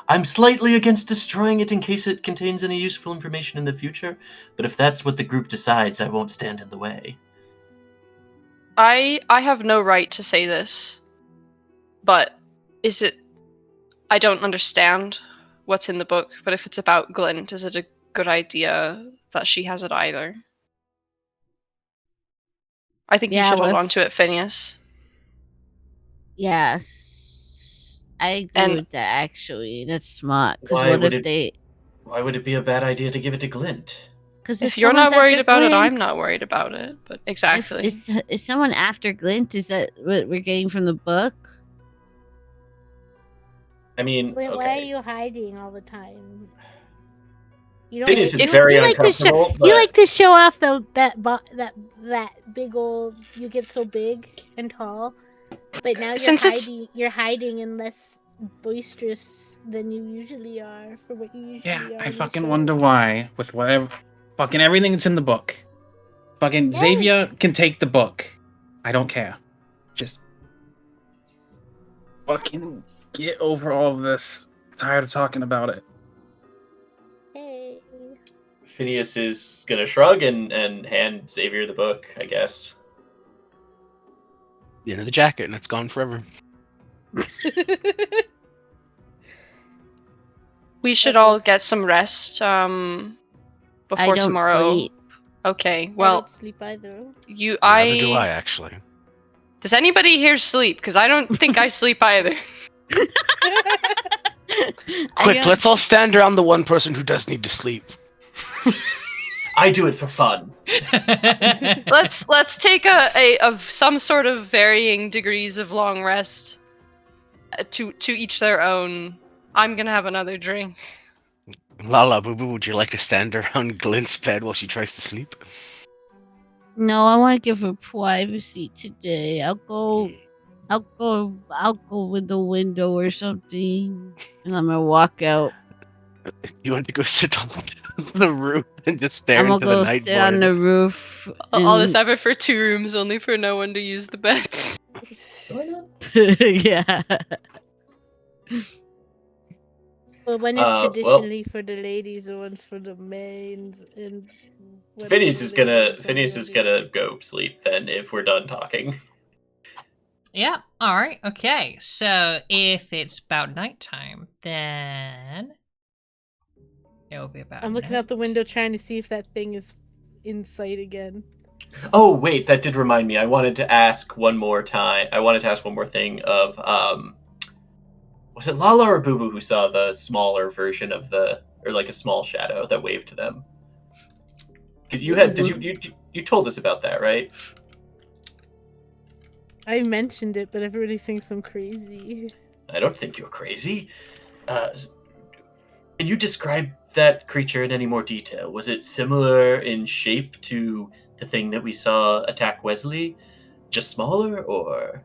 I'm slightly against destroying it in case it contains any useful information in the future, but if that's what the group decides, I won't stand in the way. I have no right to say this, but I don't understand what's in the book, but if it's about Glint, is it a good idea that she has it either? I think you should hold on to it, Phineas. Yes. I agree with that, actually. That's smart. Because why would it be a bad idea to give it to Glint? Because if you're not worried about it, I'm not worried about it. But exactly. Is someone after Glint? Is that what we're getting from the book? I mean, Glint, why are you hiding all the time? You don't. Phineas is very uncomfortable. You like to show off that big old. You get so big and tall, but now you're hiding and less boisterous than you usually are for what you usually are. I fucking wonder why, with whatever, fucking everything that's in the book. Fucking Xavier can take the book. I don't care. Just fucking get over all of this. I'm tired of talking about it. Hey. Phineas is gonna shrug and hand Xavier the book, I guess. The end of the jacket, and it's gone forever. We should all get some rest before tomorrow. Sleep. Okay, well, I don't sleep either. Neither do I, actually. Does anybody here sleep? Because I don't think I sleep either. Quick, let's all stand around the one person who does need to sleep. I do it for fun. Let's take a some sort of varying degrees of long rest. To each their own. I'm gonna have another drink. Lala Boo Boo, would you like to stand around Glint's bed while she tries to sleep? No, I want to give her privacy today. I'll go with the window or something, and I'm gonna walk out. You want to go sit on the roof and just stare into the night? I'm gonna go sit on the roof. All this effort for 2 rooms, only for no one to use the beds. Yeah. Well, one is traditionally for the ladies, and one's for the mains. And Phineas is gonna go sleep then if we're done talking. Yeah. All right. Okay. So if it's about nighttime, then it will be about. I'm looking out the window trying to see if that thing is in sight again. Oh wait, that did remind me. I wanted to ask one more thing of was it Lala or Boo Boo who saw the smaller version of a small shadow that waved to them? You told us about that, right? I mentioned it, but everybody thinks I'm crazy. I don't think you're crazy. Can you describe that creature in any more detail? Was it similar in shape to the thing that we saw attack Wesley? Just smaller, or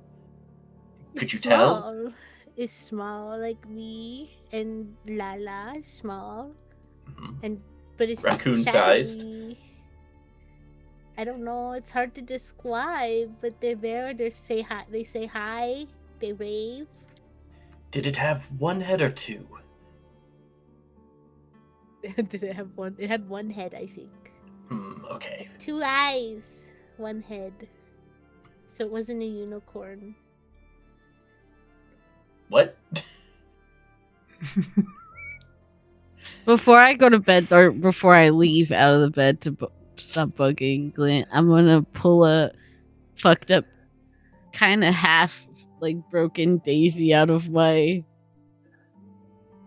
could you tell? It's small like me, and Lala is small, but it's raccoon-sized. I don't know. It's hard to describe, but they're there. They say hi. They wave. Did it have one head or two? Did it have one? It had one head, I think. Okay. 2 eyes, 1 head. So it wasn't a unicorn. What? Before I go to bed, or before I leave out of the bed to stop bugging Glint, I'm gonna pull a fucked up, kind of half broken daisy out of my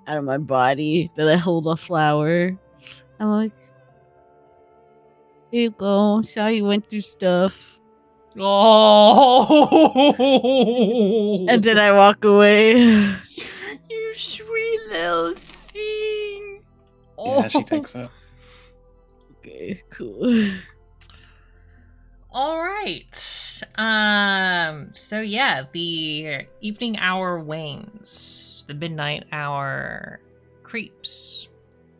out of my body that I hold a flower. I'm like, here you go. Sorry you went through stuff. Oh! And then I walk away. You sweet little thing. Yeah, she takes it. Okay, cool. All right. So yeah, the evening hour wanes. The midnight hour creeps.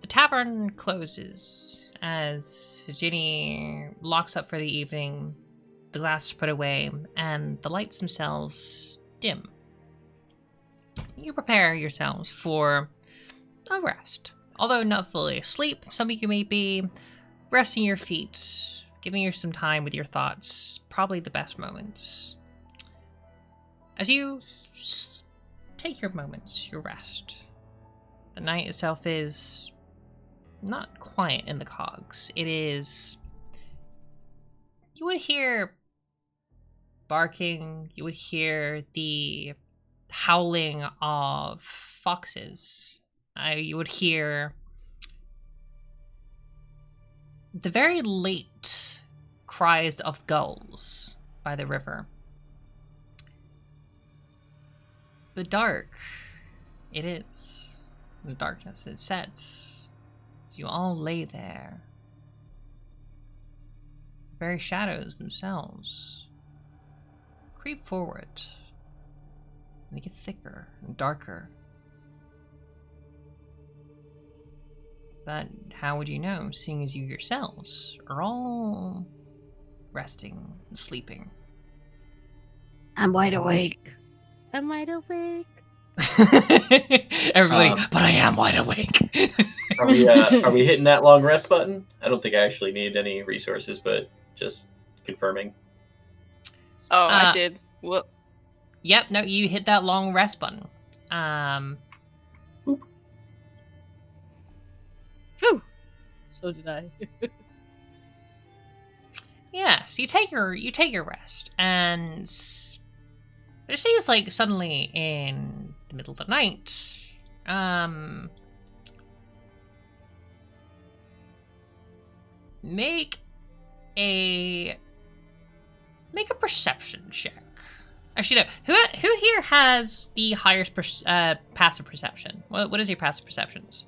The tavern closes as Ginny locks up for the evening, the glass put away, and the lights themselves dim. You prepare yourselves for a rest. Although not fully asleep, some of you may be resting your feet, giving you some time with your thoughts, probably the best moments. As you take your moments, your rest, the night itself is not quiet in the cogs. It is... You would hear barking, you would hear the howling of foxes. You would hear the very late cries of gulls by the river. The dark, it is. The darkness, it sets. As you all lay there. The very shadows themselves creep forward. And they get thicker and darker. But how would you know, seeing as you yourselves are all resting and sleeping? I'm wide awake. I'm wide awake. Everybody, but I am wide awake. Are we hitting that long rest button? I don't think I actually need any resources, but just confirming. Oh, I did. Well, Yep, no, you hit that long rest button. Phew. So did I. Yeah, so you take your rest, and it seems like suddenly in the middle of the night, make a perception check. Actually, no. Who here has the highest passive perception? What is your passive perceptions?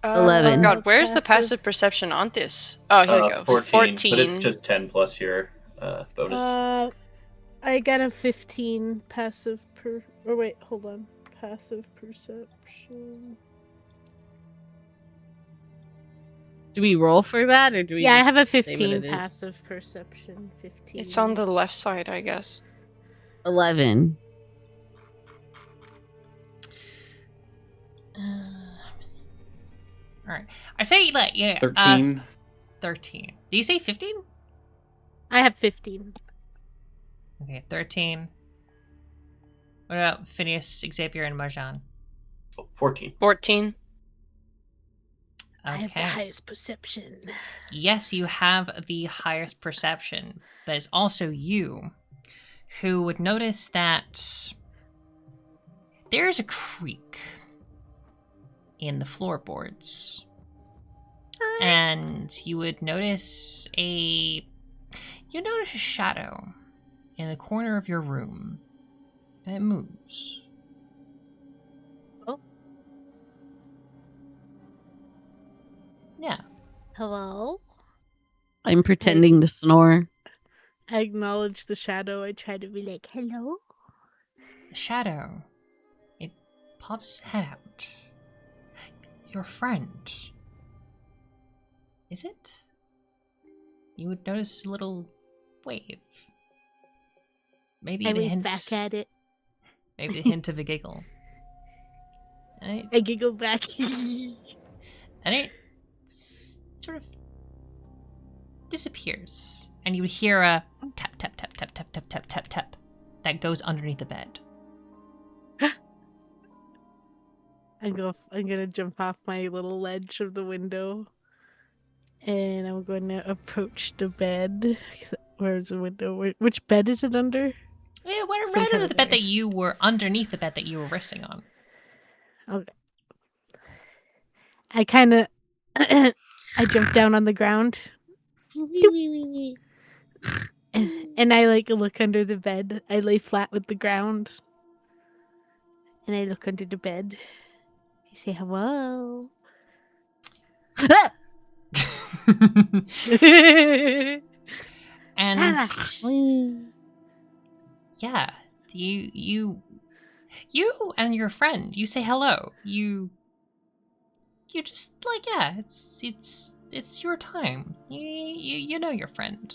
11. Oh god, where's the passive perception on this? Oh, here we go. 14. But it's just 10 plus your bonus. I got a 15 passive or wait, hold on. Passive perception. Do we roll for that, or do we? Yeah, I just have a say what 15 it is? passive perception. 15. It's on the left side, I guess. 11. All right, I say like yeah. 13. 13. Do you say 15? I have 15. Okay, 13. What about Phineas, Xavier, and Marjan? 14. 14. I have the Okay. highest perception. Yes, you have the highest perception, but it's also you who would notice that there's a creak in the floorboards. And you would notice a shadow in the corner of your room, and it moves. Oh. Yeah. Hello? I'm pretending to snore. I acknowledge the shadow. I try to be like, hello? The shadow, it pops its head out. Your friend. Is it? You would notice a little wave. Maybe I the wave hint. back at it. Maybe the hint of a giggle. And I giggle back. it sort of disappears. And you would hear a tap, tap, tap, tap, tap, tap, tap, tap, tap that goes underneath the bed. I'm gonna jump off my little ledge of the window, and I'm going to approach the bed. Where's the window? Which bed is it under? Yeah, Some right kind under of the bed there. that you were underneath the bed that you were resting on. Okay. I kind of I jump down on the ground and I like look under the bed. I lay flat with the ground and I look under the bed. I say hello. And yeah, you and your friend, you say hello. You just like, yeah, it's your time. You know your friend.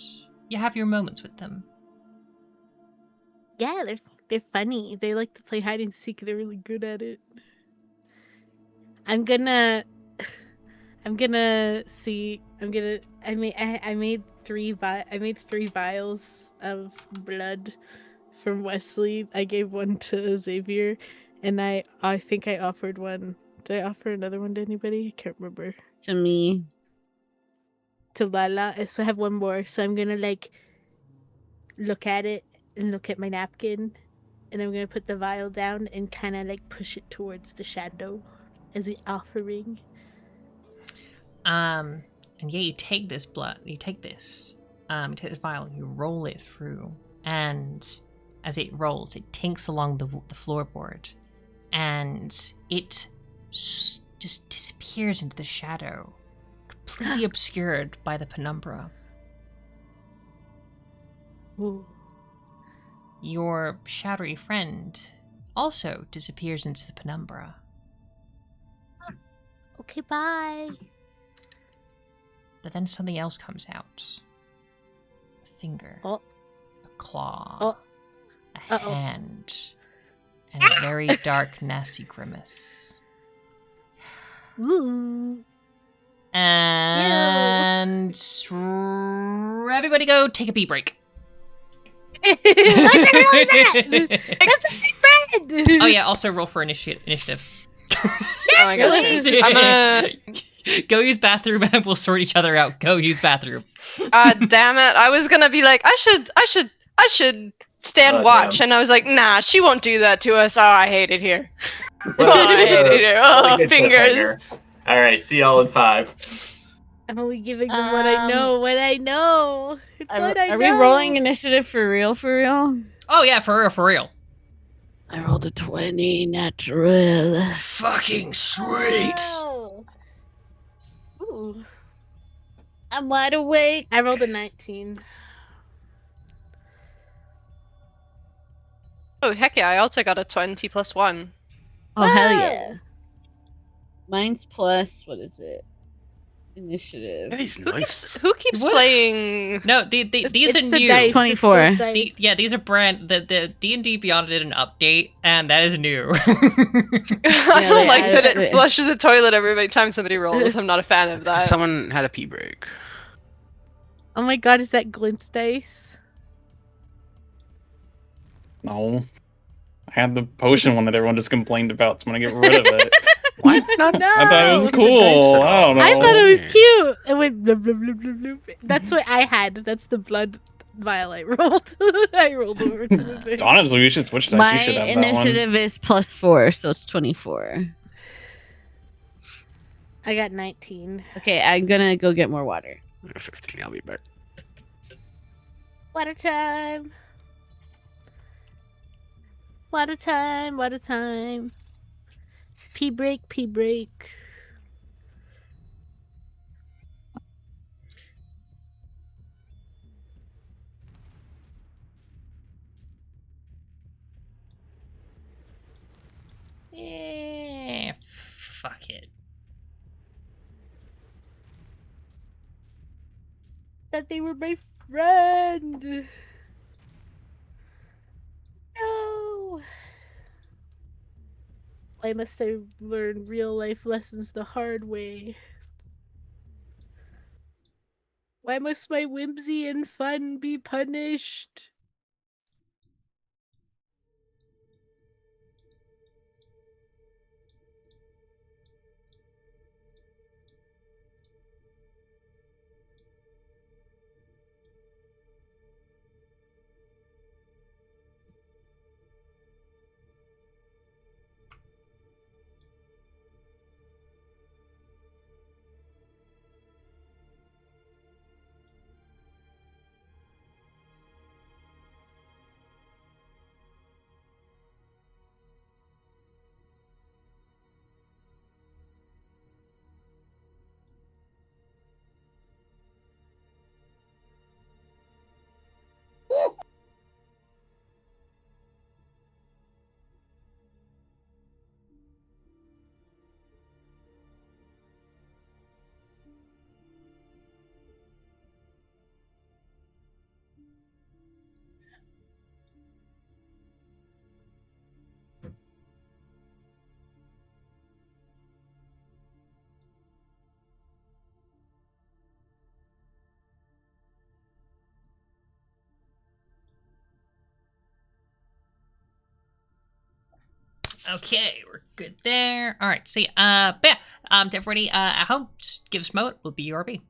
You have your moments with them. Yeah, they're funny. They like to play hide and seek. They're really good at it. I made three vials of blood from Wesley. I gave one to Xavier, and I think I offered one. Did I offer another one to anybody? I can't remember. To me. To Lala. So I have one more. So I'm gonna like look at it and look at my napkin, and I'm gonna put the vial down and kind of like push it towards the shadow as the offering. And yeah, you take this blood. You take this vial. You roll it through, and as it rolls, it tinks along the floorboard, and it just disappears into the shadow, completely obscured by the penumbra. Ooh. Your shadowy friend also disappears into the penumbra. Okay, bye. But then something else comes out. A finger. Oh. A claw. Oh. A hand. And a very dark, nasty grimace. Ooh. And everybody go take a pee break. What the hell is that? That's a big friend. Oh yeah, also roll for initiative. Oh my gosh. I'm gonna... Go use bathroom and we'll sort each other out. Go use bathroom. Damn it. I was gonna be like, I should stand watch. Damn. And I was like, nah, she won't do that to us. Oh, I hate it here. Well, I hate it here. really Oh, good fingers. cliffhanger. All right, see y'all in 5. I'm only giving them what I know. What I know. It's what I know. Are we rolling initiative for real? For real? Oh yeah, for real, for real. I rolled a 20 natural. Fucking sweet. Oh. Ooh. I'm wide awake. I rolled a 19. Oh, heck yeah. I also got a 20 plus 1. Oh, hell yeah. Mine's plus, what is it? Initiative. He's nice. Who keeps What? playing? No, these It's are the new. dice. 24. It's those dice. Yeah, these are brand. The D&D Beyond did an update, and that is new. I don't like that added it it. flushes a toilet every time somebody rolls. I'm not a fan of that. Someone had a pee break. Oh my god, is that Glint's dice? No. I had the potion one that everyone just complained about, so I'm gonna get rid of it. What? Not No. I thought it was Look at the cool. dice at I don't know. all. I thought it was cute. It went blub, blub, blub, blub, blub. That's what I had. That's the blood vial I rolled. I rolled over to the thing. So honestly, we should switch that. My You should have that one. initiative is plus 4, so it's 24. I got 19. Okay, I'm gonna go get more water. 15, I'll be back. Water time. Water time. Water time. Pee break. Pee break. Fuck it. That they were my friend. No. Why must I learn real life lessons the hard way? Why must my whimsy and fun be punished? Okay, we're good there. All right, so yeah, but yeah, to everybody at home, just give us a moment. We'll be URB.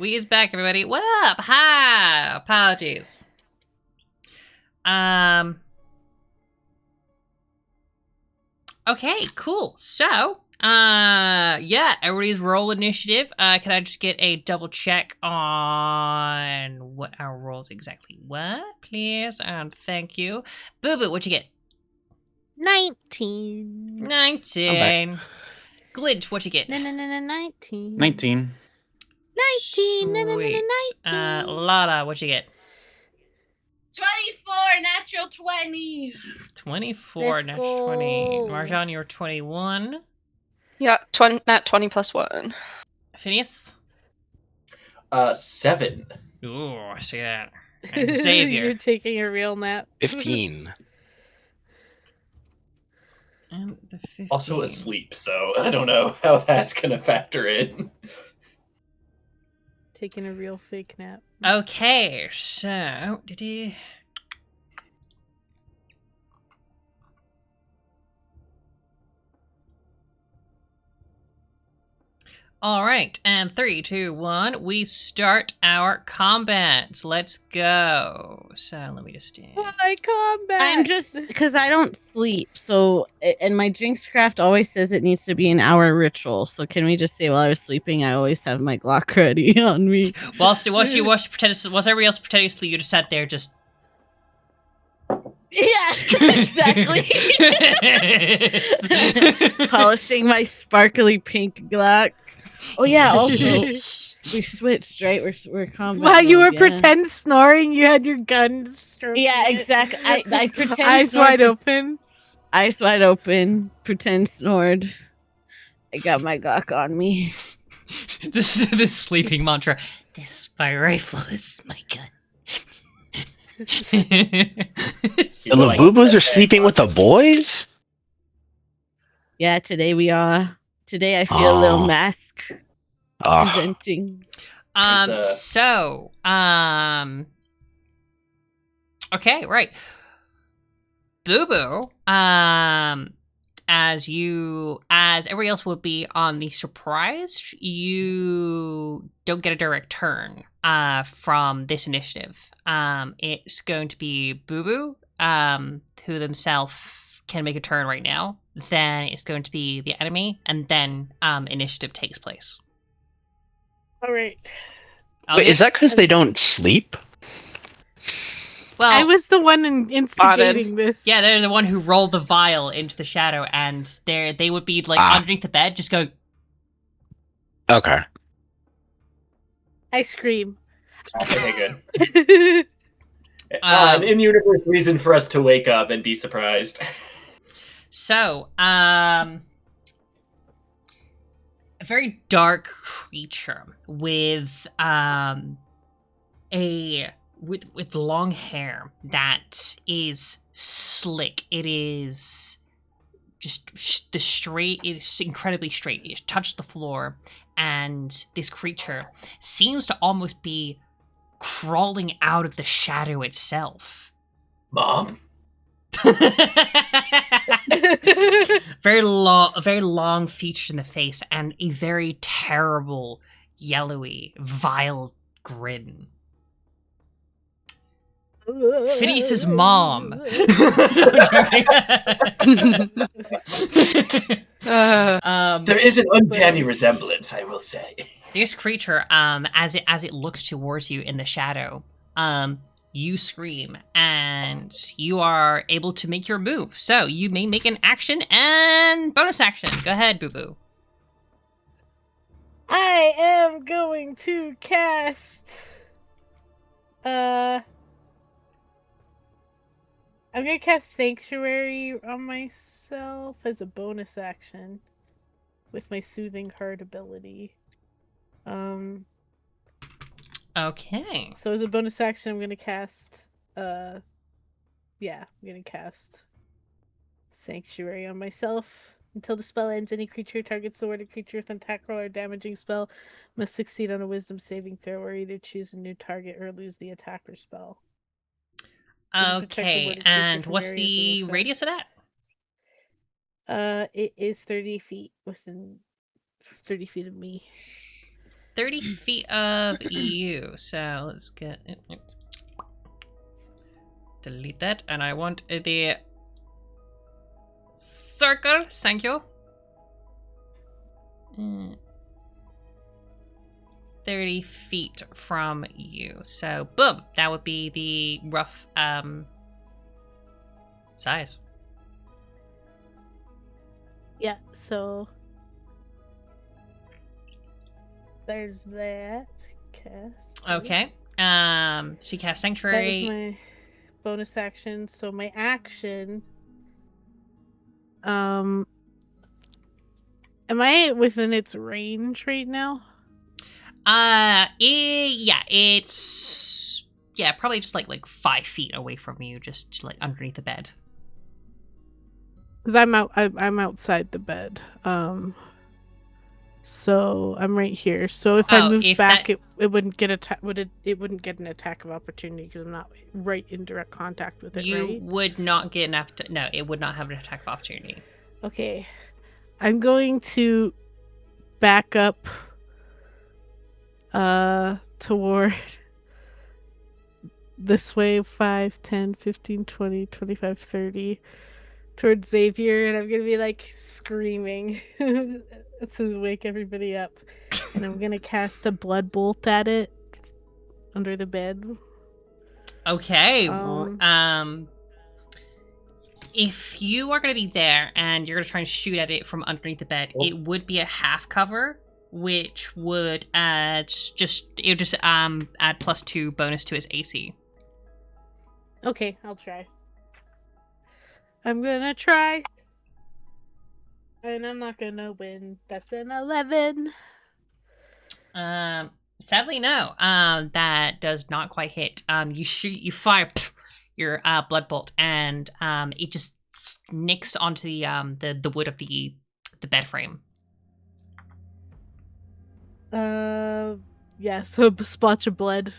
We is back, everybody. What up? Hi. Apologies. Okay, cool. So, yeah, everybody's roll initiative. Can I just get a double check on what our rolls exactly were, please? And thank you. Boo Boo, what'd you get? 19. 19. Glint, what'd you get? 19. 19. 19. Lala, what'd you get? 24, natural 20. 24, Let's natural 20. go. Marjan, you're 21. Yeah, nat 20 plus 1. Phineas? 7. Ooh, I see that. And Xavier. You're taking a real nap. 15. And the 15. Also asleep, so I don't know how that's gonna factor in. Taking a real fake nap. Okay, so did he? All right, and 3, 2, 1. We start our combat. Let's go. So let me just stand. My combat. I'm just because I don't sleep. So, and my Jinxcraft always says it needs to be an hour ritual. So, can we just say while I was sleeping, I always have my Glock ready on me? Whilst everybody else pretending to sleep, you just sat there, just. Yeah, exactly. Polishing my sparkly pink Glock. Oh yeah. Also, we switched, right? We're combat. While you mode, were pretend snoring, you had your gun stroking. Yeah, it. exactly. I pretend Eyes wide open. Eyes wide open. Pretend snored. I got my Glock on me. This is the sleeping mantra. This is my rifle. This is my gun. The Labubas are sleeping with the boys? Yeah, today we are. Today I feel a little mask Oh. presenting. Okay, right. Boo Boo, as everybody else would be on the surprise, you don't get a direct turn from this initiative. It's going to be Boo Boo, who themselves can make a turn right now. Then it's going to be the enemy, and then initiative takes place. All right. Wait, is that because they don't sleep? Well, I was the one instigating this. Yeah, they're the one who rolled the vial into the shadow, and they would be like underneath the bed, just going. Okay. I scream. Okay, good. An in-universe reason for us to wake up and be surprised. So, a very dark creature with with long hair that is slick. It is just it is incredibly straight. It touches the floor, and this creature seems to almost be crawling out of the shadow itself. Mom? very long features in the face and a very terrible, yellowy, vile grin. Phineas's mom. There is an uncanny resemblance, I will say. This creature, as it looks towards you in the shadow, you scream, and you are able to make your move. So you may make an action and bonus action. Go ahead, Boo Boo. I am going to cast. I'm gonna cast Sanctuary on myself as a bonus action with my Soothing Heart ability. Okay. So as a bonus action, I'm gonna cast. I'm gonna cast Sanctuary on myself. Until the spell ends, any creature targets the worded creature with an attack roll or damaging spell must succeed on a Wisdom saving throw, or either choose a new target or lose the attacker spell. Okay, and what's the radius of that? It is 30 feet within 30 feet of me. 30 feet of you. So let's get it. Delete that, and I want the circle. Thank you. 30 feet from you. So, boom. That would be the rough size. Yeah, so there's that. Cast. Okay. She cast Sanctuary. That was my bonus action. So my action. Am I within its range right now? It's probably just like 5 feet away from you, just like underneath the bed. Because I'm outside the bed. So I'm right here. So if I moved back, it wouldn't get it wouldn't get an attack of opportunity because I'm not right in direct contact with it. You would not get no, it would not have an attack of opportunity. Okay, I'm going to back up toward this way 5, 10, 15, 20, 25, 30 towards Xavier, and I'm gonna be like screaming to wake everybody up. And I'm gonna cast a blood bolt at it under the bed. Okay. If you are going to be there and you're going to try and shoot at it from underneath the bed, it would be a half cover, which would add add +2 bonus to its AC. Okay, I'll try. I'm gonna try. And I'm not gonna win. That's an 11. Sadly, no. That does not quite hit. You fire your blood bolt, and it just nicks onto the wood of the bed frame. Yeah, so a splotch of blood.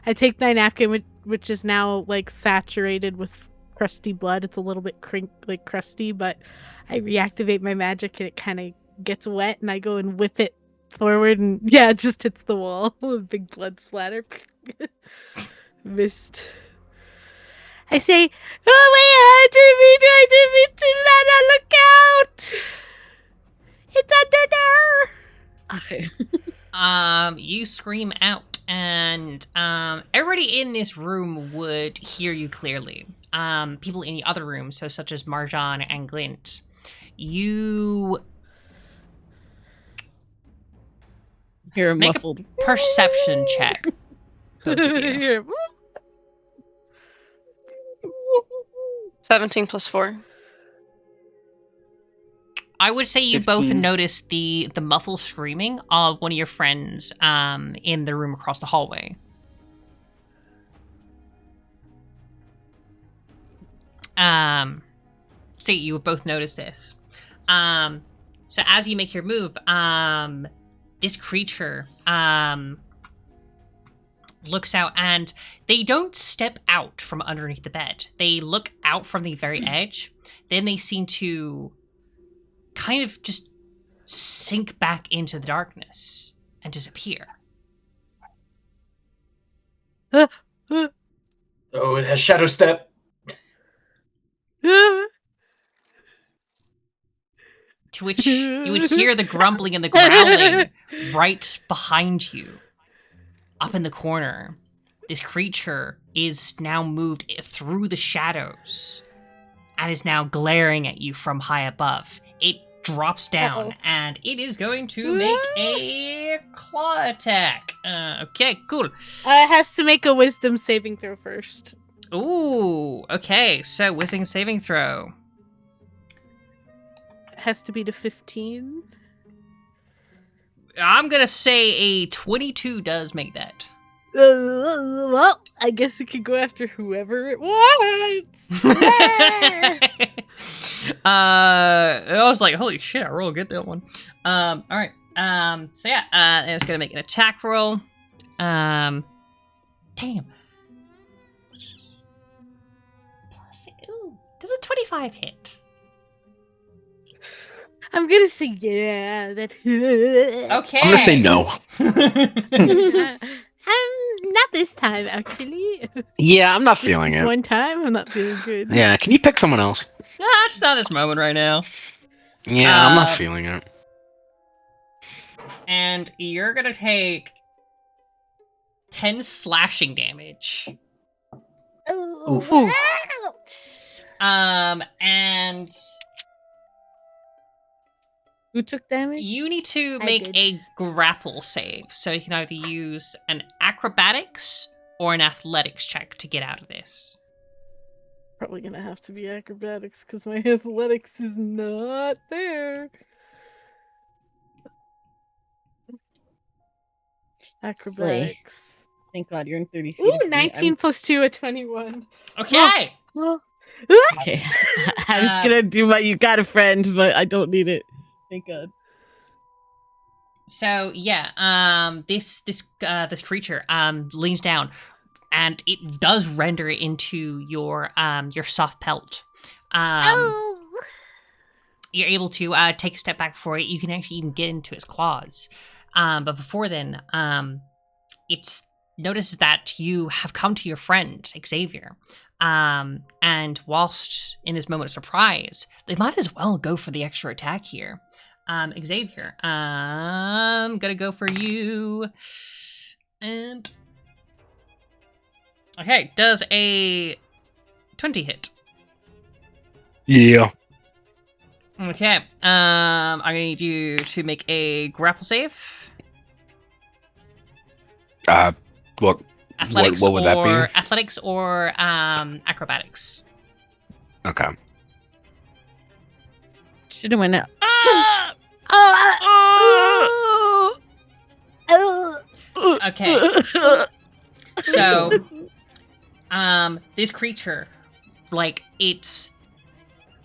I take my napkin, which is now like saturated with crusty blood. It's a little bit crusty, but I reactivate my magic and it kind of gets wet, and I go and whip it forward, and yeah, it just hits the wall. A big blood splatter. Missed. I say, "Oh wait, Lana, look out! It's under there." Okay. You scream out, and everybody in this room would hear you clearly. People in the other rooms, so such as Marjan and Glint, you hear a make muffled a perception check. Both of you. 17 plus 4. I would say you 15. both noticed the muffled screaming of one of your friends in the room across the hallway. So you would both notice this. So as you make your move, this creature looks out, and they don't step out from underneath the bed. They look out from the very edge. Then they seem to kind of just sink back into the darkness and disappear. Oh, it has shadow step. To which you would hear the grumbling and the growling right behind you. Up in the corner, this creature is now moved through the shadows and is now glaring at you from high above. It drops down, and it is going to make a claw attack. Okay, cool. It has to make a wisdom saving throw first. Ooh, okay, so wisdom saving throw. It has to be to 15. I'm gonna say a 22 does make that. Well, I guess it could go after whoever it wants. I was like, holy shit, I roll good that one. All right. So yeah, it's gonna make an attack roll. Damn. Plus, ooh, does a 25 hit? I'm gonna say yeah. That Okay. I'm gonna say no. Not this time, actually. Yeah, I'm not feeling This it. one time, I'm not feeling good. Yeah, can you pick someone else? Just not this moment right now. Yeah, I'm not feeling it. And you're gonna take 10 slashing damage. Ooh. And Who took damage? you need to I make did. a grapple save. So you can either use an acrobatics or an athletics check to get out of this. Probably gonna have to be acrobatics because my athletics is not there. Acrobatics. Thank God you're in 30 feet. Ooh, of me. 19 plus 2 at 21. Okay. Okay. I'm just gonna do what you got, a friend, but I don't need it. Thank God. So yeah, this creature leans down, and it does render it into your soft pelt. You're able to take a step back before it. You can actually even get into its claws. But before then, it's notices that you have come to your friend Xavier. And whilst in this moment of surprise, they might as well go for the extra attack here. Xavier, I'm gonna go for you. And okay, does a 20 hit? Yeah. Okay. I'm gonna need you to make a grapple save. What Athletics what would that be? Athletics or acrobatics. Okay. Should have went out. Okay. So, this creature, like, it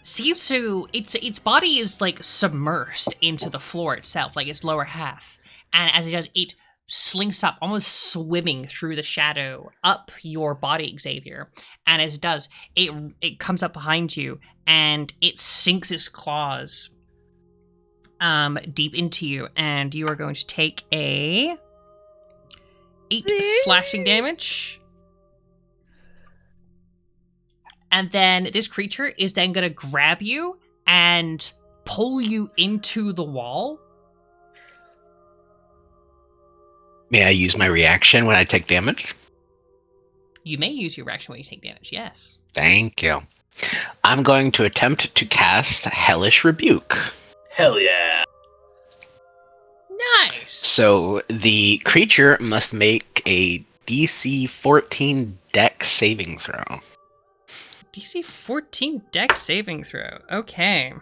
seems to its body is like submersed into the floor itself, like its lower half, and as it does, it slinks up, almost swimming through the shadow up your body, Xavier. And as it does, it comes up behind you and it sinks its claws deep into you, and you are going to take a 8 slashing damage. And then this creature is then going to grab you and pull you into the wall. May I use my reaction when I take damage? You may use your reaction when you take damage, yes. Thank you. I'm going to attempt to cast Hellish Rebuke. Hell yeah. Nice! So the creature must make a DC 14 Dex saving throw. DC 14 Dex saving throw. Okay.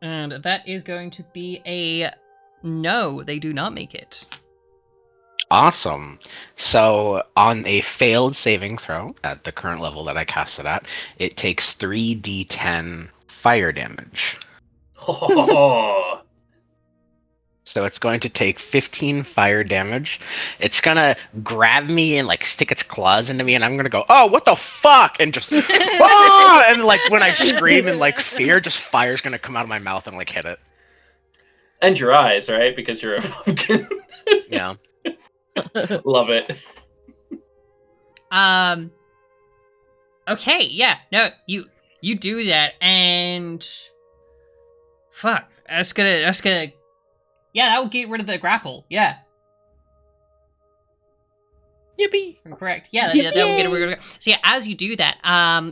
And that is going to be a no, they do not make it. Awesome. So on a failed saving throw at the current level that I cast it at, it takes 3d10 fire damage. Oh. So it's going to take 15 fire damage. It's gonna grab me and like stick its claws into me, and I'm gonna go, "Oh, what the fuck!" and just, "Oh!" And like when I scream in like fear, just fire's gonna come out of my mouth and like hit it. And your eyes, right? Because you're a pumpkin. Yeah. Love it. Okay, yeah, no, you do that, and fuck, that's gonna, yeah, that will get rid of the grapple, yeah. Yippee! Correct, yeah, that will get rid of it. So yeah, as you do that,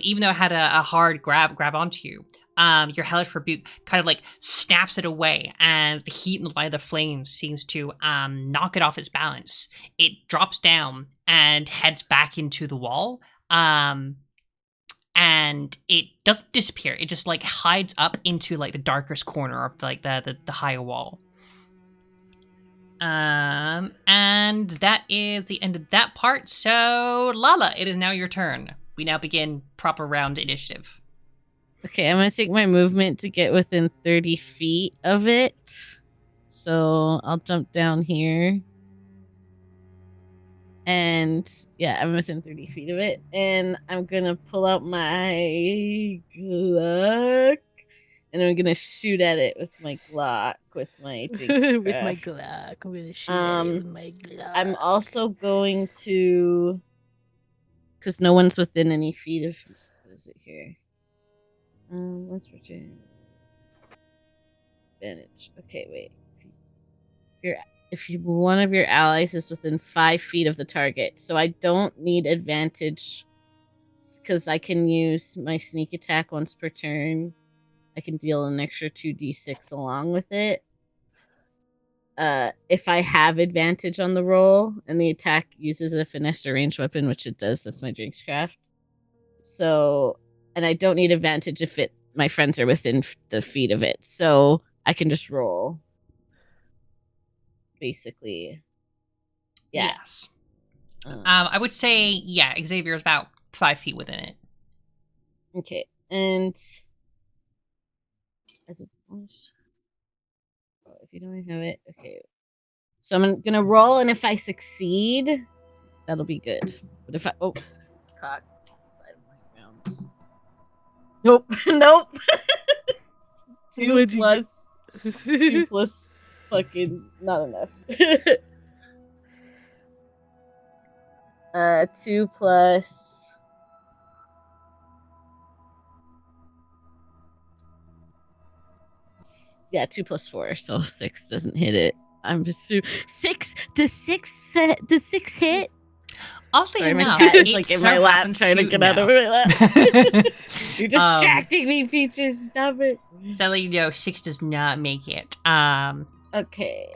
even though it had a hard grab onto you, your Hellish Rebuke kind of like snaps it away, and the heat and the light of the flames seems to knock it off its balance. It drops down and heads back into the wall, and it doesn't disappear. It just like hides up into like the darkest corner of like the higher wall. And that is the end of that part. So Lala, it is now your turn. We now begin proper round initiative. Okay, I'm gonna take my movement to get within 30 feet of it. So I'll jump down here. And yeah, I'm within 30 feet of it. And I'm gonna pull out my Glock. And I'm gonna shoot at it with my Glock, with my Jinxcraft. With my Glock. I'm gonna shoot at it with my Glock. I'm also going to, because no one's within any feet of, what is it here? Let's return advantage. Okay, wait. If one of your allies is within 5 feet of the target, so I don't need advantage because I can use my sneak attack once per turn. I can deal an extra 2d6 along with it. If I have advantage on the roll and the attack uses a finesse or ranged weapon, which it does, that's my Jinxcraft. So, and I don't need advantage if my friends are within the feet of it, so I can just roll. Basically, yeah. Yes. I would say, yeah, Xavier is about 5 feet within it. Okay, and as a bonus, if you don't have it, okay. So I'm gonna roll, and if I succeed, that'll be good. But if it's cocked outside of my rounds. Nope, nope. 2 plus 2 plus fucking not enough. 2 plus. Yeah, 2 plus 4, so 6 doesn't hit it. I'm just 6. Does 6 hit? Oddly Sorry, enough, my cat is it like in so my lap happens trying to get out of now. my lap. You're distracting me, Peaches. Stop it. Sadly, no, 6 does not make it. Okay.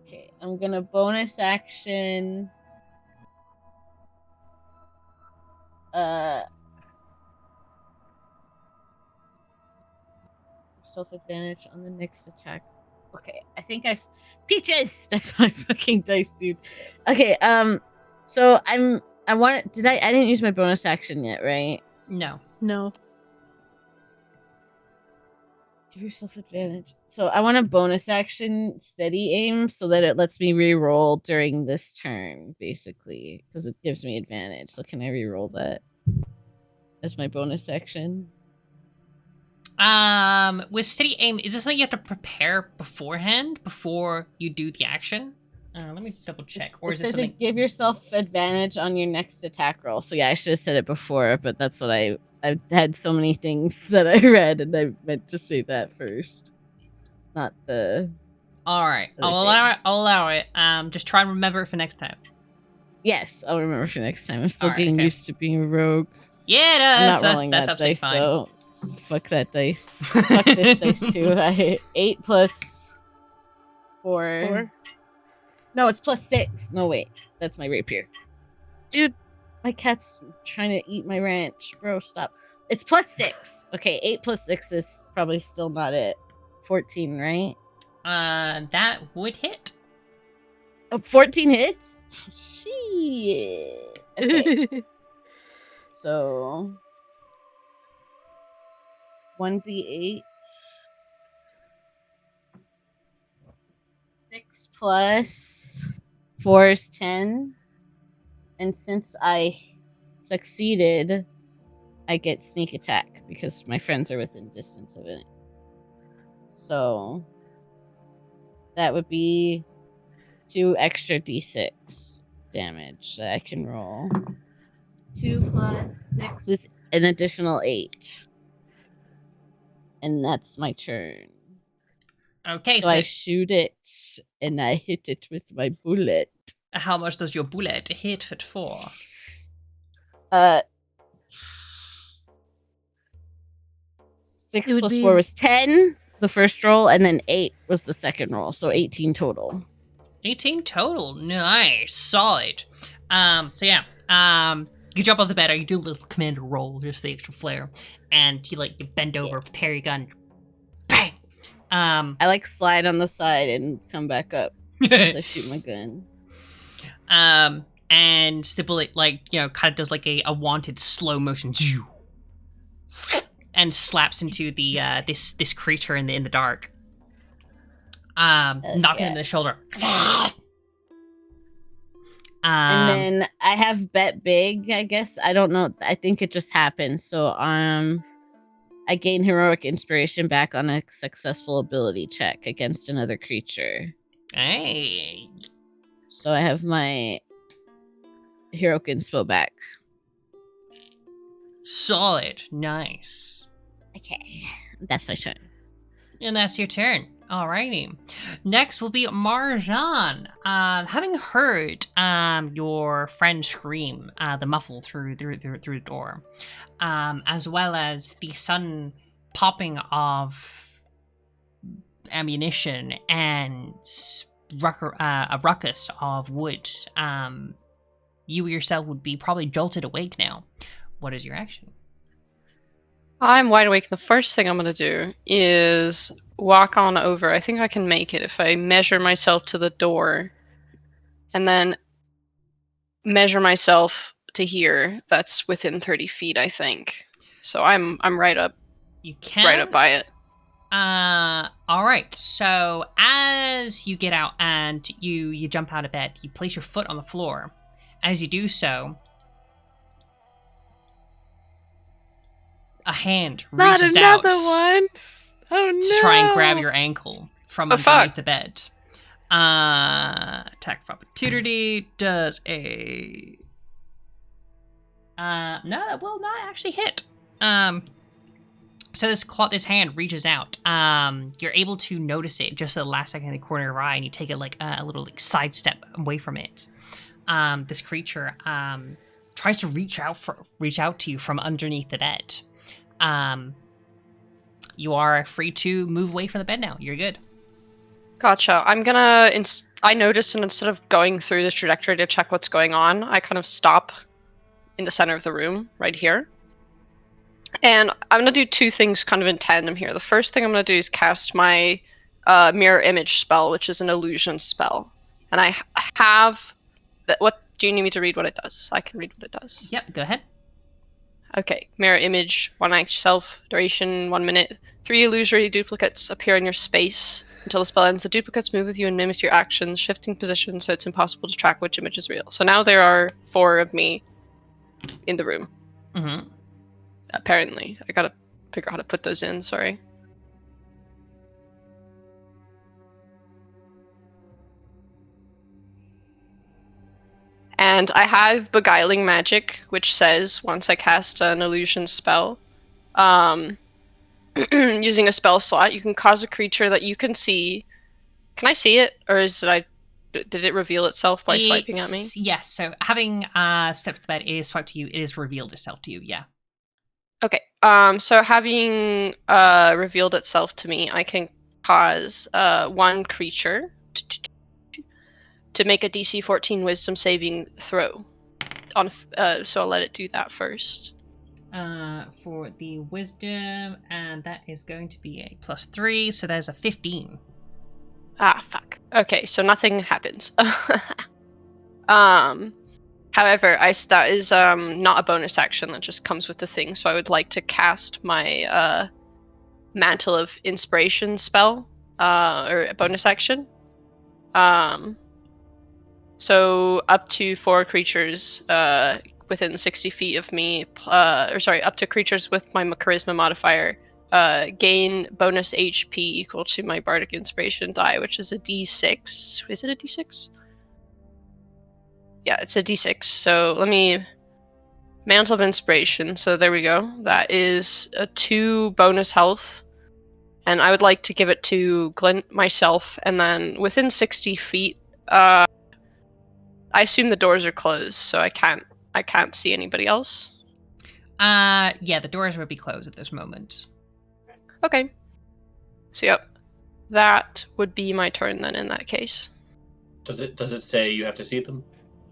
Okay, I'm gonna bonus action. Self-advantage on the next attack. Okay, I think I've Peaches. That's my fucking dice, dude. Okay, so I didn't use my bonus action yet, right? No. No. Give yourself advantage. So I want a bonus action steady aim so that it lets me re-roll during this turn, basically, because it gives me advantage. So can I re-roll that as my bonus action? With steady aim, is this something you have to prepare beforehand before you do the action? Let me double check. Or is it this says something? give yourself advantage on your next attack roll. So yeah, I should have said it before, but that's what I had so many things that I read, and I meant to say that first, not the. All right, other I'll allow it. Just try and remember it for next time. Yes, I'll remember for next time. I'm still All right, getting okay. used to being a rogue. Yeah, it I'm is. not rolling That's that absolutely dice, fine. so fuck that dice. Fuck this dice too. I hit 8 plus 4. No, it's plus 6. No, wait. That's my rapier. Dude, my cat's trying to eat my ranch. Bro, stop. It's plus 6. Okay, 8 plus 6 is probably still not it. 14, right? That would hit. 14 hits? Shit. Okay. So 1d8. 6 plus 4 is 10. And since I succeeded, I get sneak attack because my friends are within distance of it. So that would be 2 extra d6 damage that I can roll. 2 plus 6 is an additional 8. And that's my turn. Okay, so I shoot it and I hit it with my bullet. How much does your bullet hit it for? 6 plus 4 was 10, the first roll, and then 8 was the second roll, so 18 total. 18 total. Nice. Solid. So yeah. You jump off the bed, or you do a little commander roll, just for the extra flair. And you bend over, prepare your gun. Bang! I slide on the side and come back up as I shoot my gun. And the bullet kind of does a wanted slow motion and slaps into the this creature in the dark. Knocking him in the shoulder. And then I have bet big, I guess. I don't know. I think it just happened. So I gain heroic inspiration back on a successful ability check against another creature. Hey. So I have my heroic inspo back. Solid. Nice. Okay. That's my turn. And that's your turn. Alrighty. Next will be Marjan. Having heard your friend scream, the muffle through the door, as well as the sudden popping of ammunition and a ruckus of wood, you yourself would be probably jolted awake now. What is your action? I'm wide awake. The first thing I'm going to do is walk on over. I think I can make it if I measure myself to the door and then measure myself to here. That's within 30 feet, I think. So I'm right up. You can? Right up by it. All right. So as you get out and you jump out of bed, you place your foot on the floor. As you do so, hand Not reaches another out one. Oh no! to try and grab your ankle from Oh, underneath fuck. the bed. Attack of opportunity does a no, that will not actually hit. So this hand reaches out. You're able to notice it just at the last second in the corner of your eye, and you take a little sidestep away from it. This creature tries to reach out to you from underneath the bed. You are free to move away from the bed now. You're good. Gotcha. I'm gonna. I notice, and instead of going through the trajectory to check what's going on, I kind of stop in the center of the room, right here. And I'm gonna do two things kind of in tandem here. The first thing I'm gonna do is cast my mirror image spell, which is an illusion spell. And I have. What do you need me to read? What it does? I can read what it does. Yep. Go ahead. Okay. Mirror image, 1 act self, duration 1 minute. 3 illusory duplicates appear in your space. Until the spell ends, the duplicates move with you and mimic your actions, shifting position so it's impossible to track which image is real. So now there are 4 of me in the room. Mm-hmm. Apparently. I gotta figure out how to put those in, sorry. And I have Beguiling Magic, which says once I cast an illusion spell, using a spell slot, you can cause a creature that you can see. Can I see it, or did it reveal itself by swiping at me? Yes. So having stepped to the bed, it is swiped to you. It is revealed itself to you. Yeah. Okay. So having revealed itself to me, I can cause one creature to make a DC 14 Wisdom saving throw. So I'll let it do that first. For the wisdom, and that is going to be a +3, so there's a 15. Ah, fuck. Okay, so nothing happens. However, that is not a bonus action, that just comes with the thing, so I would like to cast my Mantle of Inspiration spell, or a bonus action. So up to 4 creatures within 60 feet of me, up to creatures with my charisma modifier, gain bonus HP equal to my bardic inspiration die, which is a d6. Is it a d6? Yeah, it's a d6. So let me... Mantle of Inspiration, so there we go. That is a 2 bonus health. And I would like to give it to Glint myself, and then within 60 feet, I assume the doors are closed, so I can't see anybody else. Yeah, the doors would be closed at this moment. Okay. So yep, that would be my turn then in that case. Does it say you have to see them?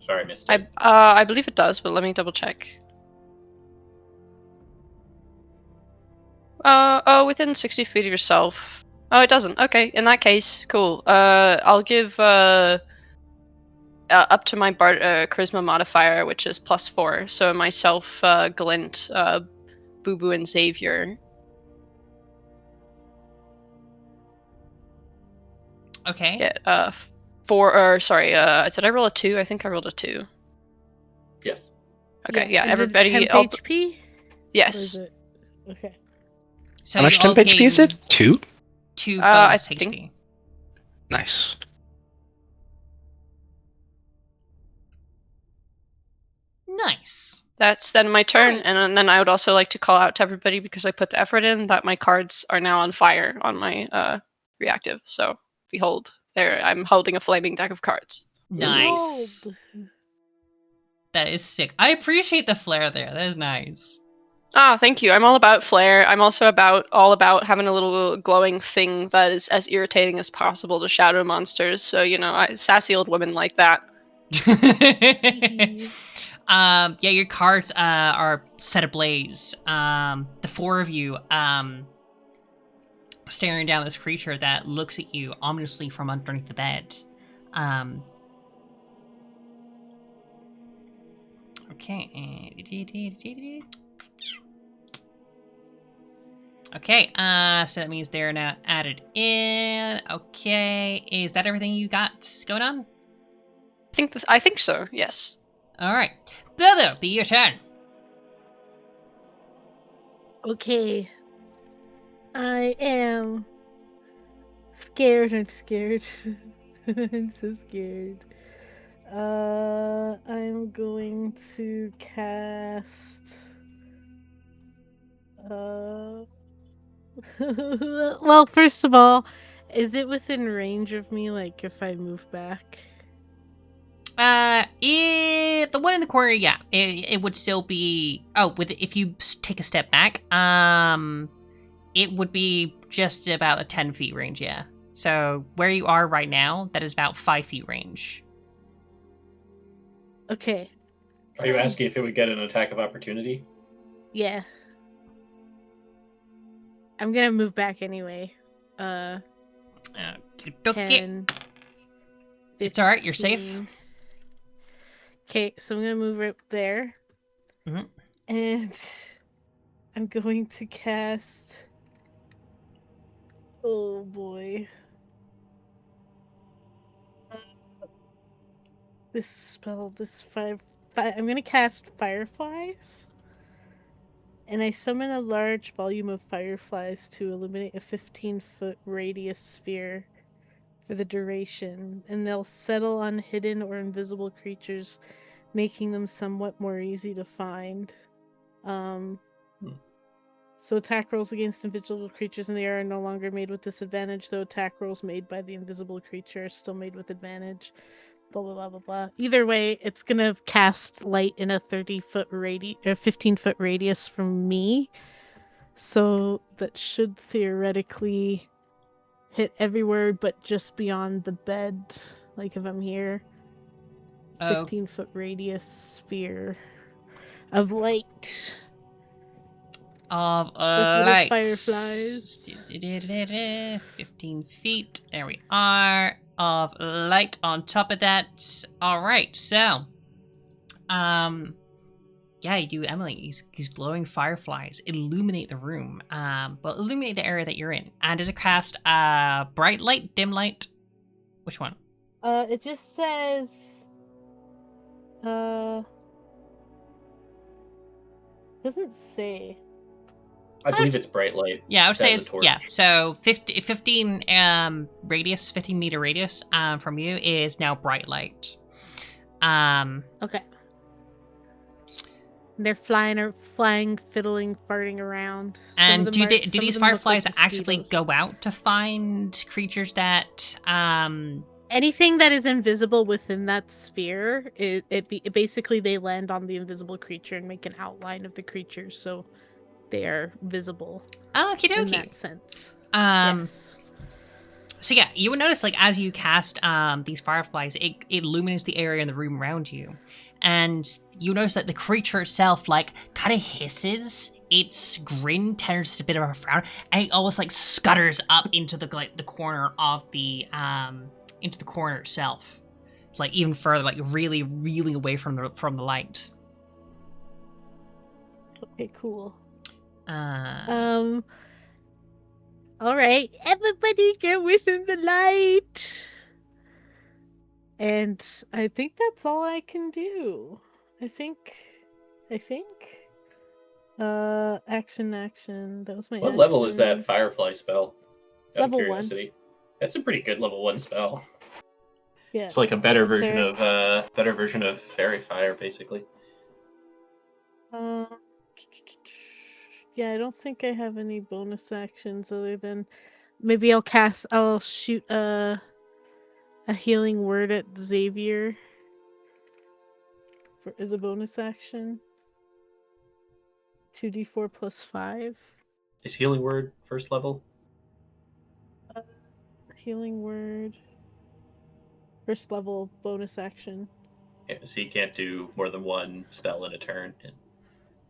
Sorry, I missed it. I believe it does, but let me double check. Within 60 feet of yourself. Oh, it doesn't. Okay, in that case, cool. I'll give up to my charisma modifier, which is +4. So myself, Glint, Boo Boo, and Xavier. Okay. Get 4. Or sorry, did I roll a 2? I think I rolled a 2. Yes. Okay, yeah. Is Everybody. it temp HP? Yes. Or is it... Okay. So How much you all temp HP is gain it? 2? 2 I bonus think- HP. Nice. Nice. That's then my turn, Nice. and then I would also like to call out to everybody, because I put the effort in, that my cards are now on fire on my reactive. So behold, there I'm holding a flaming deck of cards. Nice. Behold. That is sick. I appreciate the flair there. That is nice. Ah, thank you. I'm all about flair. I'm also all about having a little glowing thing that is as irritating as possible to shadow monsters. So sassy old women like that. Yeah, your cards are set ablaze. The 4 of you staring down this creature that looks at you ominously from underneath the bed. Okay. Okay, so that means they're now added in. Okay, is that everything you got going on? I think so. Yes. All right, Bubble, be your turn. Okay. I am scared. I'm scared. I'm so scared. I'm going to cast. Well, first of all, is it within range of me? Like, if I move back? The one in the corner, yeah, it would still be. Oh, if you take a step back, it would be just about a 10 feet range, yeah. So where you are right now, that is about 5 feet range. Okay. Are you asking if it would get an attack of opportunity? Yeah. I'm gonna move back anyway. 10, it's alright, you're safe. 15. Okay, so I'm gonna move right there. Mm-hmm. And I'm going to cast. Oh boy. This spell, I'm gonna cast Fireflies. And I summon a large volume of fireflies to illuminate a 15-foot radius sphere for the duration, and they'll settle on hidden or invisible creatures, making them somewhat more easy to find. So attack rolls against invisible creatures in the air are no longer made with disadvantage, though attack rolls made by the invisible creature are still made with advantage. Blah blah blah blah blah. Either way, it's gonna cast light in a 30-foot radius or 15-foot radius from me. So that should theoretically hit everywhere but just beyond the bed. Like if I'm here. 15-foot radius sphere of light. Of with light. Fireflies. 15 feet. There we are. Of light on top of that. Alright, so. Yeah, you, Emily, these glowing fireflies illuminate the room. But illuminate the area that you're in. And does it cast bright light, dim light? Which one? It just says doesn't say. I believe it's bright light. Yeah, I would say it's, torch. yeah. So 15 radius, 15 meter radius from you is now bright light. Okay. They're flying, fiddling, farting around. And do these fireflies actually go out to find creatures that anything that is invisible within that sphere? Basically they land on the invisible creature and make an outline of the creature, so they are visible. Okie dokie. In that sense. Yes. So yeah, you would notice, like, as you cast these fireflies, it illuminates the area in the room around you. And you notice that the creature itself, like, kind of hisses. Its grin turns to a bit of a frown, and it almost, like, scutters up into the corner of the into the corner itself, like even further, like really, really away from the light. Okay, cool. All right, everybody get within the light. And I think that's all I can do. I think. Action. That was my. What level is that firefly spell? Level curiosity. 1. That's a pretty good level 1 spell. Yeah. It's like a better version of Fairy Fire, basically. Yeah, I don't think I have any bonus actions other than maybe I'll shoot a healing word at Xavier as a bonus action. 2d4 plus 5. Is healing word first level? Healing word first level bonus action. Yeah, so you can't do more than one spell in a turn, and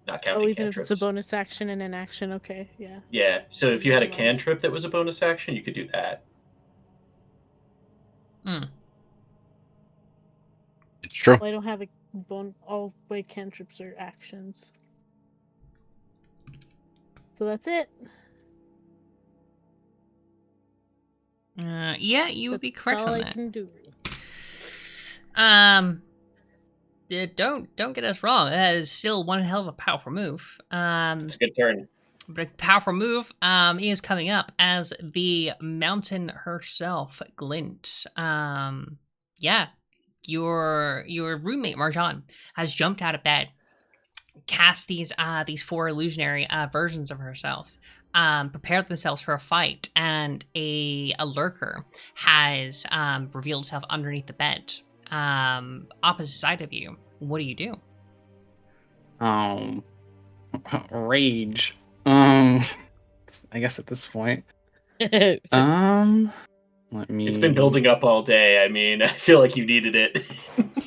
not counting even cantrips. if it's a bonus action and an action, okay, yeah. Yeah, so if you had a cantrip that was a bonus action, you could do that. It's true. Well, I don't have all my cantrips are actions. So that's it. Yeah, you would be correct on that. That's all I can do. Don't get us wrong. That is still one hell of a powerful move. It's a good turn. powerful move is coming up as the mountain herself, Glint. Yeah, your roommate Marjan has jumped out of bed, cast these 4 illusionary versions of herself, prepared themselves for a fight, and a lurker has revealed itself underneath the bed, opposite side of you. What do you do? Rage. I guess at this point. Let me. It's been building up all day. I mean, I feel like you needed it.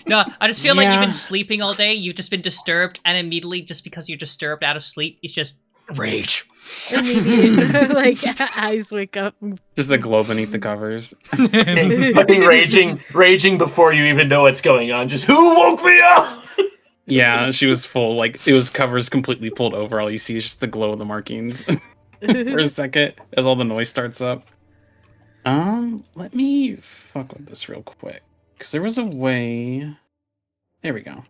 No, I just feel like you've Yeah. been sleeping all day. You've just been disturbed, and immediately, just because you're disturbed out of sleep, it's just rage. Immediate, like eyes wake up. Just a glow beneath the covers. I'd be raging before you even know what's going on. Just, who woke me up? Yeah, she was full. Like, it was covers completely pulled over. All you see is just the glow of the markings for a second as all the noise starts up. Let me fuck with this real quick. Because there was a way... There we go.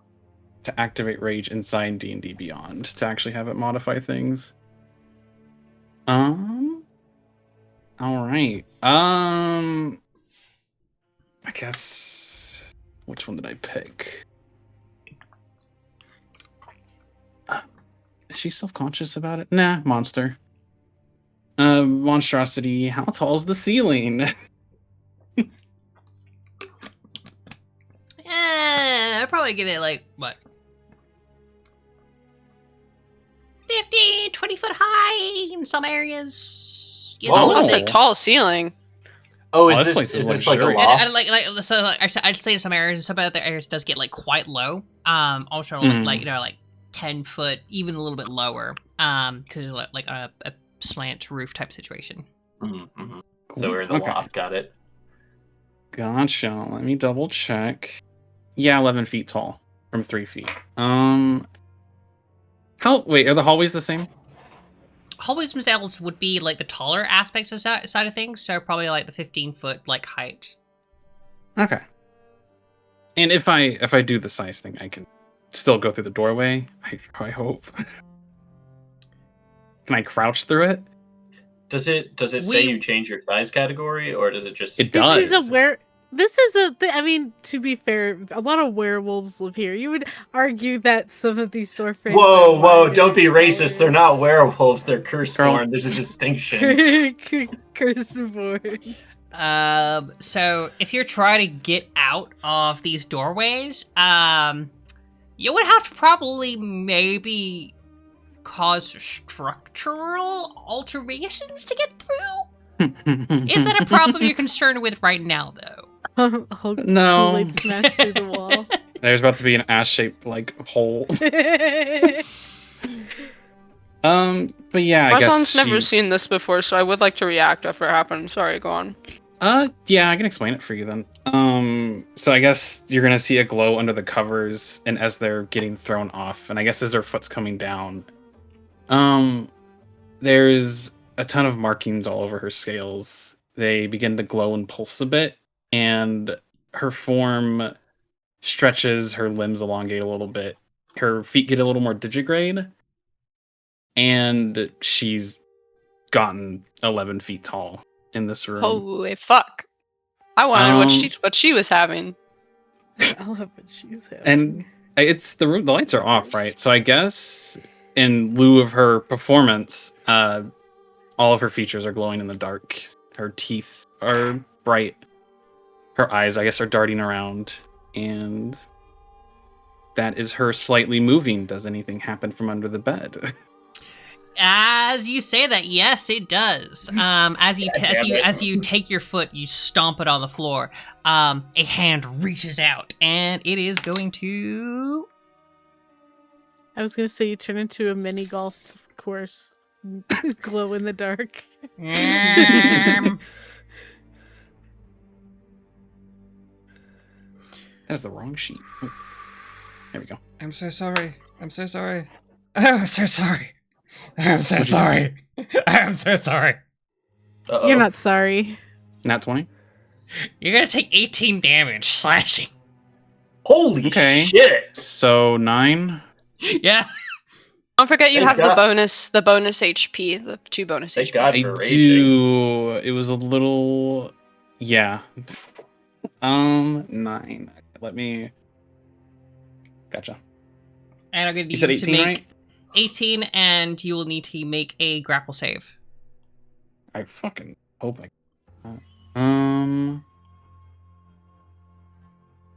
To activate Rage inside D&D Beyond. To actually have it modify things. Alright. I guess... Which one did I pick? Is she self-conscious about it? Nah, monster. Monstrosity. How tall is the ceiling? I'd probably give it, like, what? 50, 20 foot high in some areas. You Whoa. know, With a tall ceiling. Oh, this is place this is like a luxurious. loft? and so like, I'd say in some areas, and some other areas does get, like, quite low. Also, like, 10 foot, even a little bit lower. Because like a slant roof type situation. Mm-hmm. So we're in the loft. Got it. Gotcha. Let me double check. Yeah, 11 feet tall from 3 feet. Wait, are the hallways the same? Hallways themselves would be like the taller aspects of side of things, so probably like the 15-foot like height. Okay. And if I do the size thing, I can still go through the doorway. I hope. Can I crouch through it? Does it say you change your size category, or does it just? It does. I mean, to be fair, a lot of werewolves live here. You would argue that some of these store frames. Whoa! Don't be racist. They're not werewolves. They're curseborn. There's a distinction. Curseborn. So if you're trying to get out of these doorways, you would have to probably maybe cause structural alterations to get through. Is that a problem you're concerned with right now, though? No. Kool-Aid smashed through the wall. There's about to be an ass-shaped like hole. But yeah, I guess Marjan's never seen this before, so I would like to react after it happened. Sorry, go on. Yeah, I can explain it for you then. So I guess you're gonna see a glow under the covers, and as they're getting thrown off, and I guess as their foot's coming down, there's a ton of markings all over her scales. They begin to glow and pulse a bit, and her form stretches, her limbs elongate a little bit, her feet get a little more digigrade, and she's gotten 11 feet tall in this room. Holy fuck! I wanted what she was having. I'll have what she's having. And it's the room. The lights are off, right? So I guess in lieu of her performance, all of her features are glowing in the dark. Her teeth are bright. Her eyes, I guess, are darting around, and that is her slightly moving. Does anything happen from under the bed? As you say that, yes, it does. As you take your foot, you stomp it on the floor. A hand reaches out, and it is going to. I was gonna say you turn into a mini golf course, glow in the dark. That's the wrong sheet. Oh, there we go. I'm so sorry. I'm so sorry. I'm so sorry. I'm so sorry. I'm so sorry. Uh-oh. You're not sorry. Nat 20. You're gonna take 18 damage slashing. Holy Okay. shit! So 9. Yeah. Don't forget you Thank have God. the bonus HP, the 2 bonus Thank HP. God I for raging. do. It was a little. Yeah. 9. Let me. Gotcha. And I'll give You you said to 18, make right? 18, and you will need to make a grapple save. I fucking hope I.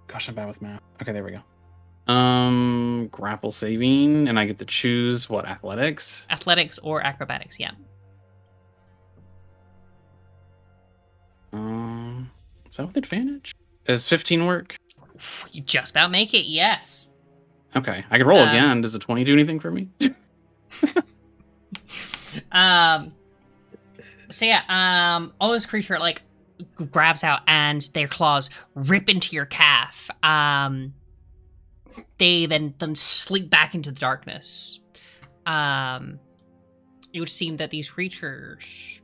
Gosh, I'm bad with math. Okay, there we go. Grapple saving, and I get to choose what athletics. Athletics or acrobatics, yeah. Is that with advantage? Does 15 work? You just about make it, yes. Okay, I can roll again. Does a 20 do anything for me? So yeah, all this creature like grabs out and their claws rip into your calf. They then slink back into the darkness. It would seem that these creatures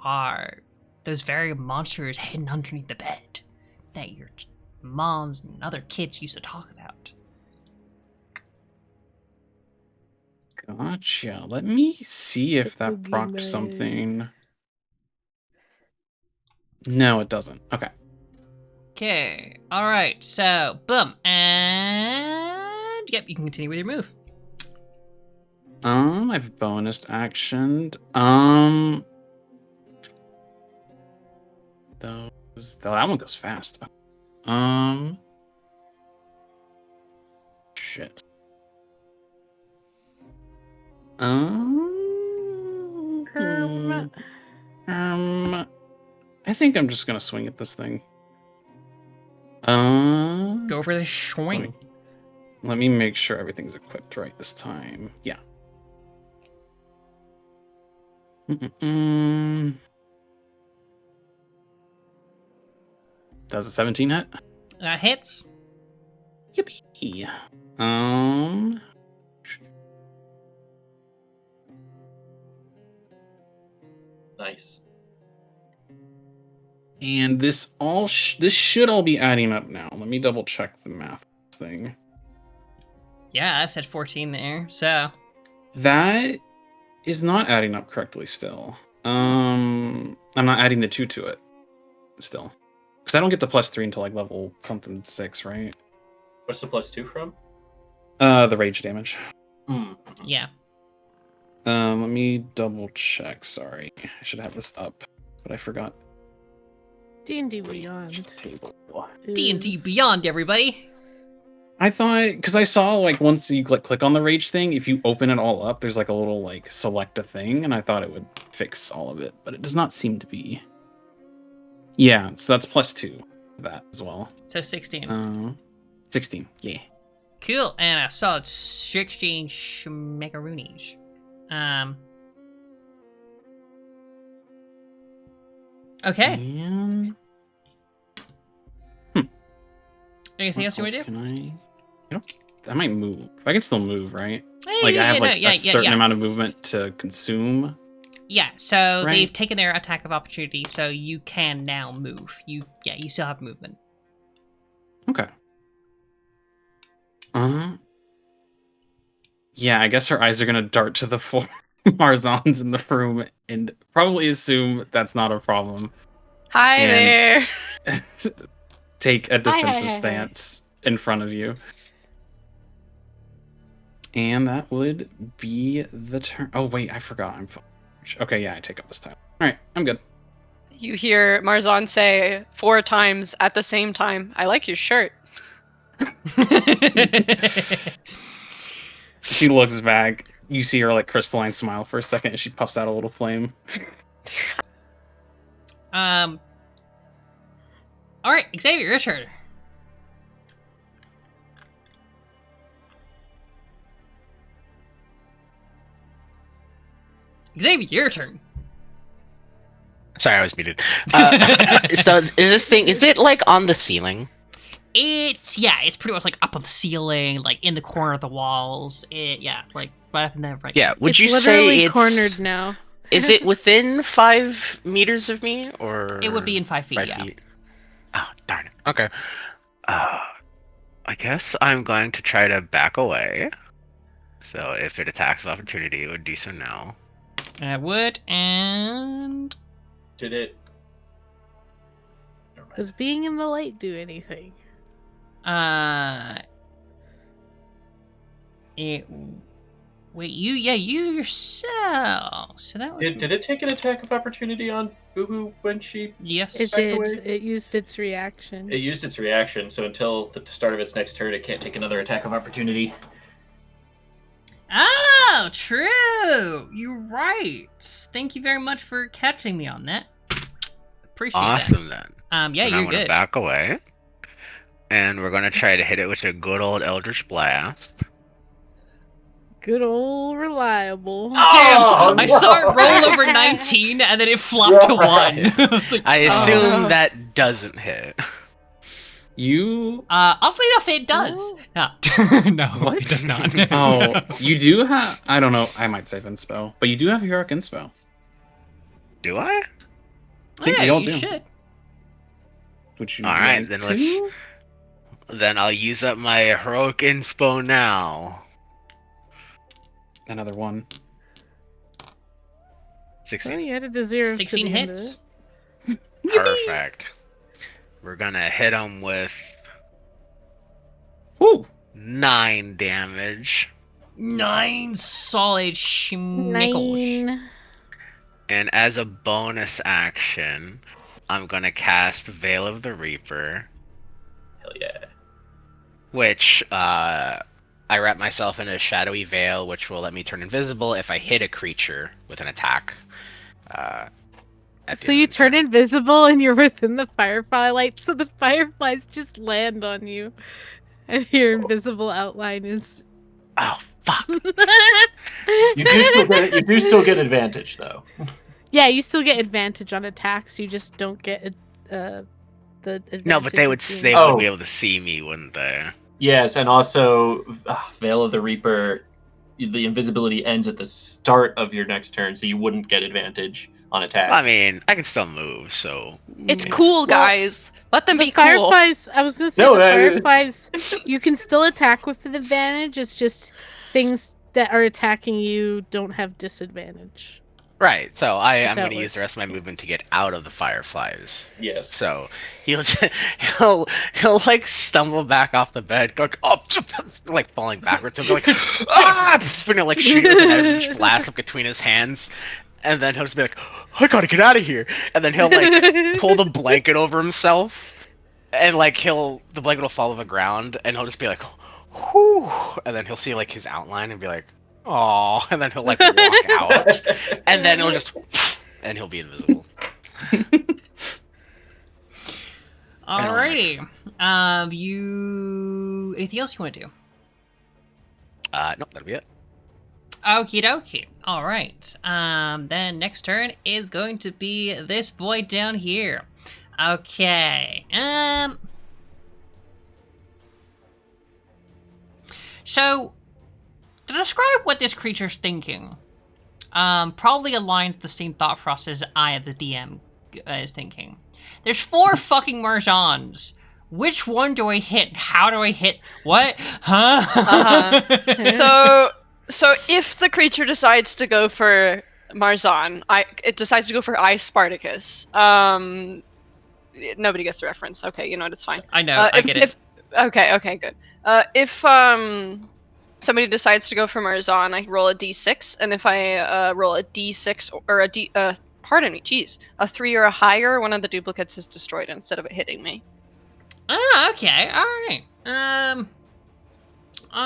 are those very monsters hidden underneath the bed that your moms and other kids used to talk about. Gotcha. Let me see if that procs Boogeyman. something. No, it doesn't. Okay. Okay, alright, so, boom, and yep, you can continue with your move. I've bonus actioned. That one goes fast. Shit. I think I'm just gonna swing at this thing. Go for the swing. Let me make sure everything's equipped right this time. Yeah. Does a 17 hit? That hits. Yippee. Nice. And this should all be adding up now. Let me double check the math thing. Yeah, I said 14 there, so. That is not adding up correctly still. I'm not adding the 2 to it still. Because I don't get the +3 until like level something 6, right? What's the +2 from? The rage damage. Yeah. Let me double check. Sorry. I should have this up, but I forgot. D&D Beyond. Table. D&D Beyond, everybody. I thought, because I saw like once you click on the rage thing, if you open it all up, there's like a little like select a thing, and I thought it would fix all of it, but it does not seem to be. Yeah, so that's +2 to that as well. So 16. 16, yeah. Cool, and a solid 16 macaroonies. Okay. And... Anything else you want to do? Can I might move. I can still move, right? Hey, Like I have like yeah, a certain amount of movement to consume. Yeah, so Right. they've taken their attack of opportunity, so you can now move. You still have movement. Okay. Yeah, I guess her eyes are gonna dart to the 4 Marzans in the room and probably assume that's not a problem. Hi And- there. Take a defensive Hi. stance in front of you. And that would be the turn. Oh wait, I forgot. Okay, yeah, I take up this time. All right, I'm good. You hear Marzan say 4 times at the same time, "I like your shirt." She looks back. You see her like crystalline smile for a second, and she puffs out a little flame. All right, Xavier, your turn. Xavier, your turn. Sorry, I was muted. So is it like on the ceiling? It's pretty much like up on the ceiling, like in the corner of the walls. Like right up in there, right? Yeah. Would It's you literally say it's cornered now. Is it within 5 meters of me, or It would be in 5 feet. 5 Yeah. feet? Oh darn it. Okay. I guess I'm going to try to back away. So if it attacks of opportunity, it would do so now. I would, and Did it? Never mind. Does being in the light do anything? you yourself. So that would Did it take an attack of opportunity on Boo-Boo when she... yes. It Back did. away? It used its reaction. It used its reaction, so until the start of its next turn, it can't take another attack of opportunity. Oh, true. You're right. Thank you very much for catching me on that. Appreciate Awesome then. that. Yeah, And you're I'm gonna good. back away. And we're gonna try to hit it with a good old Eldritch Blast. Good old reliable. Damn, Oh, I no. saw it roll over 19 and then it flopped to 1. I was like, I assume Oh. that doesn't hit. You oddly enough, it does. No, no, What? it does not. Oh, you do have I don't know, I might save Inspo, but you do have Heroic Inspo. Do I? I think yeah, we all you do. should. Would you Alright, like then to? Then I'll use up my Heroic Inspo now. Another one. 16. Well, you had it to 0. 16 to the end of hits. it. Perfect. We're gonna hit him with Woo! 9 damage. 9 solid schmickles. 9. And as a bonus action, I'm gonna cast Veil of the Reaper, Hell yeah. which I wrap myself in a shadowy veil, which will let me turn invisible if I hit a creature with an attack. At the So end you of the turn invisible and you're within the firefly light, so the fireflies just land on you. And your invisible outline is. Oh, fuck. You do still get advantage, though. Yeah, you still get advantage on attacks, you just don't get the advantage. No, but they of would being- they Oh. would be able to see me, wouldn't they? Yes, and also Veil of the Reaper, the invisibility ends at the start of your next turn, so you wouldn't get advantage on attacks. I mean, I can still move, so It's cool, guys. Let them The be cool. fireflies, I was gonna say, No, the I- fireflies, you can still attack with an advantage, it's just things that are attacking you don't have disadvantage. right. So I'm That's how going it to use works. the rest of my movement to get out of the fireflies. Yes. So he'll like stumble back off the bed, go like falling backwards, and go like ah, and he'll like shoot with an Eldritch Blast up between his hands, and then he'll just be like, I gotta get out of here, and then he'll like pull the blanket over himself, and like the blanket will fall to the ground, and he'll just be like, whew, and then he'll see like his outline and be like, oh, and then he'll like walk out, and then he'll just and he'll be invisible. Alrighty. You. Anything else you want to do? Nope, that'll be it. Okie dokie. Alright. Then next turn is going to be this boy down here. Okay. So, to describe what this creature's thinking, probably aligns with the same thought process I, the DM, is thinking. There's 4 fucking Marjans. Which one do I hit? How do I hit? What? Huh? So if the creature decides to go for Marzan, it decides to go for Ice Spartacus. Nobody gets the reference. Okay, you know what? It's fine. I know. I get it. Okay, good. If somebody decides to go for Marzan, I roll a d6, and if I roll a d6 or a pardon me, jeez, a 3 or a higher, one of the duplicates is destroyed instead of it hitting me. Okay. All right.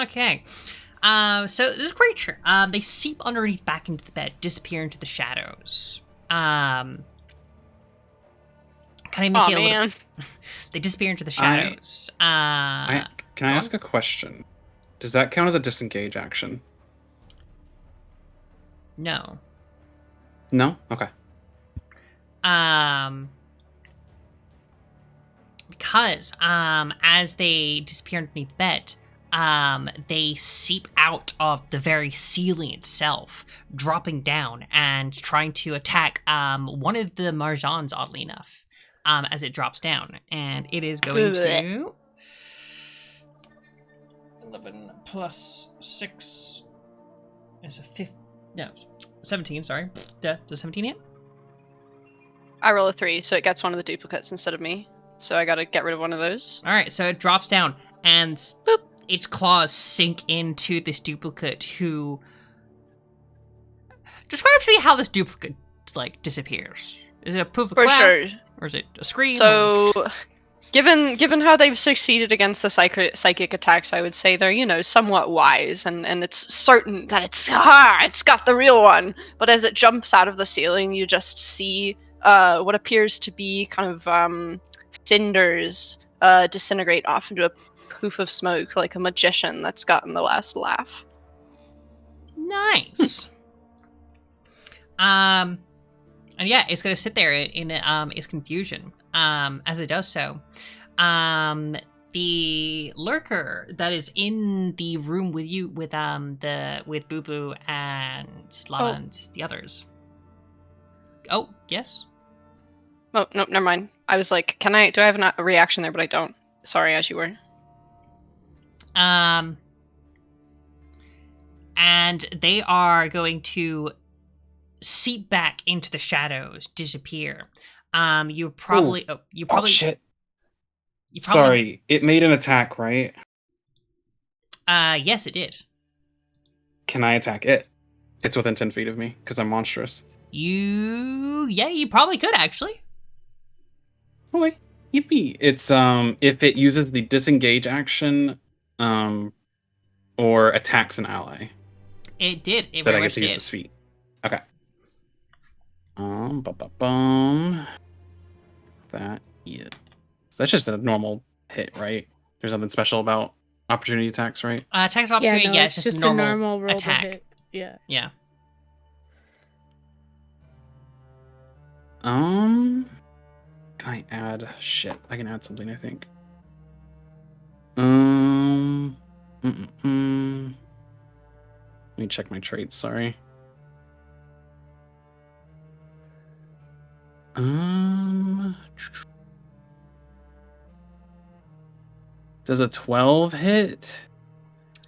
Okay. So this creature, they seep underneath back into the bed, disappear into the shadows. Kind of make Aw, it a little. man. They disappear into the shadows. Can I ask a question? Does that count as a disengage action? No. No? Okay. Because as they disappear underneath the bed, they seep out of the very ceiling itself, dropping down and trying to attack one of the Marjans, oddly enough, as it drops down. And it is going to 11 plus 6, It's a 17, sorry. Does 17 hit? I roll a 3, so it gets one of the duplicates instead of me. So I gotta get rid of one of those. Alright, so it drops down, and boop, its claws sink into this duplicate who... Describe to me how this duplicate, like, disappears. Is it a poof of For cloud? sure. Or is it a scream? So, given how they've succeeded against the psychic attacks, I would say they're, somewhat wise, and it's certain that it's got the real one. But as it jumps out of the ceiling, you just see what appears to be kind of cinders disintegrate off into a poof of smoke, like a magician that's gotten the last laugh. Nice. And yeah, it's gonna sit there in its confusion. As it does so, the lurker that is in the room with you, with Boo Boo and Slava and the others. Oh yes. Oh no, never mind. I was like, do I have a reaction there? But I don't. Sorry, as you were. And they are going to seep back into the shadows, disappear. You probably. Oh shit. Sorry, it made an attack, right? Yes, it did. Can I attack it? It's within 10 feet of me because I'm monstrous. You probably could actually. Oh wait, yippee! It's if it uses the disengage action, or attacks an ally. It did. It that very I get much to did. use this feat. Okay. That is. So that's just a normal hit, right? There's nothing special about opportunity attacks, right? Attacks of opportunity, no, yeah, it's just a normal roll to attack. hit. Yeah. Yeah. Can I add shit? I can add something, I think. Let me check my traits, sorry. Does a 12 hit?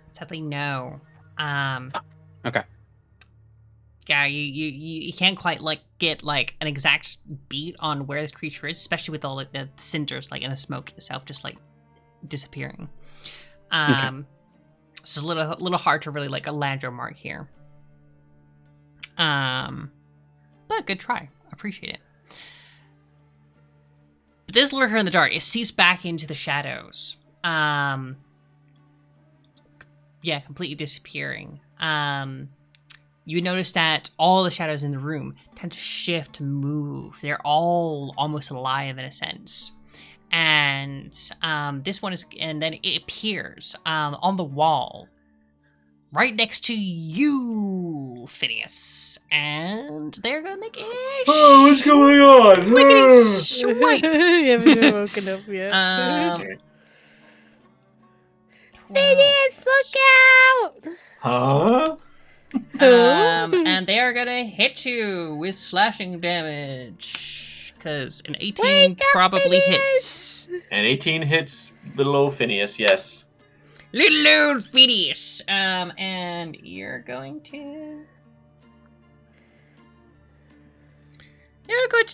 Sadly, no. Okay. Yeah, you can't quite get an exact beat on where this creature is, especially with all the cinders and the smoke itself just disappearing. Okay. So it's a little hard to really land your mark here. But good try. Appreciate it. But this lurker in the dark, it seeps back into the shadows. Yeah, completely disappearing. You notice that all the shadows in the room tend to shift, to move. They're all almost alive in a sense. And this one is, and then it appears on the wall right next to you, Phineas. And they're gonna make it. Oh, what's going on? Wiggity swipe. You haven't even woken up yet. Phineas, look out! Huh? And they are gonna hit you with slashing damage. Because an 18 probably hits. And 18 hits little old Phineas, yes. Little old Phineas. And you're going to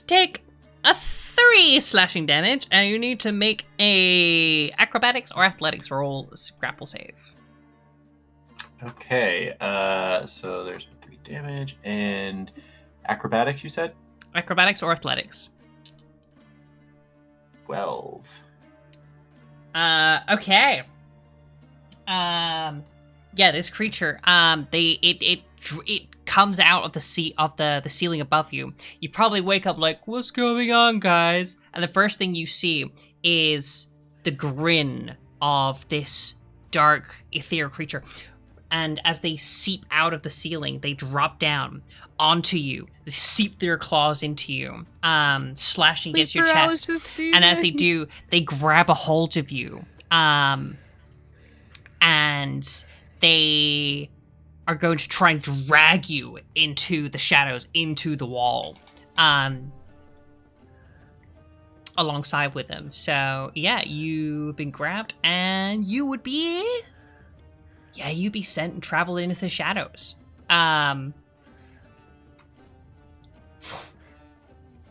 take a 3 slashing damage, and you need to make a acrobatics or athletics roll grapple save. Okay, so there's 3 damage, and acrobatics, you said? Acrobatics or athletics. 12. Okay. Yeah, this creature, it comes out of the ceiling above you. You probably wake up like, what's going on, guys? And the first thing you see is the grin of this dark, ethereal creature. And as they seep out of the ceiling, they drop down onto you. They seep their claws into you, slashing against your chest. And as they do, they grab a hold of you. And they are going to try and drag you into the shadows, into the wall, alongside with them. So, yeah, you've been grabbed, and you'd be sent and traveled into the shadows.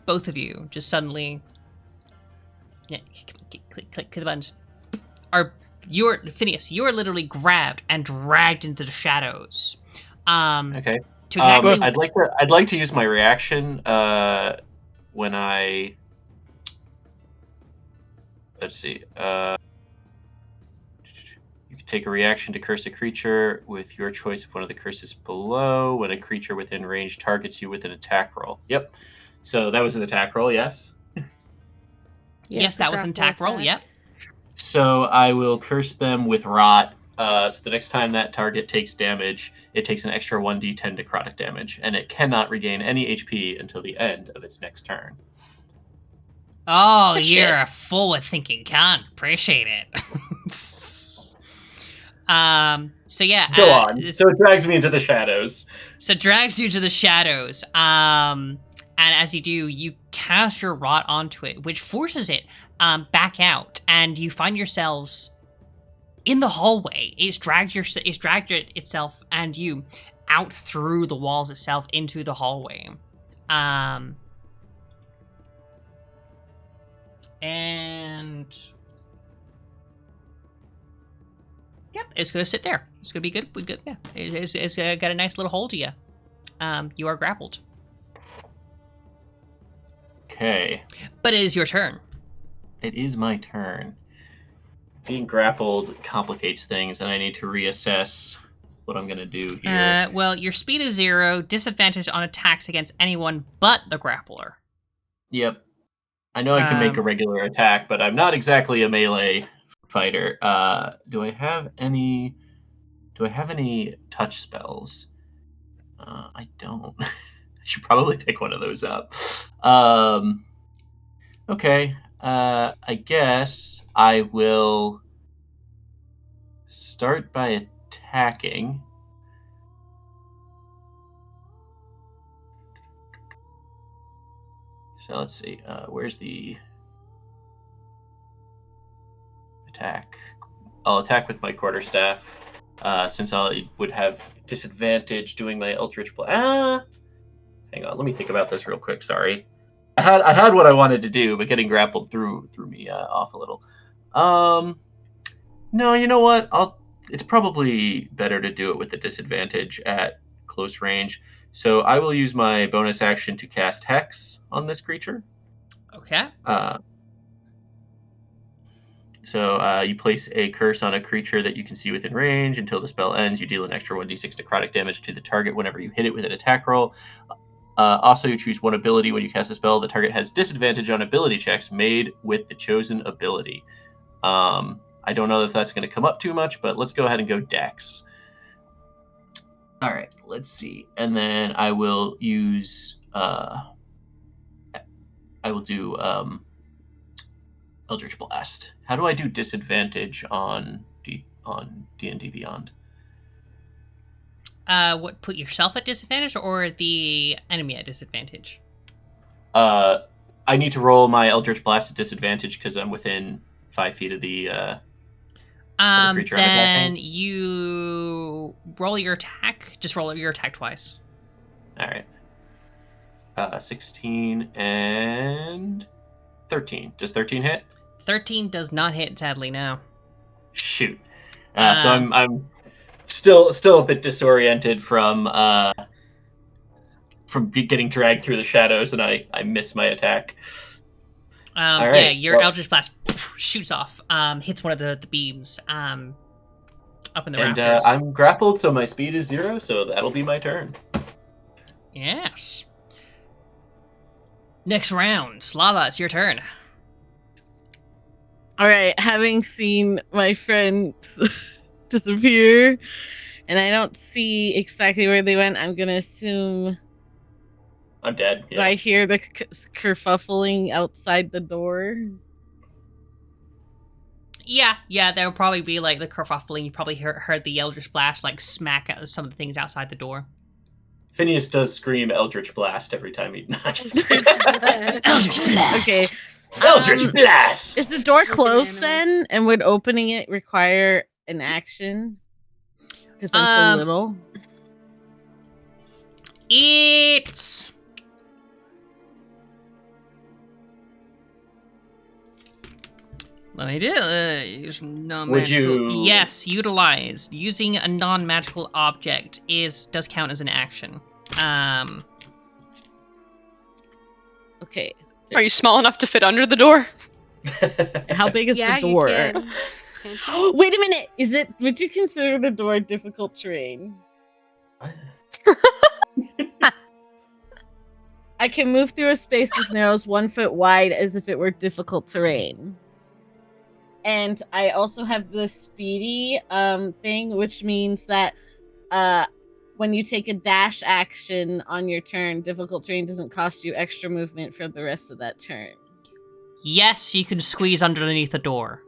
Both of you just suddenly, click the buttons. Phineas, you are literally grabbed and dragged into the shadows. Okay. To exactly. I'd like to use my reaction when I. Let's see. You can take a reaction to curse a creature with your choice of one of the curses below. When a creature within range targets you with an attack roll. Yep. So that was an attack roll, yes? Yes, that was an attack roll, yep. So I will curse them with Rot. So the next time that target takes damage, it takes an extra 1d10 necrotic damage, and it cannot regain any HP until the end of its next turn. Oh, Good you're shit. a forward-thinking cunt. Appreciate it. So yeah. Go on. So it drags me into the shadows. So it drags you to the shadows. And as you do, you cast your rot onto it, which forces it back out, and you find yourselves in the hallway. It's dragged itself and you out through the walls itself into the hallway. And yep, it's gonna sit there. It's gonna be good. We good. Yeah, it's got a nice little hold to you. You are grappled. Okay. But it is your turn. It is my turn. Being grappled complicates things, and I need to reassess what I'm gonna do here. Well, your speed is 0, disadvantage on attacks against anyone but the grappler. Yep. I know I can make a regular attack, but I'm not exactly a melee fighter. Do I have any touch spells? I don't. I should probably pick one of those up. Okay. I guess I will start by attacking. So let's see. Where's the attack? I'll attack with my quarterstaff, since I would have disadvantage doing my Eldritch Blast. Hang on, let me think about this real quick. Sorry, I had what I wanted to do, but getting grappled threw me off a little. No, you know what? It's probably better to do it with the disadvantage at close range. So I will use my bonus action to cast Hex on this creature. Okay. So you place a curse on a creature that you can see within range. Until the spell ends, you deal an extra 1d6 necrotic damage to the target whenever you hit it with an attack roll. Also, you choose one ability when you cast a spell. The target has disadvantage on ability checks made with the chosen ability. I don't know if that's going to come up too much, but let's go ahead and go Dex. All right, let's see. And then I will use... I will do Eldritch Blast. How do I do disadvantage on D&D Beyond? What, put yourself at disadvantage or the enemy at disadvantage? I need to roll my Eldritch Blast at disadvantage because I'm within 5 feet of the creature I'm then attacking. you roll your attack. Just roll your attack twice. All right. 16 and 13. Does 13 hit? 13 does not hit, sadly, no. Shoot. So I'm still a bit disoriented from getting dragged through the shadows, and I miss my attack. All right, yeah, your Eldritch Blast shoots off, hits one of the beams up in the rafters. I'm grappled, so my speed is 0, so that'll be my turn. Yes. Next round, Lala, it's your turn. All right, having seen my friends disappear, and I don't see exactly where they went, I'm gonna assume. I'm dead. Do I hear the kerfuffling outside the door? Yeah, there will probably be like the kerfuffling. You probably heard the Eldritch Blast like smack at some of the things outside the door. Phineas does scream Eldritch Blast every time he Eldritch Blast. Okay. Eldritch Blast! Is the door closed then? And would opening it require an action? Because I'm so little. It's... Let me do use non-magical. you- Yes, utilize. Using a non-magical object does count as an action. Okay. Are you small enough to fit under the door? How big is Yeah, the door? you can. Can't you? Wait a minute. Would you consider the door difficult terrain? I can move through a space as narrow as 1 foot wide as if it were difficult terrain. And I also have the speedy thing, which means that when you take a dash action on your turn, difficult terrain doesn't cost you extra movement for the rest of that turn. Yes, you can squeeze underneath the door.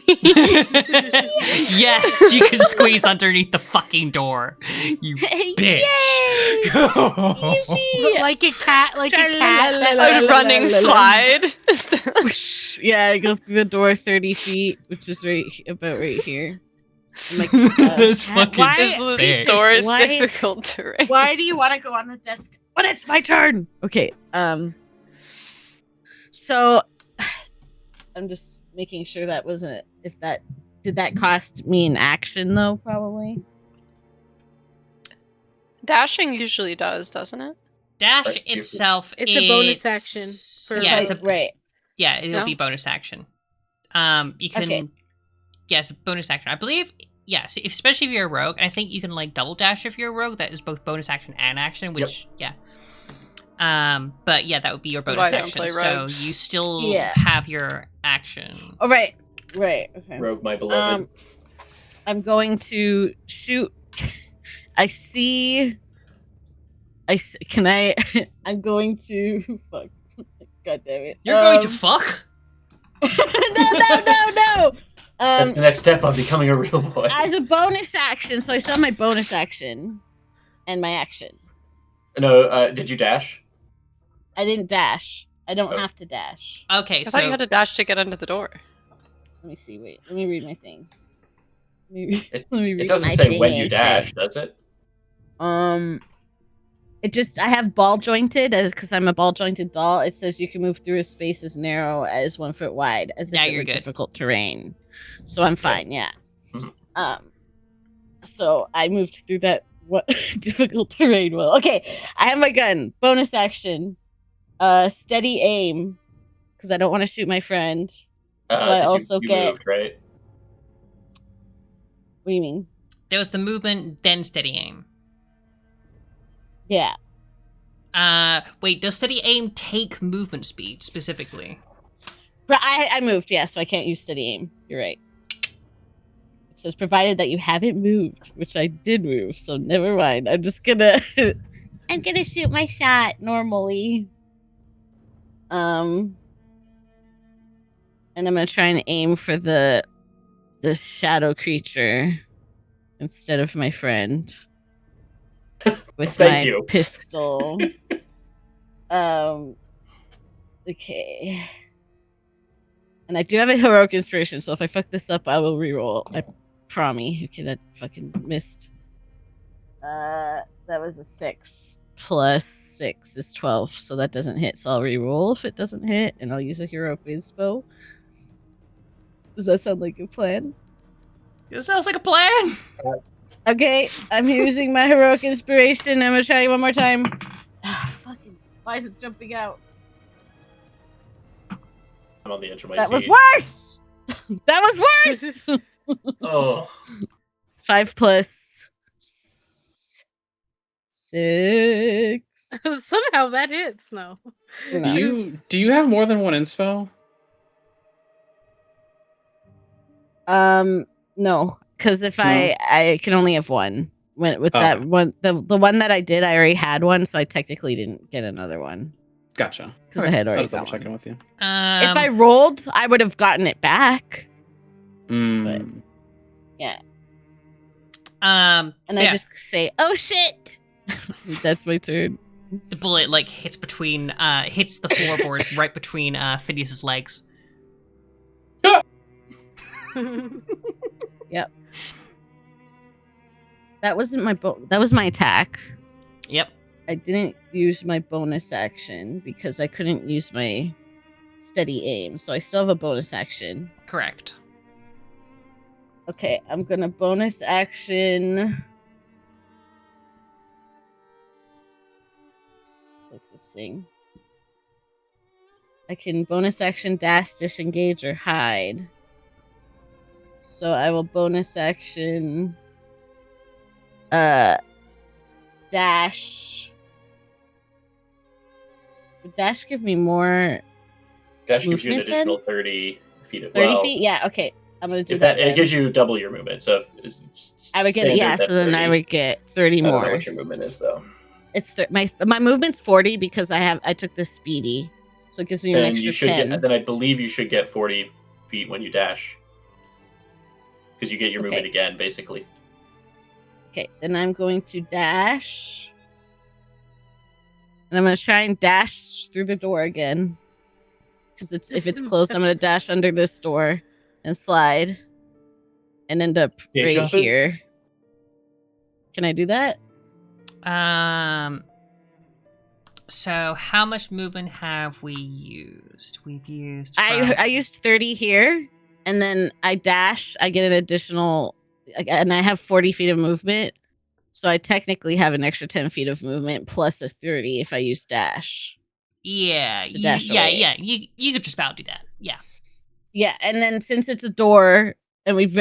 Yes, you can squeeze underneath the fucking door. You bitch. Like a cat, like a cat. A running slide. Whoosh. Yeah, I go through the door 30 feet, which is about right here. I'm like, That's fucking why- sick. Door Why- difficult terrain. Why do you want to go on the desk when it's my turn? Okay. So I'm just making sure that wasn't did that cost me an action though? Probably. Dashing usually does, doesn't it? Dash Right, you- itself It's a bonus action for- Yeah, it's right. Yeah, it'll No? be bonus action. You can... Okay. Yes, bonus action. I believe... Yes, especially if you're a rogue. And I think you can, like, double dash if you're a rogue. That is both bonus action and action, which... Yeah. But yeah, that would be your bonus I don't action. play So rogues. you still Yeah. have your action. Oh, right. Okay. Rogue, my beloved. I'm going to shoot. Can I? I'm going to. Fuck. God damn it. You're going to fuck? No. That's the next step on becoming a real boy. As a bonus action, so I saw my bonus action and my action. No, did you dash? I didn't dash. I don't Oh. have to dash. Okay, I so... thought you had to dash to get under the door. Let me see. Wait. Let me read my thing. It read doesn't my say when thing. you dash, does it? It just I have ball jointed because I'm a ball jointed doll. It says you can move through a space as narrow as 1 foot wide as if Yeah, it you're were good. difficult terrain. So I'm fine. Yeah. Mhm. So I moved through that difficult terrain well. Okay, I have my gun. Bonus action. Steady aim because I don't want to shoot my friend. So I also you get. moved, right? What do you mean? There was the movement, then steady aim. Yeah. Wait, does steady aim take movement speed specifically? But I moved, yeah, so I can't use steady aim. You're right. It says provided that you haven't moved, which I did move, so never mind. I'm just gonna I'm gonna shoot my shot normally. And I'm gonna try and aim for the shadow creature instead of my friend. With Thank my you. pistol. Okay. And I do have a heroic inspiration, so if I fuck this up, I will reroll. I promise. Okay, that fucking missed. That was a 6 plus 6 is 12, so that doesn't hit. So I'll reroll if it doesn't hit, and I'll use a heroic inspo. Does that sound like a plan? It sounds like a plan. Okay, I'm using my heroic inspiration. I'm gonna try it one more time. Fucking, why is it jumping out? I'm on the edge of my That was seat. worse. That was worse. Oh, 5 plus 6. Somehow that hits. No. Do you have more than one inspo? No, because if I can only have one. With that Okay. one, the one that I did, I already had one, so I technically didn't get another one Gotcha. because I had I already was double got checking one. with you. If I rolled, I would have gotten it back. Mm. Yeah, and and I just say, "Oh shit!" That's my turn. the bullet like hits between hits the floorboards right between Phineas's legs. That wasn't my that was my attack. Yep. I didn't use my bonus action because I couldn't use my steady aim, so I still have a bonus action. Correct. Okay, I'm gonna bonus action. Click this thing. I can bonus action dash, disengage, or hide. So I will bonus action dash. Would dash give me more Dash gives you an movement additional then? 30 feet. 30 feet? Yeah, okay. I'm gonna do If that. that it gives you double your movement, so I would get standard, so then I would get 30 I don't know more. what your movement is though. It's my movement's 40 because I took the speedy, so it gives me an Then extra you should 10. then I believe you should get 40 feet when you dash, because you get your movement again, basically. Okay, then I'm going to dash, and I'm going to try and dash through the door again, because if it's closed, I'm going to dash under this door and slide, and end up right here. Can I do that? So how much movement have we used? We've used. I used 30 here, and then I dash. I get an additional, and I have 40 feet of movement. So I technically have an extra 10 feet of movement plus a 30 if I use dash. Yeah, dash away. yeah. You could just about do that. Yeah. Yeah, and then since it's a door and we've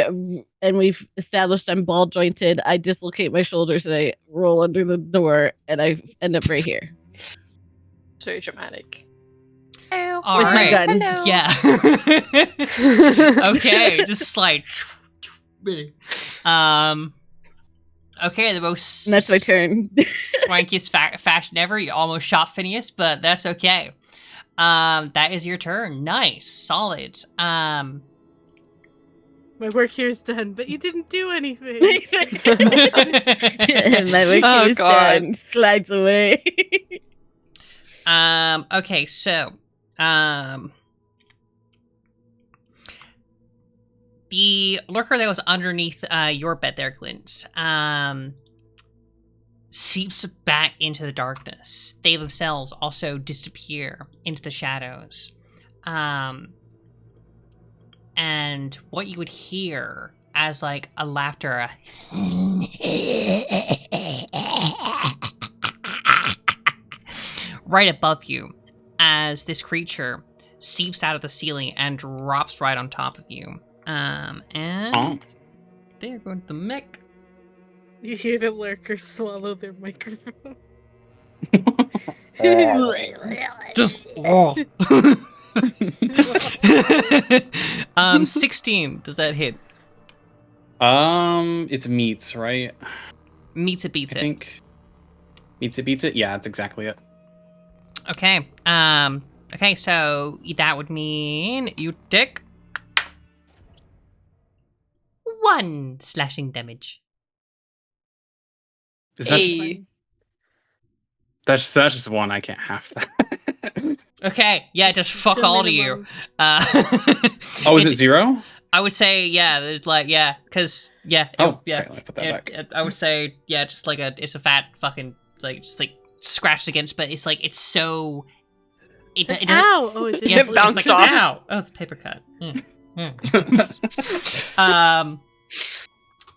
established I'm ball jointed, I dislocate my shoulders and I roll under the door and I end up right here. It's very dramatic. All with right. my gun. Hello. Yeah. Okay, just slide. Okay, the most. And that's my turn. Swankiest fashion ever. You almost shot Phineas, but that's okay. That is your turn. Nice, solid. My work here is done, but you didn't do anything. And my work is done. Slides away. Okay, so the lurker that was underneath your bed there, Glint, seeps back into the darkness. They themselves also disappear into the shadows. And what you would hear as like a laughter, right above you, as this creature seeps out of the ceiling and drops right on top of you. And they're going to make. You hear the lurker swallow their microphone. Just 16. Does that hit? It's meats, right? Meets it, beats I it. think meets it, beats it. Yeah, that's exactly it. Okay. Okay. So that would mean you take 1 slashing damage. Is that that's just one? I can't half that. Okay. Yeah. Just fuck all to you. Oh, is it 0? I would say yeah. There's like because yeah. Okay, yeah. let me put that back. I would say yeah. Just like it's a fat fucking like just like scratched against, but it's like it's so. It doesn't. Ow! Oh, it didn't. Yes, It bounced it's like, off. Ow! Oh, it's a paper cut.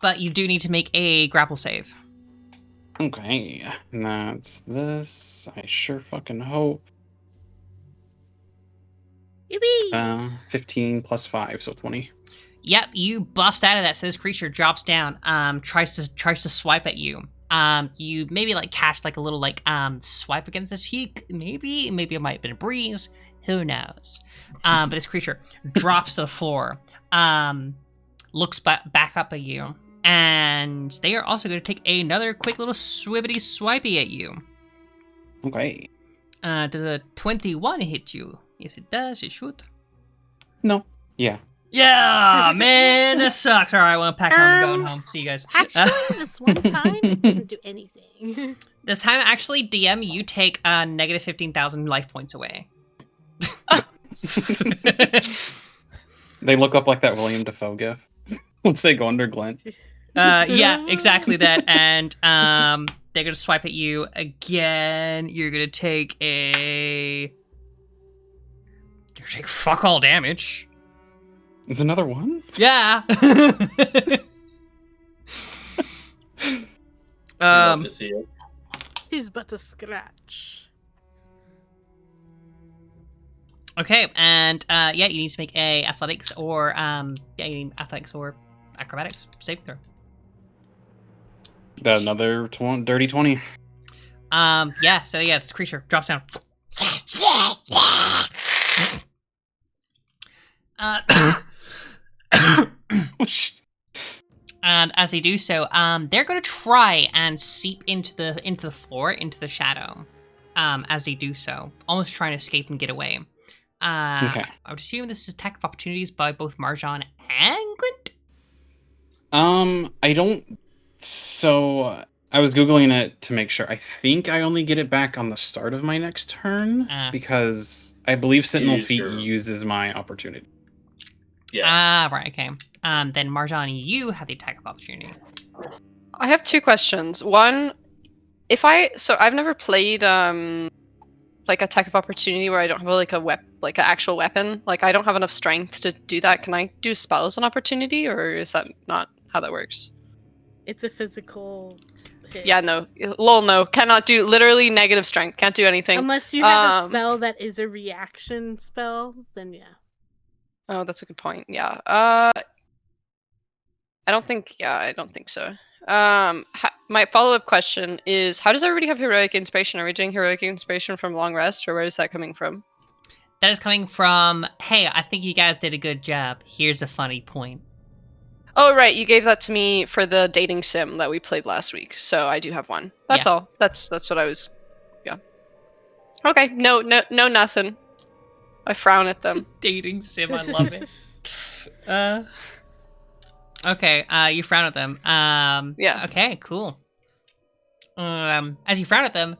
But you do need to make a grapple save. Okay, and that's this. I sure fucking hope. 15 plus 5, so 20. Yep, you bust out of that. So this creature drops down. Tries to swipe at you. You maybe like catch like a little like swipe against the cheek. Maybe it might have been a breeze. Who knows? But this creature drops to the floor. Looks back up at you, and they are also going to take another quick little swibbity swipey at you. Okay. Does a 21 hit you? Yes, it does. It should. No. Yeah. Yeah, man, that sucks. All right, I want to pack on and going home. See you guys. Actually, this one time, it doesn't do anything. This time, actually, DM, you take negative 15,000 life points away. They look up like that William Dafoe gif once they go under Glint. Yeah, exactly that. And they're gonna swipe at you again. You're gonna take fuck all damage. Is another one? Yeah. Love to see it. He's but a scratch. Okay, and yeah, you need to make a athletics or acrobatics save throw. Another dirty 20. Yeah, so yeah, this creature drops down. And as they do so, they're gonna try and seep into the floor, into the shadow. As they do so, almost trying to escape and get away. Okay. I would assume this is attack of opportunities by both Marjan and Glint. I don't. So I was googling it to make sure. I think I only get it back on the start of my next turn because I believe Sentinel Feet uses my opportunity. Yeah. Right. Okay. Then Marjan, you have the attack of opportunity. I have two questions. One, I've never played like attack of opportunity where I don't have like an actual weapon. Like I don't have enough strength to do that. Can I do spells on opportunity, or is that not how that works? It's a physical hit. Yeah, no. Lol, no. Cannot do literally negative strength. Can't do anything. Unless you have a spell that is a reaction spell, then yeah. Oh, that's a good point. Yeah. I don't think so. My follow-up question is, how does everybody have heroic inspiration? Are we doing heroic inspiration from long rest, or where is that coming from? That is coming from, hey, I think you guys did a good job. Here's a funny point. Oh, right. You gave that to me for the dating sim that we played last week. So I do have one. That's all. That's what I was... Yeah. Okay. No, nothing. I frown at them. Dating sim, I love it. Okay, you frown at them. Yeah. Okay, cool. As you frown at them,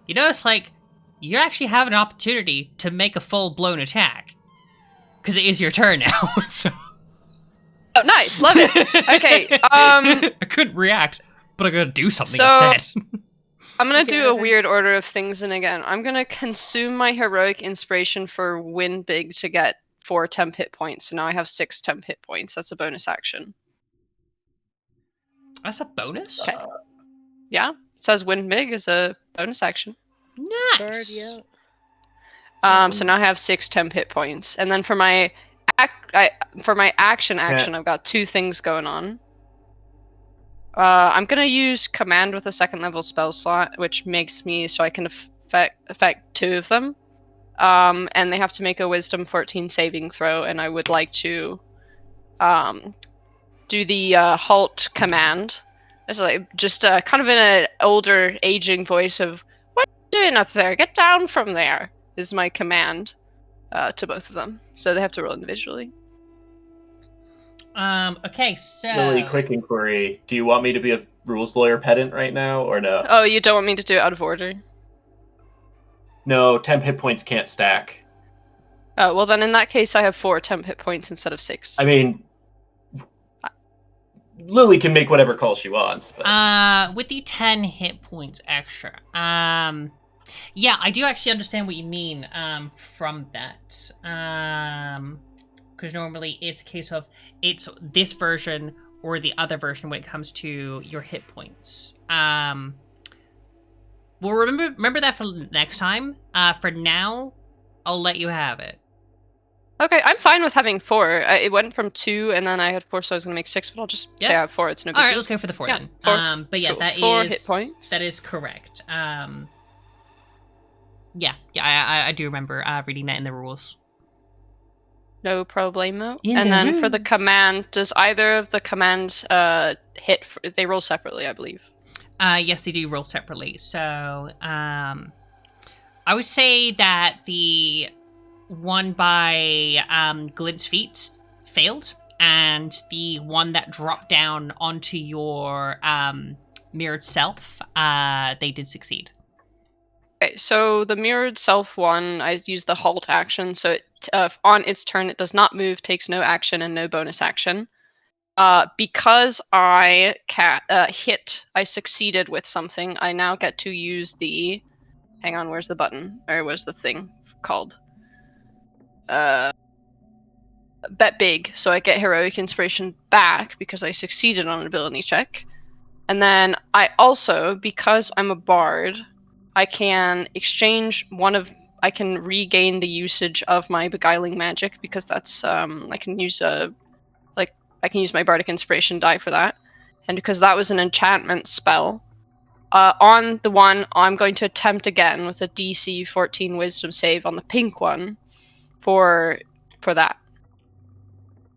you notice, like, you actually have an opportunity to make a full-blown attack. Because it is your turn now, so... Oh, nice. Love it. Okay, I couldn't react, but I gotta do something instead. I'm gonna do a weird order of things, and again, I'm gonna consume my heroic inspiration for win big to get 4 temp hit points. So now I have 6 temp hit points. That's a bonus action. That's a bonus? Okay. Yeah, it says win big is a bonus action. Nice. So now I have 6 temp hit points, and then for my action, I've got 2 things going on. I'm gonna use command with a 2nd level spell slot, which makes me so I can affect 2 of them. And they have to make a Wisdom 14 saving throw, and I would like to do the halt command. It's like just kind of in an older, aging voice of, "What are you doing up there? Get down from there!" is my command to both of them. So they have to roll individually. Okay, so... Really quick inquiry. Do you want me to be a rules lawyer pedant right now, or no? Oh, you don't want me to do it out of order? No, temp hit points can't stack. Oh, well then in that case I have 4 temp hit points instead of 6. I mean, Lily can make whatever call she wants. But... with the 10 hit points extra. Yeah, I do actually understand what you mean, from that. Because normally it's a case of, it's this version or the other version when it comes to your hit points. Well, remember that for next time. For now, I'll let you have it. Okay, I'm fine with having 4. It went from 2, and then I had 4, so I was gonna make 6. But I'll just say I have 4. It's no big deal. All right, let's go for the 4 then. 4. But yeah, Cool. that 4 is hit points. That is correct. Yeah, I do remember reading that in the rules. No problemo. And then for the command, does either of the commands hit? They roll separately, I believe. Yes, they do roll separately. So, I would say that the one by Glint's feet failed, and the one that dropped down onto your mirrored self, they did succeed. Okay, so the mirrored self one, I used the halt action, so it on its turn it does not move, takes no action, and no bonus action. Because I I succeeded with something, I now get to use the... Hang on, where's the button? Or where's the thing called? Bet big. So I get heroic inspiration back because I succeeded on an ability check. And then I also, because I'm a bard, I can exchange I can regain the usage of my beguiling magic because that's I can use my bardic inspiration die for that, and because that was an enchantment spell, on the one I'm going to attempt again with a DC 14 Wisdom save on the pink one, for that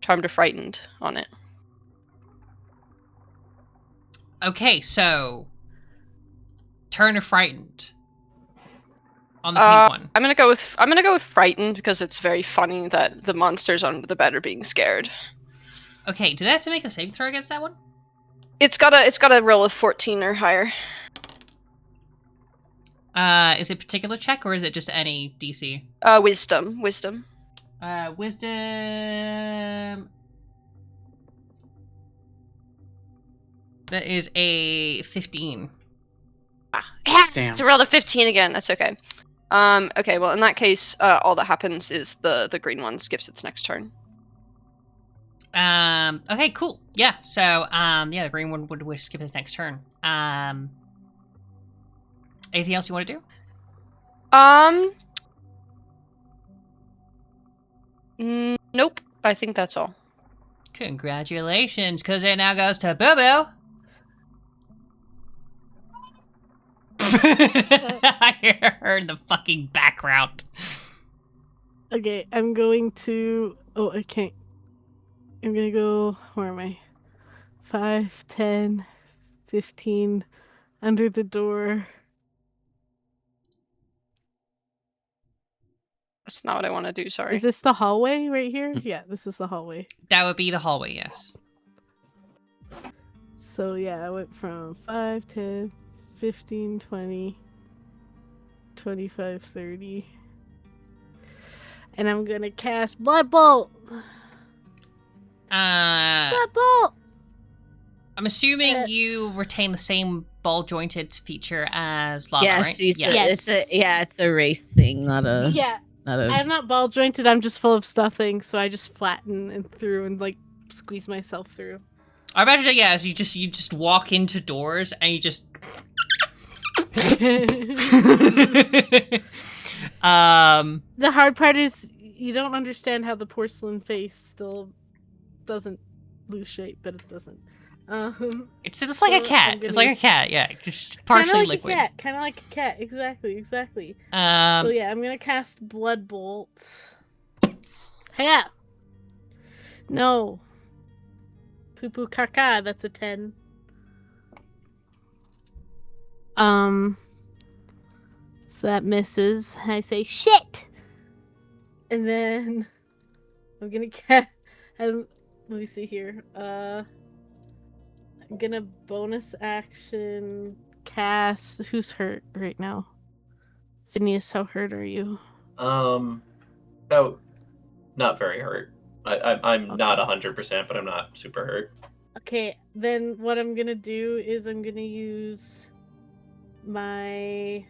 charm to frightened on it. Okay, so turn to frightened on the pink one. I'm gonna go with frightened because it's very funny that the monsters under the bed are being scared. Okay, do they have to make a saving throw against that one? It's got a roll of 14 or higher. Is it a particular check or is it just any DC? Wisdom. Wisdom. That is a 15. Damn. It's a roll of 15 again. That's okay. Okay, well, in that case, all that happens is the green one skips its next turn. Okay, cool. Yeah, so, the green one would wish to skip his next turn. Anything else you want to do? Nope. I think that's all. Congratulations, because it now goes to Boo-Boo. I hear her in the fucking background. Okay, I'm going to... Oh, I can't. I'm gonna go... Where am I? 5, 10, 15, under the door. That's not what I want to do, sorry. Is this the hallway right here? Yeah, this is the hallway. That would be the hallway, yes. So yeah, I went from 5, 10, 15, 20, 25, 30. And I'm gonna cast Blood Bolt! Blood Bolt! I'm assuming you retain the same ball-jointed feature as Lava, Yeah, right? it's a race thing, not a... Yeah, Not a... I'm not ball jointed, I'm just full of stuffing, so I just flatten and through and like squeeze myself through. I imagine that, yeah, so you just walk into doors and you just... The hard part is you don't understand how the porcelain face still doesn't lose shape, but it doesn't. It's like a cat. It's like a cat, yeah. Just partially liquid. Kind of like a cat. Exactly. So yeah, I'm gonna cast Blood Bolt. Hey, no. Poo poo caca. That's a 10. So that misses. I say shit, and then I'm gonna cast. Let me see here. I'm gonna bonus action cast. Who's hurt right now? Phineas, how hurt are you? About not very hurt. I'm okay. Not 100%, but I'm not super hurt. Okay, then what I'm gonna do is I'm gonna use my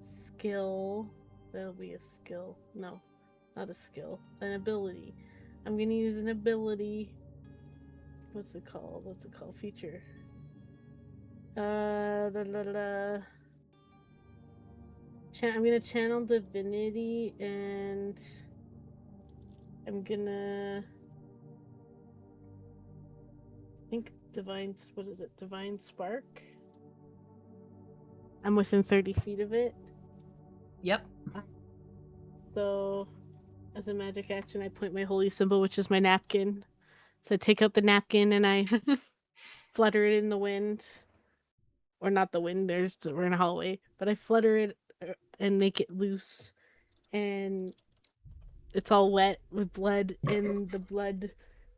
skill. That'll be a skill. No, not a skill. An ability. I'm gonna use an ability. What's it called? Feature. I'm gonna channel divinity, and I'm gonna think divine. What is it? Divine spark. I'm within 30 feet of it. Yep. So, as a magic action, I point my holy symbol, which is my napkin. So I take out the napkin and I flutter it in the wind. Or not the wind, we're in a hallway. But I flutter it and make it loose. And it's all wet with blood. And the blood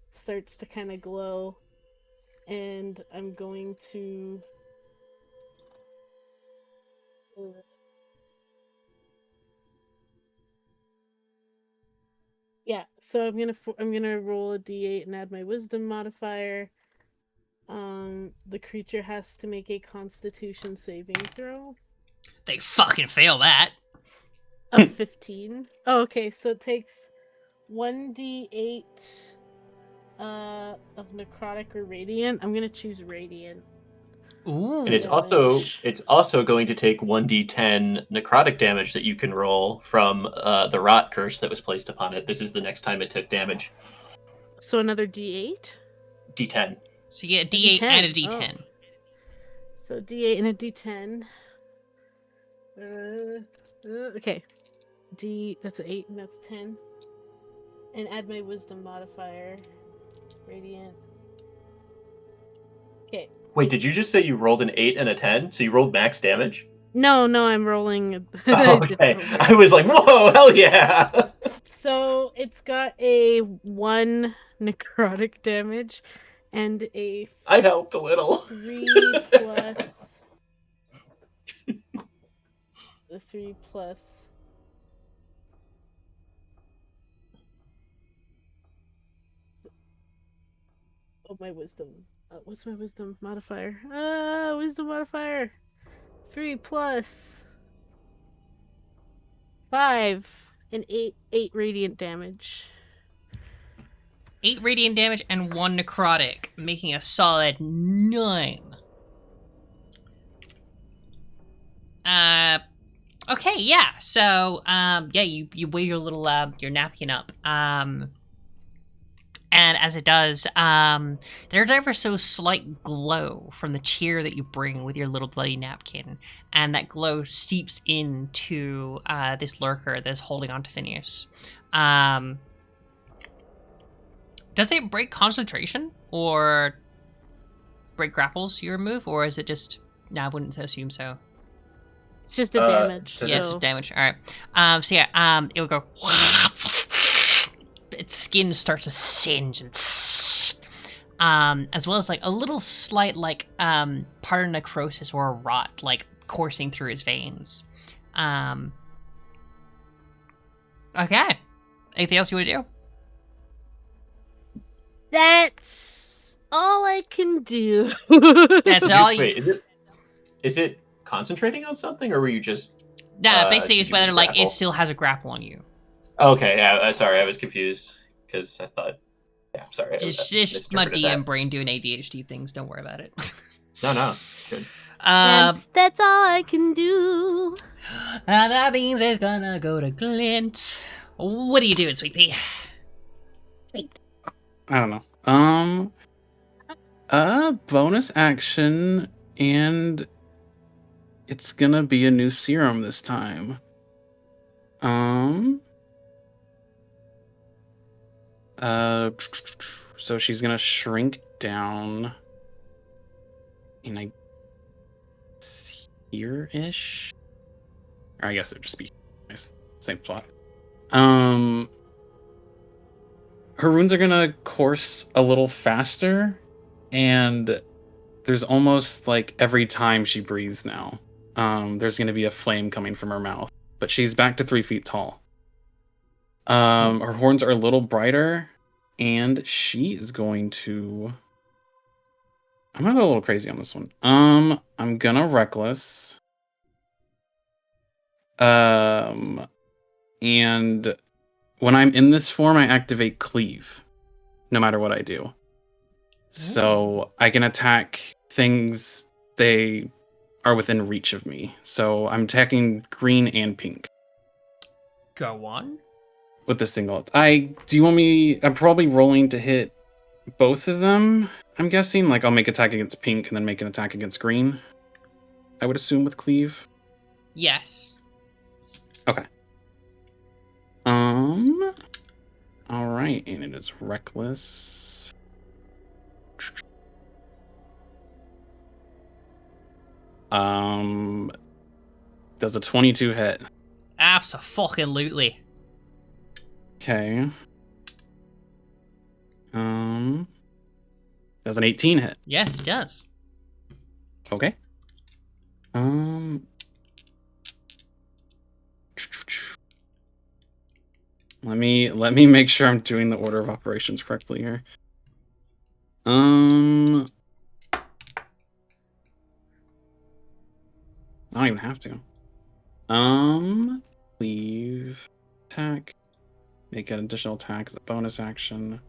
starts to kind of glow. And I'm going to... Yeah, so I'm gonna roll a d8 and add my wisdom modifier. The creature has to make a Constitution saving throw They fucking fail that. of 15. Oh, okay, so it takes 1d8 of necrotic or radiant. I'm gonna choose radiant. Ooh. And it's Damage. also going to take 1d10 necrotic damage that you can roll from the rot curse that was placed upon it. This is the next time it took damage. So another d8. D10. So you get a D8 and a D10. D10. So d8 and a d10. Okay. That's an 8 and that's 10. And add my wisdom modifier. Radiant. Okay. Wait, did you just say you rolled an 8 and a 10? So you rolled max damage? No, I'm rolling. Oh, okay. I was like, whoa, hell yeah! So it's got a 1 necrotic damage and a I helped a little. 3 plus. The 3 plus. Oh, my wisdom. What's my wisdom modifier? Wisdom modifier. 3 plus 5 and 8 radiant damage. 8 radiant damage and 1 necrotic, making a solid 9. Okay, yeah. So, yeah, you weigh your little your napkin up. And as it does, there's ever so slight glow from the cheer that you bring with your little bloody napkin, and that glow seeps into this lurker that's holding on to Phineas. Does it break concentration or break grapples you remove, or is it just? No, I wouldn't assume so. It's just a damage. Yeah, it's damage. All right. So yeah, it will go. Its skin starts to singe and as well as like a little slight like part of necrosis or a rot like coursing through his veins. Okay. Anything else you want to do? That's all I can do. That's all you. Wait, is it concentrating on something, or were you just? Nah, basically it's using whether like it grapple? still has a grapple on you. Okay, yeah. Sorry, I was confused because I thought. Yeah, sorry. Just my DM misinterpreted brain doing ADHD things. Don't worry about it. that. No, good. That's all I can do. That means it's gonna go to Clint. What are you doing, Sweet Pea? I don't know. Bonus action, and it's gonna be a new serum this time. So she's gonna shrink down, and I here-ish. Or I guess it'd just be nice. Same plot. Her runes are gonna course a little faster, and there's almost like every time she breathes now, there's gonna be a flame coming from her mouth. But she's back to 3 feet tall. Her horns are a little brighter, and she is going to. I'm gonna go a little crazy on this one. I'm gonna reckless. And when I'm in this form, I activate cleave, no matter what I do. So I can attack things they are within reach of me. So I'm attacking green and pink Go on. with the single. I'm probably rolling to hit both of them. I'm guessing, like I'll make attack against pink and then make an attack against green. I would assume with cleave. Yes. Okay. All right, and it is reckless. Does a 22 hit? Abso-fucking-lutely. Okay. Does an 18 hit? Yes, it does. Okay. Let me make sure I'm doing the order of operations correctly here. I don't even have to. Leave attack. Make an additional attack as a bonus action.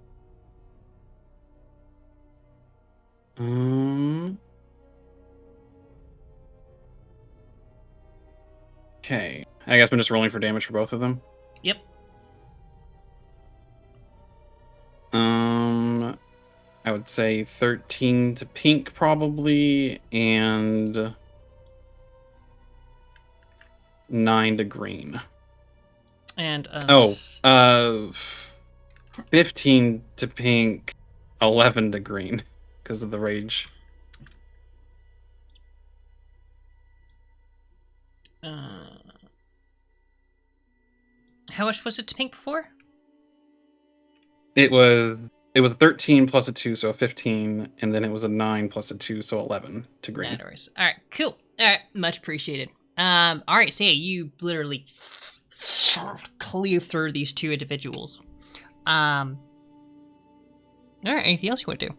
Okay. I guess I'm just rolling for damage for both of them. Yep. I would say 13 to pink probably, and 9 to green. And 15 to pink, 11 to green because of the rage. How much was it to pink before? It was 13 plus a 2, so a 15, and then it was a 9 plus a 2, so 11 to green. All right, cool. All right, much appreciated. All right, so yeah, you literally cleave through these two individuals. All right, anything else you want to do?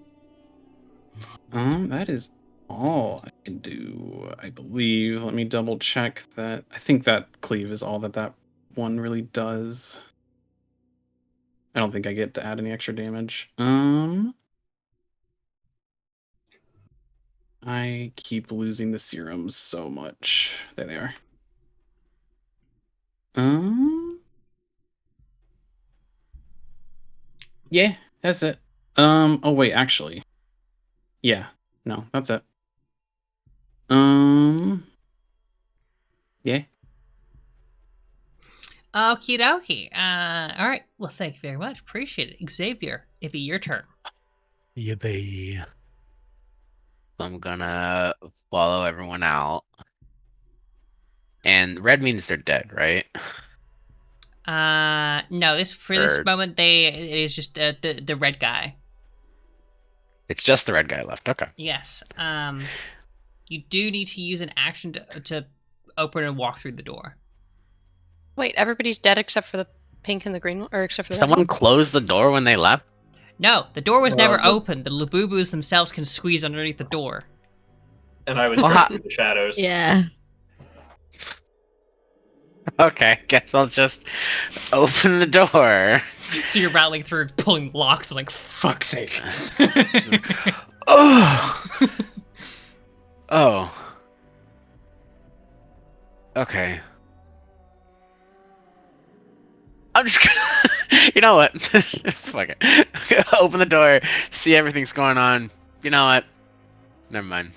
That is all I can do, I believe. Let me double check that. I think that cleave is all that one really does. I don't think I get to add any extra damage. I keep losing the serums so much. There they are. Yeah, that's it. Oh wait, actually. Yeah. No, that's it. Yeah. Okie dokie. All right. Well, thank you very much. Appreciate it. Xavier, it'd be your turn. Yippee. I'm gonna follow everyone out. And red means they're dead, right? No. This moment, it is just the red guy. It's just the red guy left. Okay. Yes. You do need to use an action to open and walk through the door. Wait, everybody's dead except for the pink and the green one, or except for the Someone closed the door when they left? No, the door was never open. The Labubus themselves can squeeze underneath the door. And I was trapped in the shadows. Yeah. Okay, guess I'll just open the door. So you're rattling through, pulling locks, like, fuck's sake. Oh. Oh. Okay. I'm just gonna... You know what? Fuck it. Open the door, see everything's going on. You know what? Never mind.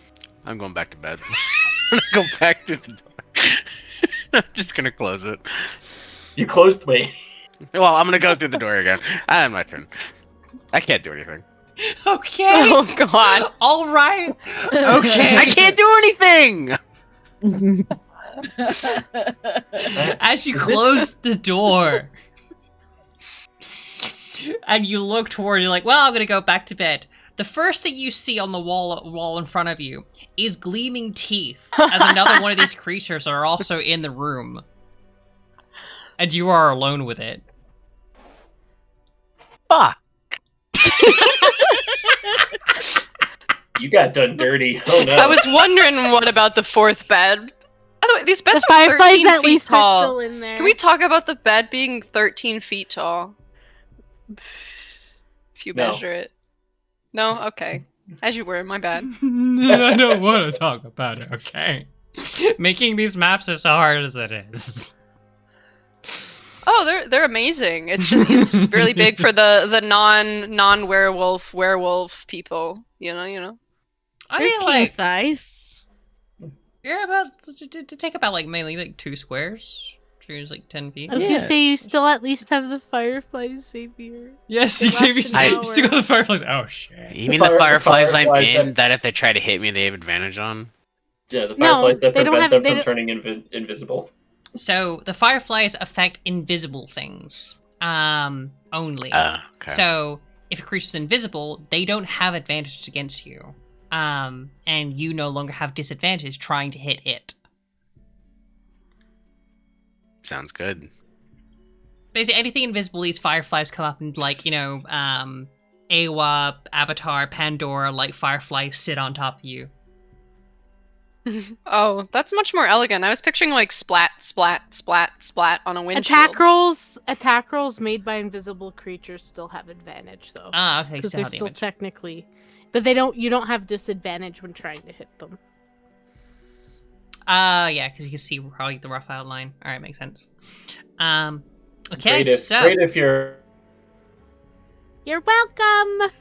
I'm going back to bed. I'm gonna go back to the door. I'm just gonna close it. You closed... Wait. Well, I'm gonna go through the door again. I have my turn. I can't do anything. Okay. Oh, God. All right. Okay. I can't do anything! As you close the door and you look toward, you're like, well, I'm gonna go back to bed. The first thing you see on the wall in front of you is gleaming teeth, as another one of these creatures are also in the room. And you are alone with it. Fuck. You got done dirty. Oh no. I was wondering what about the fourth bed. By the way, these beds The are fireflies 13 at feet least tall. are still in there. Can we talk about the bed being 13 feet tall? If you No. measure it. No? Okay. As you were, my bad. I don't want to talk about it, okay? Making these maps as hard as it is. Oh, they're amazing. It's just it's really big for the non werewolf people. You know. I They're mean, king like, size. you're about to take about like mainly like 2 squares, which is like 10 feet. I was gonna say you still at least have the fireflies, Xavier. Yes, They last Xavier, an you still got hour. the fireflies. Oh shit. You mean The the fireflies I'm fireflies in, that- that if they try to hit me, they have advantage on? Yeah, the No, fireflies that they don't prevent have- them they from don't- turning invisible. So the fireflies affect invisible things, only. Okay. So if a creature's invisible, they don't have advantage against you, and you no longer have disadvantage trying to hit it. Sounds good. Basically, anything invisible, these fireflies come up and, like, Awa, Avatar, Pandora, like, fireflies sit on top of you. Oh, that's much more elegant. I was picturing, like, splat, splat, splat, splat on a windshield. Attack rolls made by invisible creatures still have advantage, though. Ah, okay, Because still they're have the still image. technically... But you don't have disadvantage when trying to hit them. Yeah, because you can see probably the rough outline. Alright, makes sense. Okay, Great if you're... You're welcome!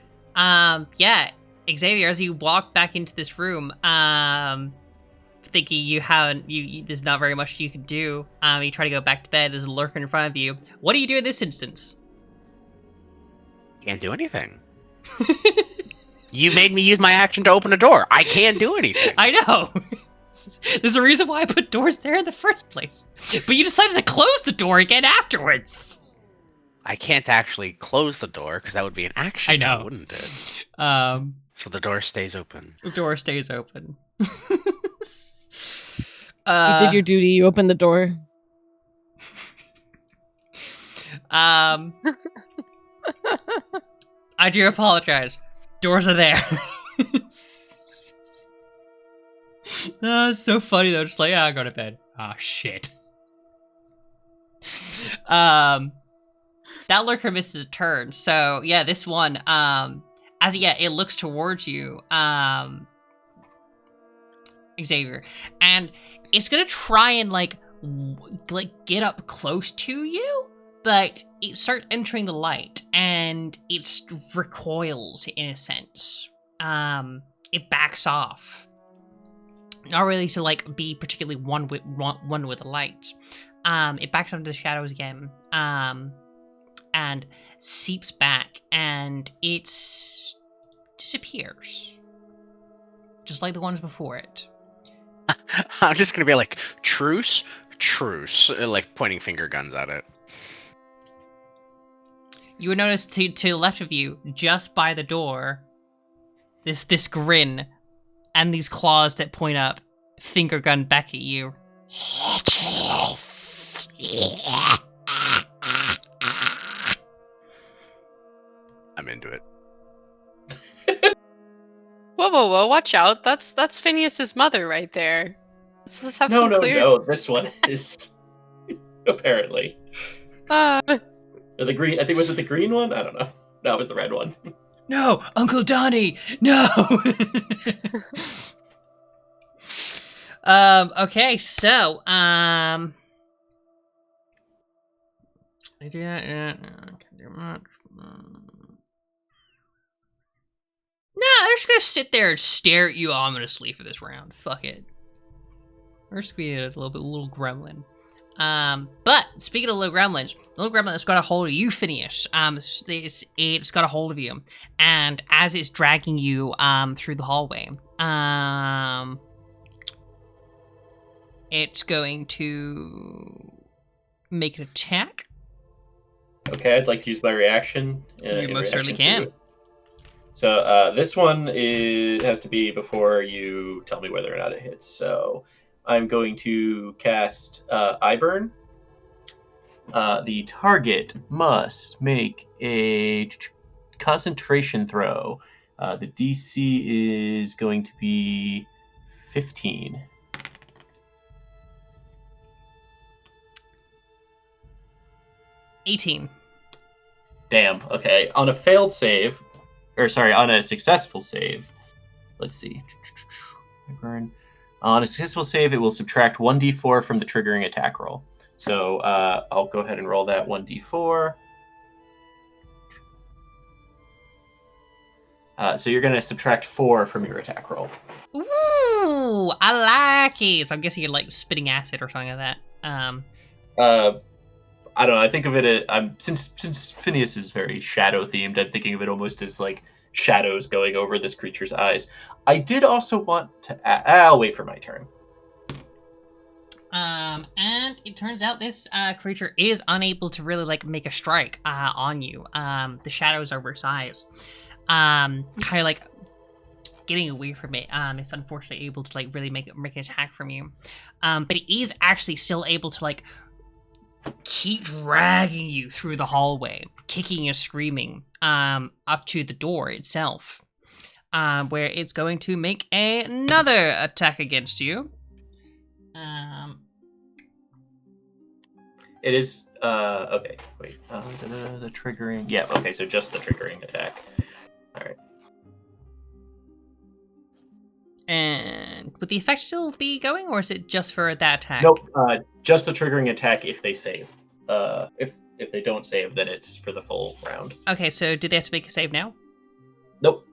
Yeah, Xavier, as you walk back into this room, thinking there's not very much you can do, you try to go back to bed, there's a lurker in front of you. What do you do in this instance? Can't do anything. You made me use my action to open a door. I can't do anything. I know! There's a reason why I put doors there in the first place. But you decided to close the door again afterwards! I can't actually close the door, because that would be an action, I know. Wouldn't it? So the door stays open. The door stays open. You did your duty, you opened the door. I do apologize. Doors are there. It's so funny though, just like, I'll go to bed. Ah, shit. That lurker misses a turn, so yeah, this one, it looks towards you, Xavier, and it's gonna try and like get up close to you, but it starts entering the light, and it recoils in a sense. It backs off. Not really to like be particularly one with the light. It backs onto the shadows again. And seeps back, and it disappears. Just like the ones before it. I'm just gonna be like, truce, like pointing finger guns at it. You would notice to the left of you, just by the door, this grin, and these claws that point up, finger gun back at you. I'm into it. Whoa, watch out. That's Phineas's mother right there. Let's have some clear... No, this one is... apparently. Or the green, I think, was it the green one? I don't know. No, it was the red one. No, Uncle Donnie, no! Okay, so, I do that, can't do much. No, they're just gonna sit there and stare at you ominously for this round. Fuck it. We're just gonna be a little gremlin. But speaking of little gremlins, the little gremlin that's got a hold of you, Phineas. It's got a hold of you, and as it's dragging you through the hallway, it's going to make an attack. Okay, I'd like to use my reaction. You most certainly can. So this one has to be before you tell me whether or not it hits. So I'm going to cast Eye Burn. The target must make a concentration throw. The DC is going to be 15. $18. Damn. Okay. On a failed save, on a successful save. Let's see. Burn. On a successful save, it will subtract 1d4 from the triggering attack roll. So I'll go ahead and roll that 1d4. So you're going to subtract 4 from your attack roll. Ooh, I like it. So I'm guessing you're like spitting acid or something like that. I don't know. I think of it since Phineas is very shadow themed. I'm thinking of it almost as like shadows going over this creature's eyes. I did also want to. I'll wait for my turn. And it turns out this creature is unable to really like make a strike on you. The shadows over its eyes, kind of like getting away from it. It's unfortunately able to like really make an attack from you. But it is actually still able to like keep dragging you through the hallway, kicking and screaming, up to the door itself, where it's going to make another attack against you. It is, okay, wait, the triggering, yeah, okay, so just the triggering attack. Alright. And would the effect still be going, or is it just for that attack? Nope, just the triggering attack if they save. If they don't save, then it's for the full round. Okay, so do they have to make a save now? Nope.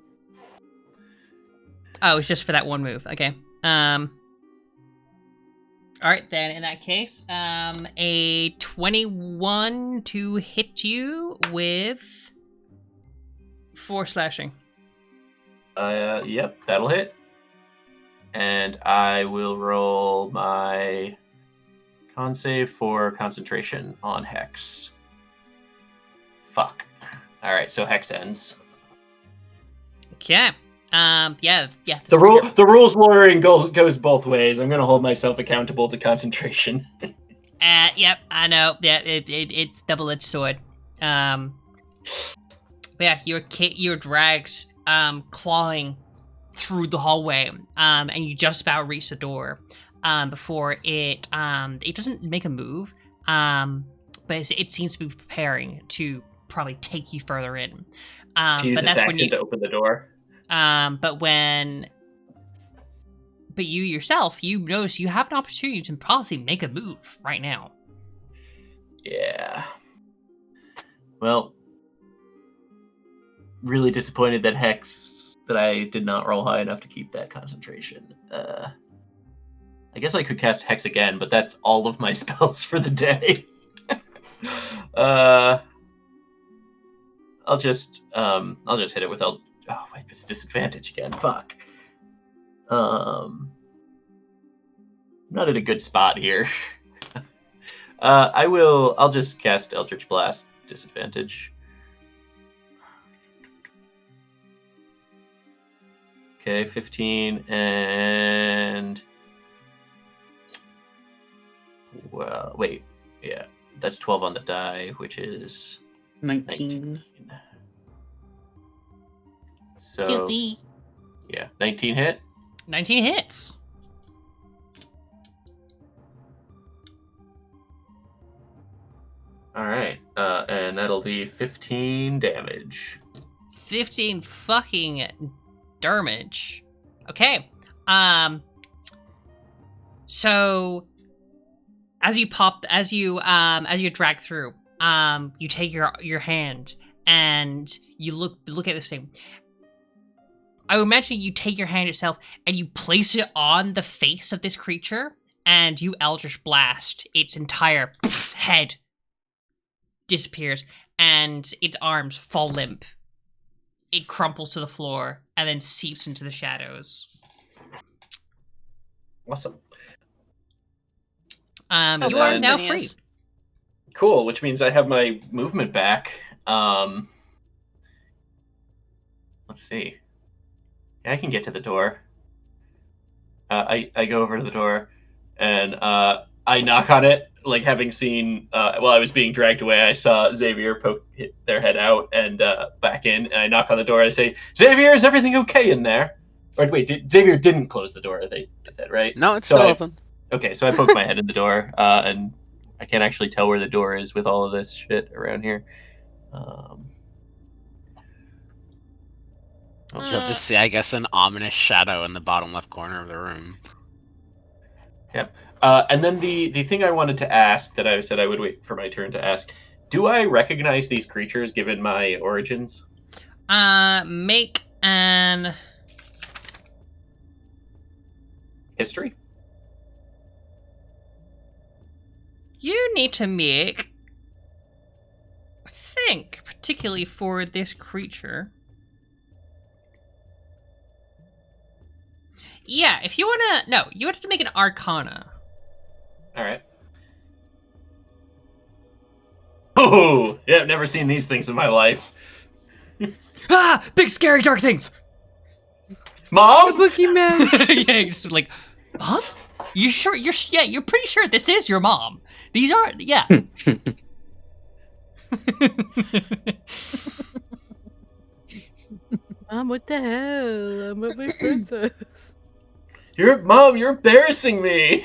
Oh, it's just for that one move. Okay. All right, then in that case, a 21 to hit you with 4 slashing. Yep, that'll hit. And I will roll my con save for concentration on Hex. Fuck. Alright, so Hex ends. Okay. Yeah. The rules lawyering goes both ways. I'm gonna hold myself accountable to concentration. Yep, I know. Yeah, it's double-edged sword. But yeah, you're dragged, clawing through the hallway, and you just about reach the door, before it doesn't make a move, but it seems to be preparing to probably take you further in. To use its action to open the door. But you yourself, you notice you have an opportunity to possibly make a move right now. Yeah. Well, really disappointed that I did not roll high enough to keep that concentration. I guess I could cast Hex again, but that's all of my spells for the day. I'll just hit it with oh wait, it's disadvantage again. Fuck. Not in a good spot here. I'll just cast Eldritch Blast, disadvantage. Okay, 15 and well, wait, yeah, that's 12 on the die, which is 19. So yeah, 19 hit. 19 hits. All right, and that'll be 15 damage. 15 fucking damage. Okay. So as you drag through, you take your hand and you look at this thing. I would imagine you take your hand itself and you place it on the face of this creature, and you Eldritch Blast. Its entire head disappears, and its arms fall limp. It crumples to the floor and then seeps into the shadows. Awesome. You are now free. Cool, which means I have my movement back. Let's see. Yeah, I can get to the door. I go over to the door, and I knock on it. Like, having seen, while I was being dragged away, I saw Xavier hit their head out and back in, and I knock on the door. And I say, "Xavier, is everything okay in there?" Or wait, Xavier didn't close the door. They said, right? No, it's still open. Okay, so I poke my head in the door, and I can't actually tell where the door is with all of this shit around here. You'll just see, I guess, an ominous shadow in the bottom left corner of the room. Yep. And then the thing I wanted to ask that I said I would wait for my turn to ask, do I recognize these creatures given my origins? Make an history? You need to make, I think, particularly for this creature. Yeah, if you wanna, no, you have to make an Arcana. All right. Oh, yeah, I've never seen these things in my life. Ah, big scary dark things. Mom, the boogeyman. Yeah, just like, Mom? You sure? You're pretty sure this is your mom. These are, yeah. Mom, what the hell? I'm at my friend's house. Mom, you're embarrassing me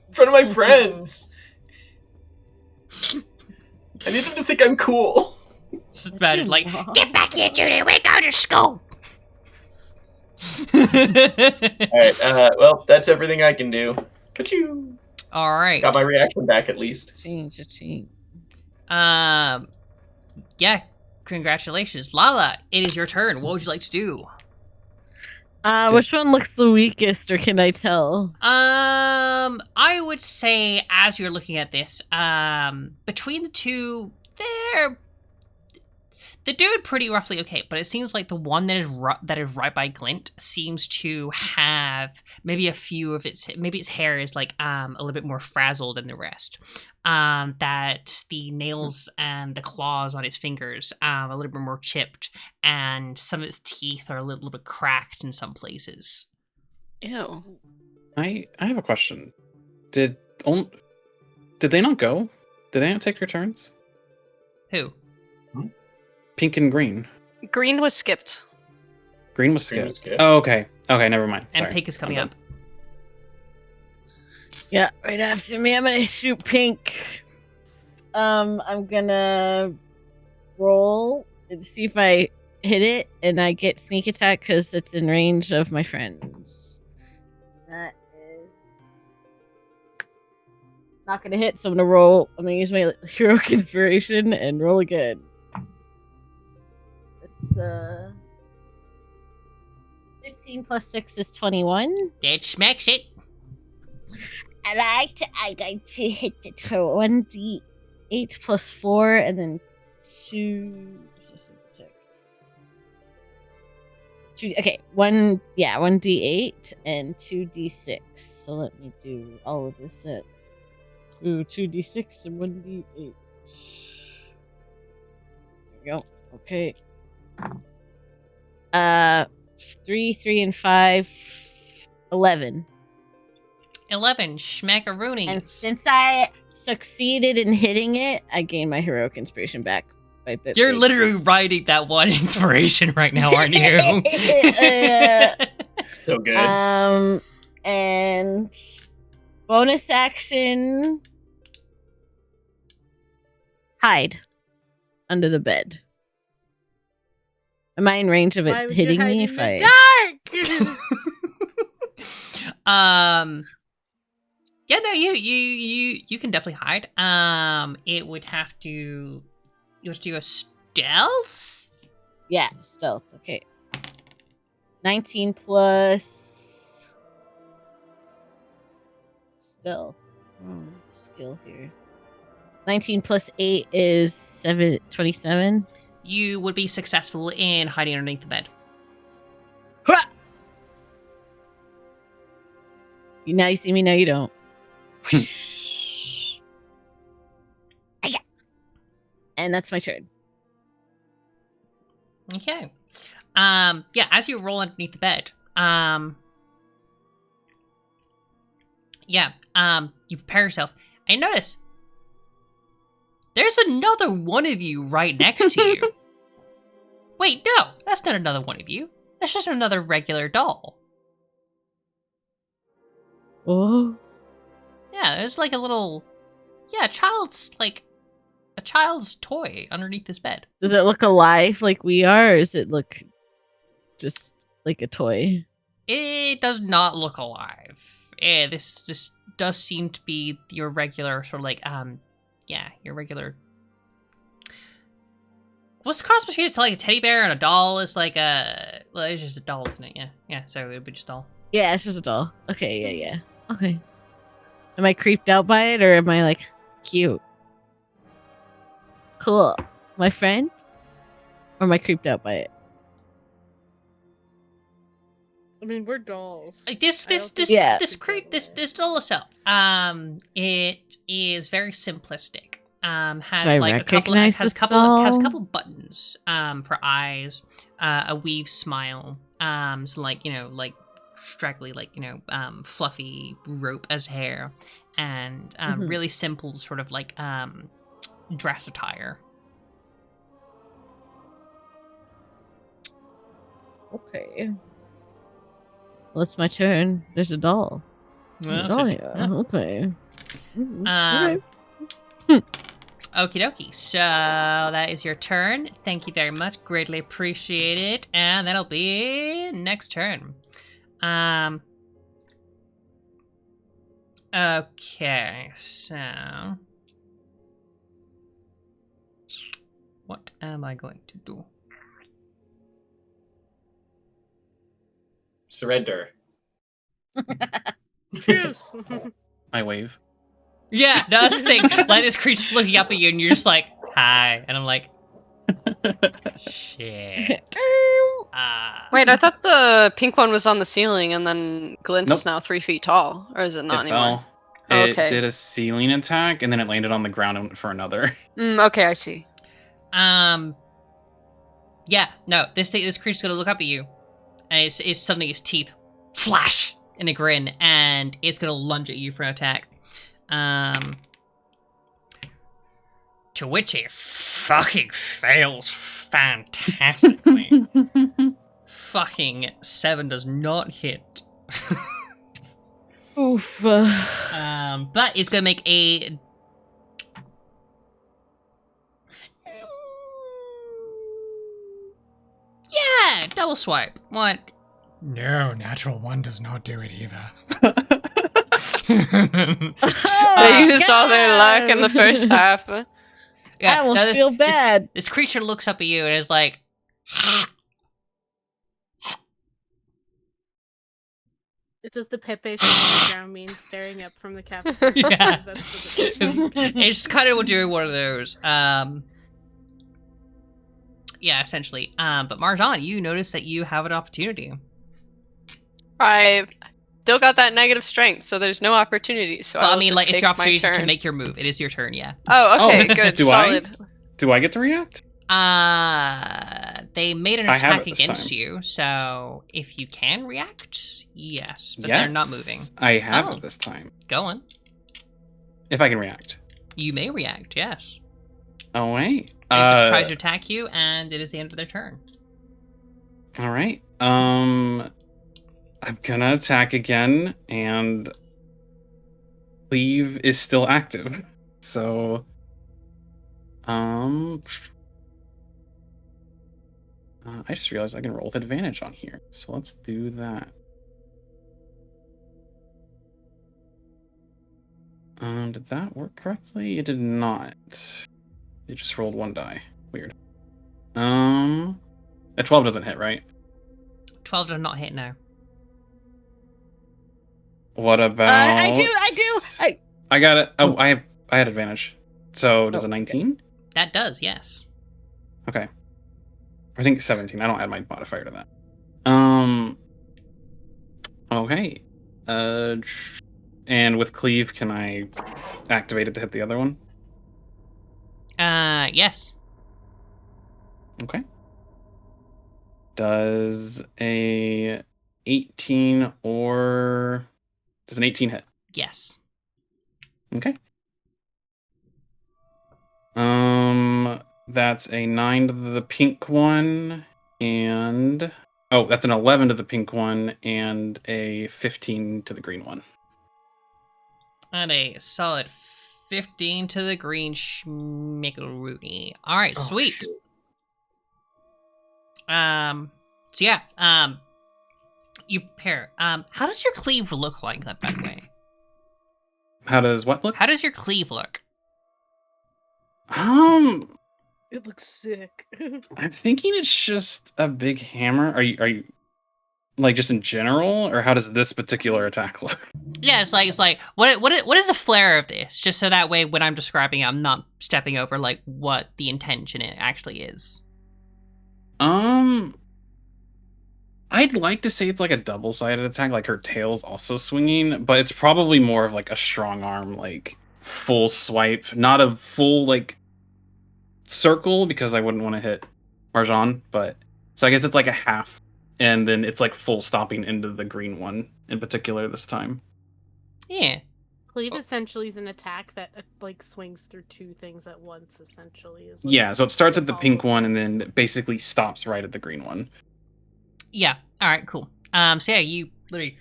in front of my friends. I need them to think I'm cool. Spat like, Get back here, Judy. We're going to school. Alright, well, that's everything I can do. Ka-choo! All right. Got my reaction back at least. Change. Yeah. Congratulations, Lala. It is your turn. What would you like to do? Which one looks the weakest, or can I tell? I would say as you're looking at this, between the two, they're doing pretty roughly okay, but it seems like the one that is right by Glint seems to have maybe a few of its hair is like a little bit more frazzled than the rest. That the nails and the claws on its fingers a little bit more chipped, and some of its teeth are a little bit cracked in some places. Ew. I have a question. Did they not go? Did they not take their turns? Who? Pink and green. Green was skipped. Green was Green was skipped. skipped. Oh, okay. Okay, never mind. And Sorry. Pink is coming I'm up. Yeah, right after me. I'm gonna shoot Pink. I'm gonna roll and see if I hit it, and I get sneak attack because it's in range of my friends. That is not gonna hit, so I'm gonna roll. I'm gonna use my heroic inspiration and roll again. It's 15 plus 6 is 21. That smacks it. And I like to hit it for 1d8 plus 4, and then 2. Okay, 1d8 and 2d6. So let me do all of this at 2d6 and 1d8. There we go. Okay. 3, and 5, 11. 11, schmackaroonies. And since I succeeded in hitting it, I gain my heroic inspiration back. By bit You're rate. literally riding that one inspiration right now, aren't you? So good. And bonus action, hide under the bed. Am I in range of Why it would you hitting hide me in if the I? dark? Yeah, no, you can definitely hide. It would have to, you have to do a stealth. Yeah, stealth. Okay. 19 plus stealth. Skill here. 19 plus 8 is 27. You would be successful in hiding underneath the bed. Now you see me, now you don't. And that's my turn. Okay. Yeah, as you roll underneath the bed, you prepare yourself, and notice there's another one of you right next to you. Wait, no, that's not another one of you. That's just another regular doll. Oh. Yeah, there's like a little, a child's toy underneath this bed. Does it look alive like we are, or does it look just like a toy? It does not look alive. This just does seem to be your regular sort of like, your regular. What's the cross between it's like a teddy bear and a doll? Is like it's just a doll, isn't it? Yeah. So it'd be just a doll. Yeah, it's just a doll. Okay, yeah. Okay. Am I creeped out by it, or am I like cute? Cool. My friend? Or am I creeped out by it? I mean, we're dolls. Like this Yeah. doll itself. It is very simplistic. Has Do I like a couple recognize this doll? has a couple buttons for eyes, a weave smile, some like straggly, like, fluffy rope as hair, and really simple sort of like dress attire. Okay. Well, it's my turn. There's a doll. There's a doll here. Yeah. Okay. Okie dokie. So that is your turn. Thank you very much. Greatly appreciate it. And that'll be next turn. Okay, so what am I going to do? Surrender. Truce. I wave. Yeah, no, that's the thing. Like, this creature's looking up at you, and you're just like, hi. And I'm like, shit. Wait, I thought the pink one was on the ceiling, and then Glint Nope. is now 3 feet tall, or is it not It anymore? fell. Oh, It okay. did a ceiling attack, and then it landed on the ground for another. Okay, I see. Yeah, no, this creature's gonna look up at you, and it's suddenly its teeth flash in a grin, and it's gonna lunge at you for an attack. To which it fucking fails fantastically. Fucking 7 does not hit. Oof. But it's gonna make a. Yeah, double swipe. What? No, natural 1 does not do it either. They used all their luck in the first half. Yeah, I will no, feel bad. This creature looks up at you and is like, It does the Pepe from the ground meme staring up from the cafeteria. Yeah. That's what it is. it's kind of doing one of those. Yeah, essentially. But Marjan, you notice that you have an opportunity. I still got that negative strength, so there's no opportunity. So Well, I will mean, just like, it's take your my opportunity to turn. make your move. It is your turn, yeah. Oh, okay, Oh, good, do solid. Do I get to react? They made an I have attack it this against time. you, so if you can react, yes. But yes. they're not moving. I have Oh. it this time. Go on. If I can react. You may react, yes. Oh, wait. They tries to attack you, and it is the end of their turn. All right. I'm gonna attack again, and Cleave is still active. So, I just realized I can roll with advantage on here. So let's do that. Did that work correctly? It did not. It just rolled 1 die. Weird. A 12 doesn't hit, right? 12 does not hit now. What about? I do. I got it. Oh, I had advantage. So does a 19? That does, yes. Okay. I think 17. I don't add my modifier to that. Okay. And with cleave, can I activate it to hit the other one? Yes. Okay. Does a 18 or does an 18 hit? Yes. Okay. That's a 9 to the pink one, and that's an 11 to the pink one, and a 15 to the green one. And a solid 15 to the green schmickaroonie. All right, sweet. Shoot. So yeah, you pair. How does your cleave look like that, by the way? How does what look? How does your cleave look? It looks sick. I'm thinking it's just a big hammer. Are you like just in general, or how does this particular attack look? Yeah, it's like what is the flair of this? Just so that way, when I'm describing it, I'm not stepping over like what the intention it actually is. I'd like to say it's like a double-sided attack, like her tail's also swinging, but it's probably more of like a strong arm, like full swipe, not a full like circle because I wouldn't want to hit Marjan, but so I guess it's like a half and then it's like full stomping into the green one in particular this time. Yeah. Cleave essentially is an attack that like swings through two things at once. Essentially, is what Yeah, so it starts at the pink follow. one and then basically stops right at the green one. Yeah. All right. Cool. So yeah, you literally,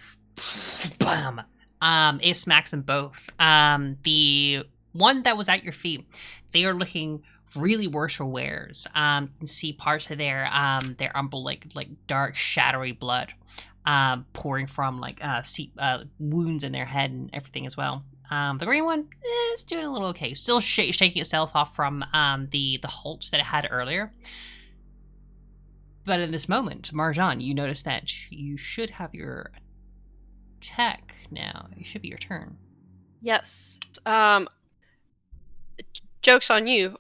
bam. It smacks them both. The one that was at your feet, they are looking really worse for wears. You can see parts of their umbilical like dark shadowy blood, pouring from like wounds in their head and everything as well. The green one is doing a little okay, still shaking itself off from the halts that it had earlier. But in this moment, Marjan, you notice that you should have your attack now. It should be your turn. Yes. Joke's on you.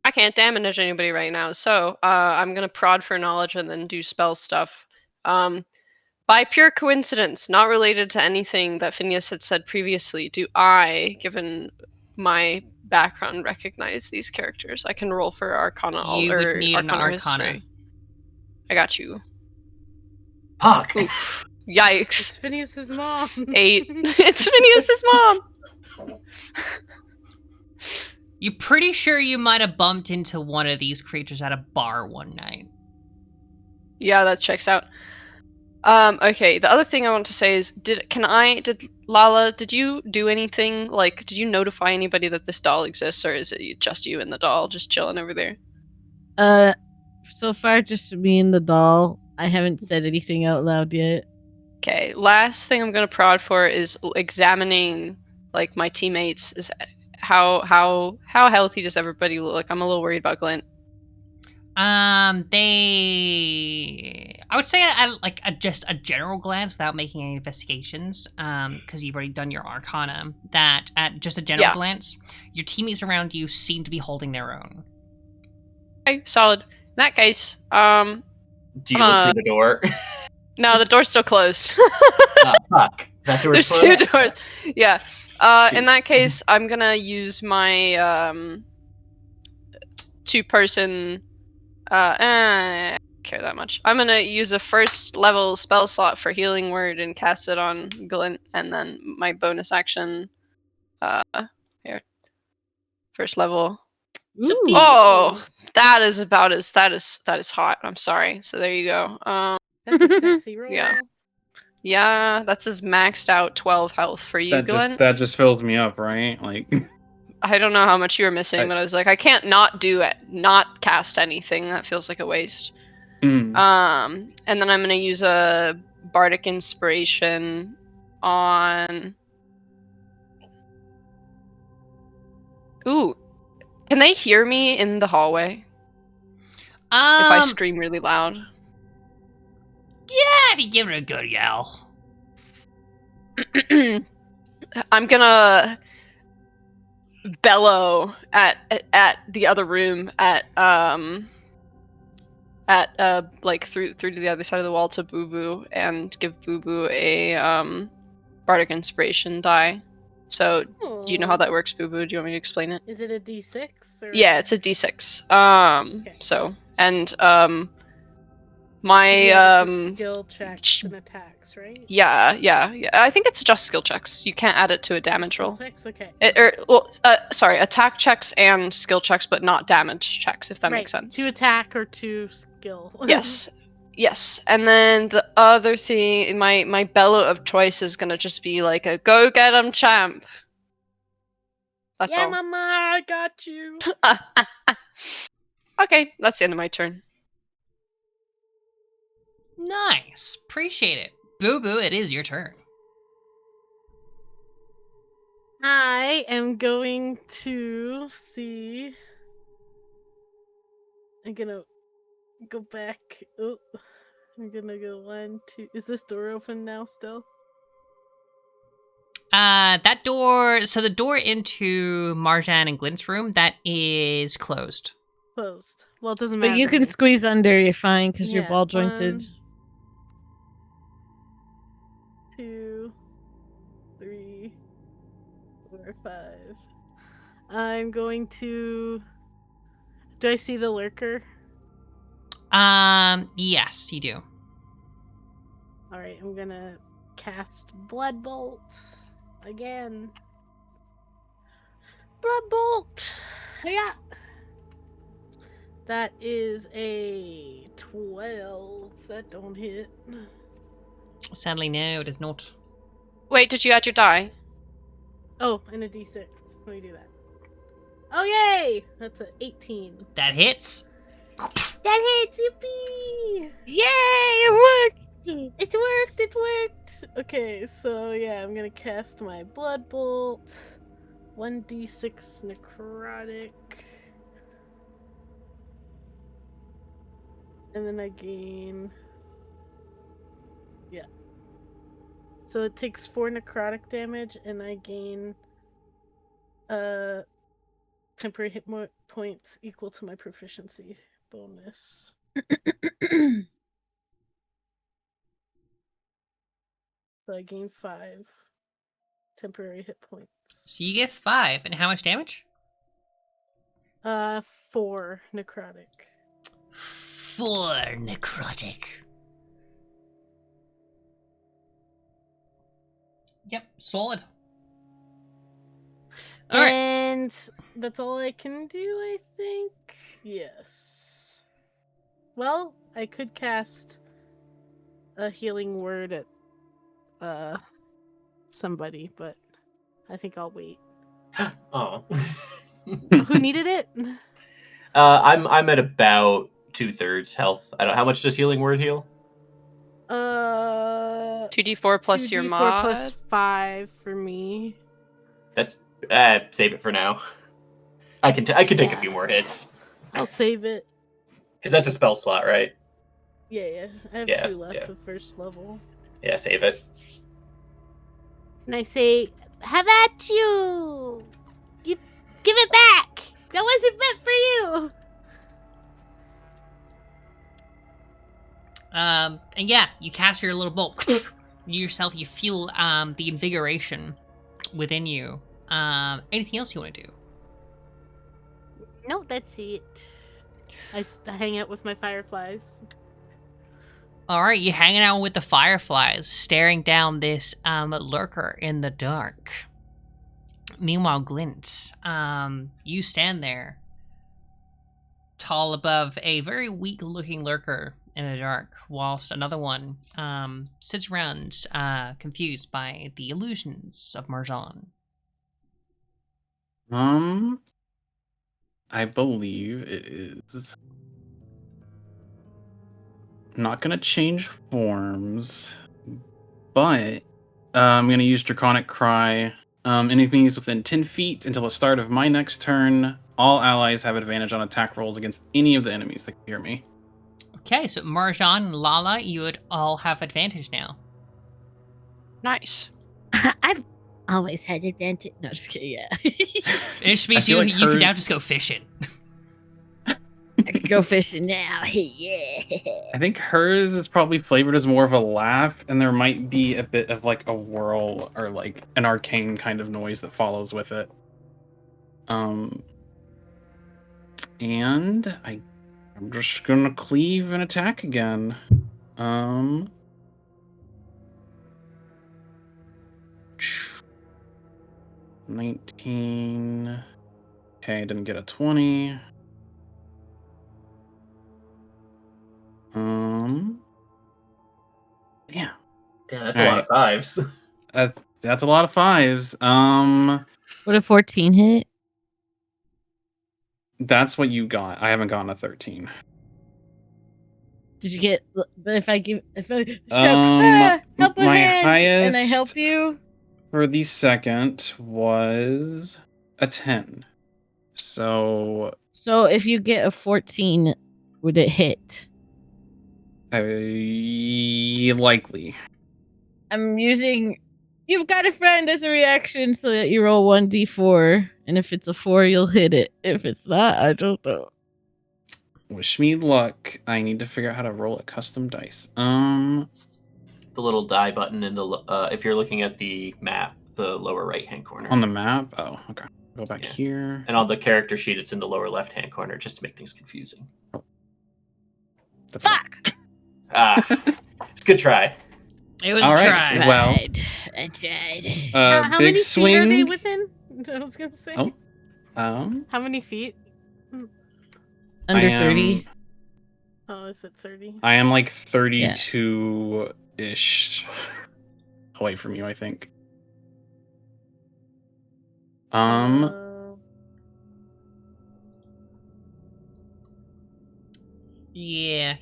I can't damage anybody right now, so I'm gonna prod for knowledge and then do spell stuff. By pure coincidence, not related to anything that Phineas had said previously, do I, given my background, recognize these characters? I can roll for Arcana You would need an Arcana or Arcana. History. I got you. Fuck. Oof. It's Yikes. Phineas's mom. 8. It's Phineas's mom. You're pretty sure you might have bumped into one of these creatures at a bar one night. Yeah, that checks out. Okay, the other thing I want to say is, did Lala, did you do anything, like, did you notify anybody that this doll exists, or is it just you and the doll just chilling over there? So far just me and the doll. I haven't said anything out loud yet. Okay, last thing I'm gonna prod for is examining, like, my teammates. Is how healthy does everybody look? I'm a little worried about Glint. I would say just a general glance without making any investigations, because you've already done your Arcana, that at just a general glance, your teammates around you seem to be holding their own. Okay, solid. In that case, Do you look through the door? no, the door's still closed. Fuck. That door's There's closed? 2 doors. Yeah. In that case, I'm gonna use my 2-person. I don't care that much. I'm gonna use a first level spell slot for Healing Word and cast it on Glint, and then my bonus action. Here. First level. Ooh. Oh, that is hot. I'm sorry. So there you go. That's a sexy roll. Yeah, that's his maxed out 12 health for you, Glint. That just fills me up, right? Like, I don't know how much you were missing, but I was like, I can't not cast anything. That feels like a waste. And then I'm gonna use a bardic inspiration on. Ooh, can they hear me in the hallway if I scream really loud? Yeah, if you give it a good yell. I'm gonna bellow at the other room like through to the other side of the wall to Boo Boo and give Boo Boo a bardic inspiration die. So do you know how that works, Boo Boo? Do you want me to explain it? Is it a D6? Or... Yeah, it's a D6. Okay. So and my it's skill checks and attacks, right? Yeah. I think it's just skill checks. You can't add it to a damage Skill roll. checks? Okay. Sorry, attack checks and skill checks, but not damage checks, if that makes sense. To attack or to skill. Yes. And then the other thing, my bellow of choice is gonna just be like a go get 'em champ. That's all. Mama, I got you. Okay, that's the end of my turn. Nice. Appreciate it. Boo Boo, it is your turn. I am going to see. I'm gonna go back. Oh, I'm gonna go 1, 2. Is this door open now still? That door, so the door into Marjan and Glint's room, that is closed. Closed. Well, it doesn't matter. But you can squeeze under, you're fine, because you're ball jointed. 1, 2, 3, 4, 5. I'm going to. Do I see the lurker? Yes, you do. Alright, I'm gonna cast Blood Bolt again. Blood Bolt! Yeah! That is a 12. That don't hit. Sadly, no, it is not. Wait, did you add your die? Oh, and a d6. Let me do that. Oh, yay! That's an 18. That hits. That hits! Yippee! Yay! It worked. It worked! It worked! Okay, so yeah, I'm gonna cast my Blood Bolt. 1d6 necrotic. And then I gain... Yeah. So it takes 4 necrotic damage, and I gain... temporary hit points equal to my proficiency bonus. So I gain 5 temporary hit points. So you get 5, and how much damage? 4 necrotic. 4 necrotic. Yep, solid. All right. And that's all I can do, I think. Yes. Well, I could cast a healing word at somebody, but I think I'll wait. Oh. Who needed it? I'm at about 2/3 health. I don't. How much does healing word heal? 2d4 plus your 2d4 mod. plus 5 for me. That's save it for now. I can take a few more hits I'll save it. because that's a spell slot, right? Yeah. I have Yes, 2 left yeah. of first level. Yeah, save it. And I say, "Have at you! You give it back! That wasn't meant for you!" And yeah, you cast your little bolt. You yourself, you feel the invigoration within you. Anything else you want to do? No, that's it. I hang out with my fireflies. All right, you're hanging out with the fireflies, staring down this lurker in the dark. Meanwhile, Glint, you stand there, tall above a very weak-looking lurker in the dark, whilst another one sits around, confused by the illusions of Marjan. I believe it is not gonna change forms, but I'm gonna use Draconic Cry. Enemies within 10 feet until the start of my next turn. All allies have advantage on attack rolls against any of the enemies that can hear me. Okay, so Marjan and Lala, you would all have advantage now. Nice. I've always had advantage. No, just kidding. Yeah. It just means feel you, like you can her- now just go fishing. I could go fishing now. Yeah. I think hers is probably flavored as more of a laugh, and there might be a bit of like a whirl or like an arcane kind of noise that follows with it. And I'm just gonna cleave and attack again. 19. Okay, didn't get a 20. Yeah. Damn, that's All a lot right. of 5s. That's a lot of 5s. Would a 14 hit? That's what you got. I haven't gotten a 13. Did you get? But if I shout, help a my hand, and I highest help you. For the second was a 10. So if you get a 14, would it hit? likely. I'm using "You've got a friend" as a reaction so that you roll 1d4, and if it's a 4, you'll hit it. If it's not, I don't know. Wish me luck. I need to figure out how to roll a custom dice. The little die button in the if you're looking at the map, the lower right hand corner. On the map? Oh, okay. Go back Yeah. here. And on the character sheet, it's in the lower left hand corner, just to make things confusing. That's Fuck! It's a good try. It was All right, tried. well, I tried. How big many swing. feet are they within? I was gonna say. Oh. How many feet? Under 30. Oh, is it 30? I am like 32-ish away from you, I think. Yeah.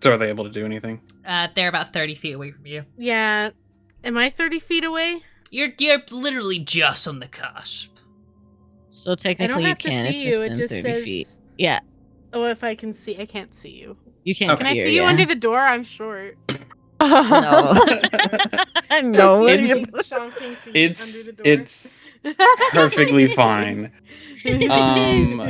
So are they able to do anything? They're about 30 feet away from you. Yeah. Am I 30 feet away? You're literally just on the cusp. So I technically don't you have to can. It's see you. It within just 30 says. feet. Yeah. Oh, if I can see, I can't see you. You can't Okay. Can I see her, see you yeah. under the door? I'm short. No. No. I It's- see like chomping feet It's under the door. it's perfectly fine. I mean,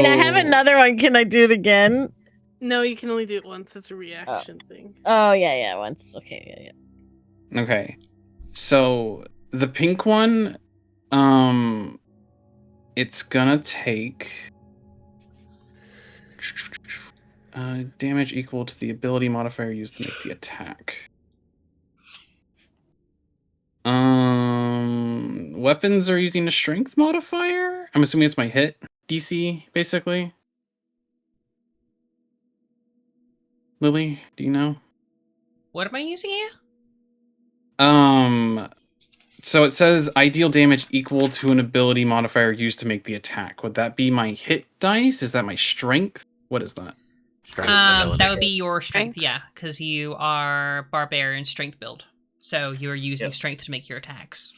I have another one. Can I do it again? No, you can only do it once. It's a reaction thing. Oh, yeah, once. Okay, yeah. Okay. So the pink one, it's gonna take damage equal to the ability modifier used to make the attack. Weapons are using a strength modifier? I'm assuming it's my hit DC, basically. Lily, do you know? What am I using here? So it says ideal damage equal to an ability modifier used to make the attack. Would that be my hit dice? Is that my strength? What is that? That would be your strength, yeah, because you are barbarian strength build. So you are using strength to make your attacks.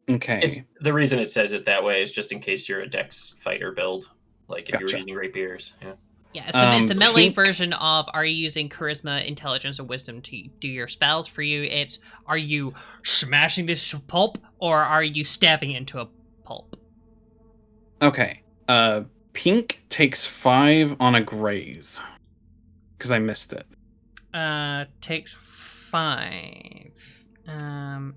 Okay. The reason it says it that way is just in case you're a dex fighter build, like if you were Gotcha. using rapiers. Yeah. Yeah, it's a melee pink- version of are you using charisma, intelligence, or wisdom to do your spells? For you, it's are you smashing this pulp or are you stabbing into a pulp? Okay. Pink takes 5 on a graze. Because I missed it. Takes 5.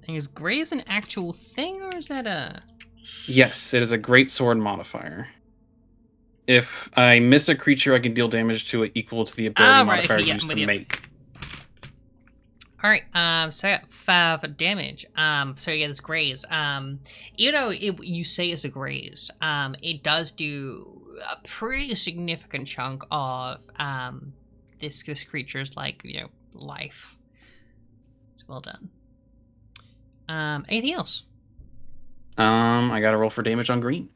Is graze an actual thing or is that a... Yes, it is a great sword modifier. If I miss a creature, I can deal damage to it equal to the ability modifier okay, yeah, used I'm to with you. make. Alright, so I got 5 damage. So yeah, this graze. Even though you say it's a graze, it does do a pretty significant chunk of this creature's life. It's well done. Anything else? I gotta roll for damage on green.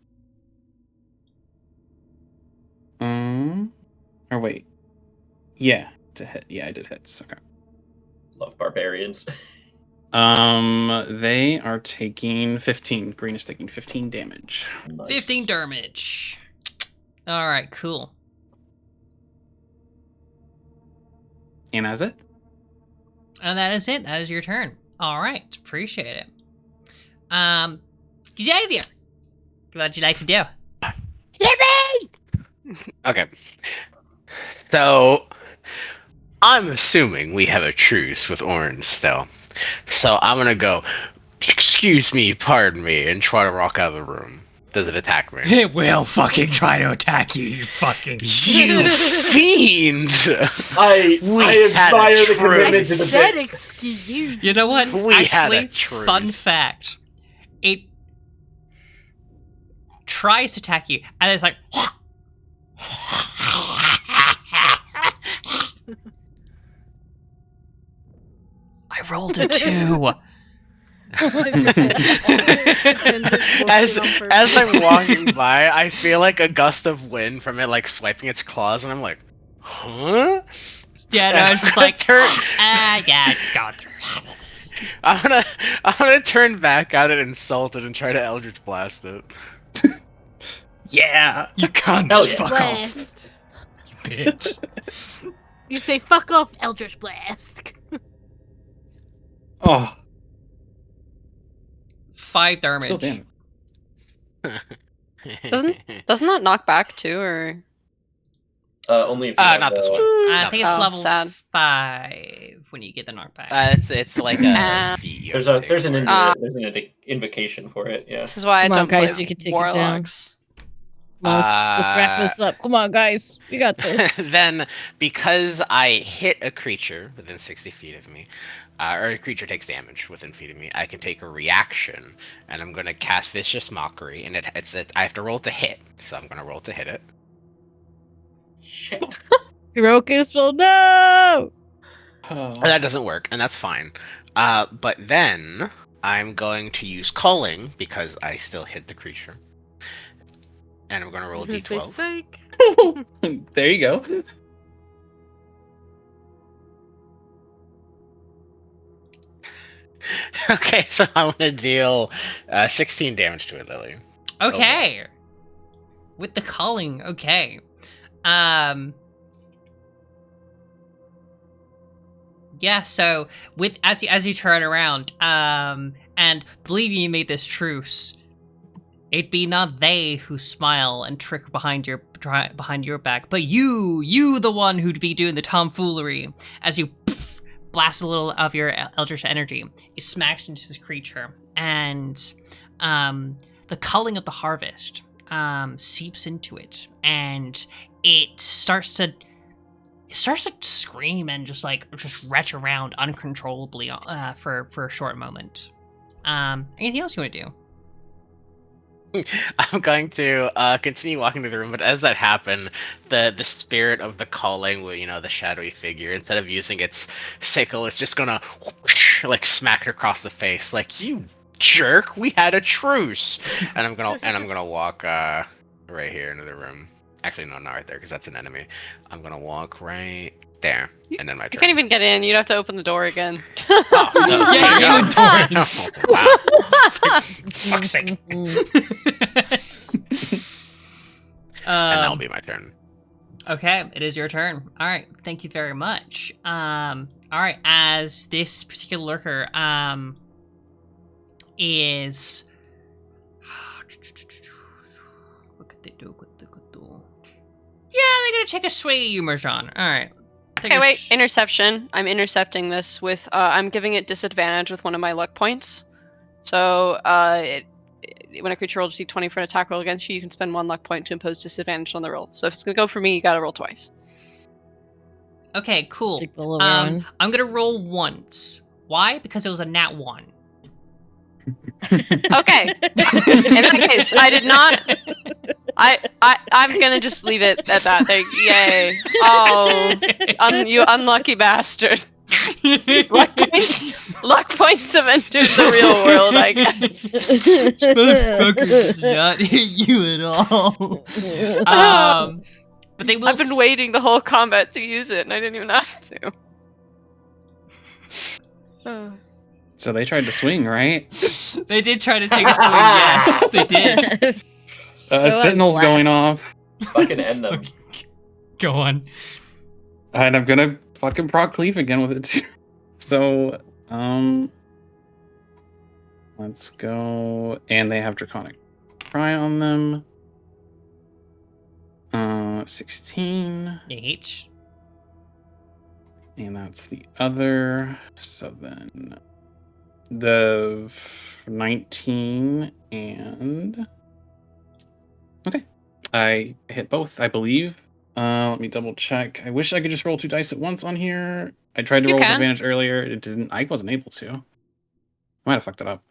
Or wait. Yeah, to hit. Yeah, I did hits. Okay. Love barbarians. They are taking 15. Green is taking 15 damage. Nice. 15 damage. Alright, cool. And that's it. And that is it. That is your turn. Alright, appreciate it. Xavier! What would you like to do? Okay. So, I'm assuming we have a truce with Orange still. So I'm gonna go, excuse me, pardon me, and try to walk out of the room. Does it attack me? It will fucking try to attack you, you fucking... You fiend! I had a admire the truce. commitment I to the said bit. excuse. You know what? We had a Actually, truce. fun fact. It tries to attack you, and it's like... I rolled a 2. As I'm walking by, I feel like a gust of wind from it like swiping its claws, and I'm like, huh? Yeah, no, it's just like... turn. yeah, it's going through. I'm gonna turn back at it, insult it, and try to Eldritch Blast it. Yeah. You can't Hell fuck yeah. off, Blast. bitch. You say fuck off, Eldritch Blast. Oh, 5 damage. still damage. Doesn't that knock back too, or Only if you have, not this one. I think it's Oh, level sad. 5 when you get the knockback. It's like a feat you There's have to there's take an for it. invocation for it. Yeah. this is why I Come on, don't guys, play you can take it down. warlocks. Let's wrap this up. Come on, guys. We got this. Then, because I hit a creature within 60 feet of me, or a creature takes damage within feet of me, I can take a reaction, and I'm going to cast Vicious Mockery, and I have to roll to hit, so I'm going to roll to hit it. Shit. Heroic Isabel, no! And that doesn't work, and that's fine. But then I'm going to use Culling because I still hit the creature. And I'm going to roll a Say d12. psych. There you go. Okay, so I'm going to deal 16 damage to it, Lily. Okay. With the calling, okay. Yeah, so with as you turn around, and believe you made this truce, it be not they who smile and trick behind your back, but you the one who'd be doing the tomfoolery as you blast a little of your eldritch energy. You smash into this creature, and the culling of the harvest seeps into it, and it starts to scream and just retch around uncontrollably for a short moment. Anything else you want to do? I'm going to continue walking through the room, but as that happened, the spirit of the calling, the shadowy figure, instead of using its sickle, it's just gonna like smack it across the face, like, you jerk, we had a truce. And I'm gonna walk right here into the room. Actually, no, not right there, because that's an enemy. I'm gonna walk right there, and then my turn. You can't even get in. You'd have to open the door again. Oh, no. Yeah, you doors. Wow. Fuck's sake. And that'll be my turn. Okay, it is your turn. All right, thank you very much. All right, as this particular lurker is, what could they do? Yeah, they're gonna take a swing at you, Marjan. All right. Okay, wait. Interception. I'm intercepting this with. I'm giving it disadvantage with one of my luck points. So, when a creature rolls d20 for an attack roll against you, you can spend one luck point to impose disadvantage on the roll. So if it's gonna go for me, you gotta roll twice. Okay, cool. Take the lower one. I'm gonna roll once. Why? Because it was a nat 1. Okay. In that case, I did not. I'm gonna just leave it at that. Yay! Oh, you unlucky bastard! Luck points have entered the real world, I guess. This motherfucker does not hit you at all. But they will. I've been waiting the whole combat to use it, and I didn't even have to. So they tried to swing, right? They did try to take a swing. Yes, they did. Sentinel's going off. Fucking end them. Go on. And I'm gonna fucking proc cleave again with it. So, let's go. And they have Draconic Cry on them. 16. H. And that's the other. So then the 19 and... Okay. I hit both, I believe. Let me double check. I wish I could just roll 2 dice at once on here. I tried to roll with advantage earlier. It didn't. I wasn't able to. I might have fucked it up.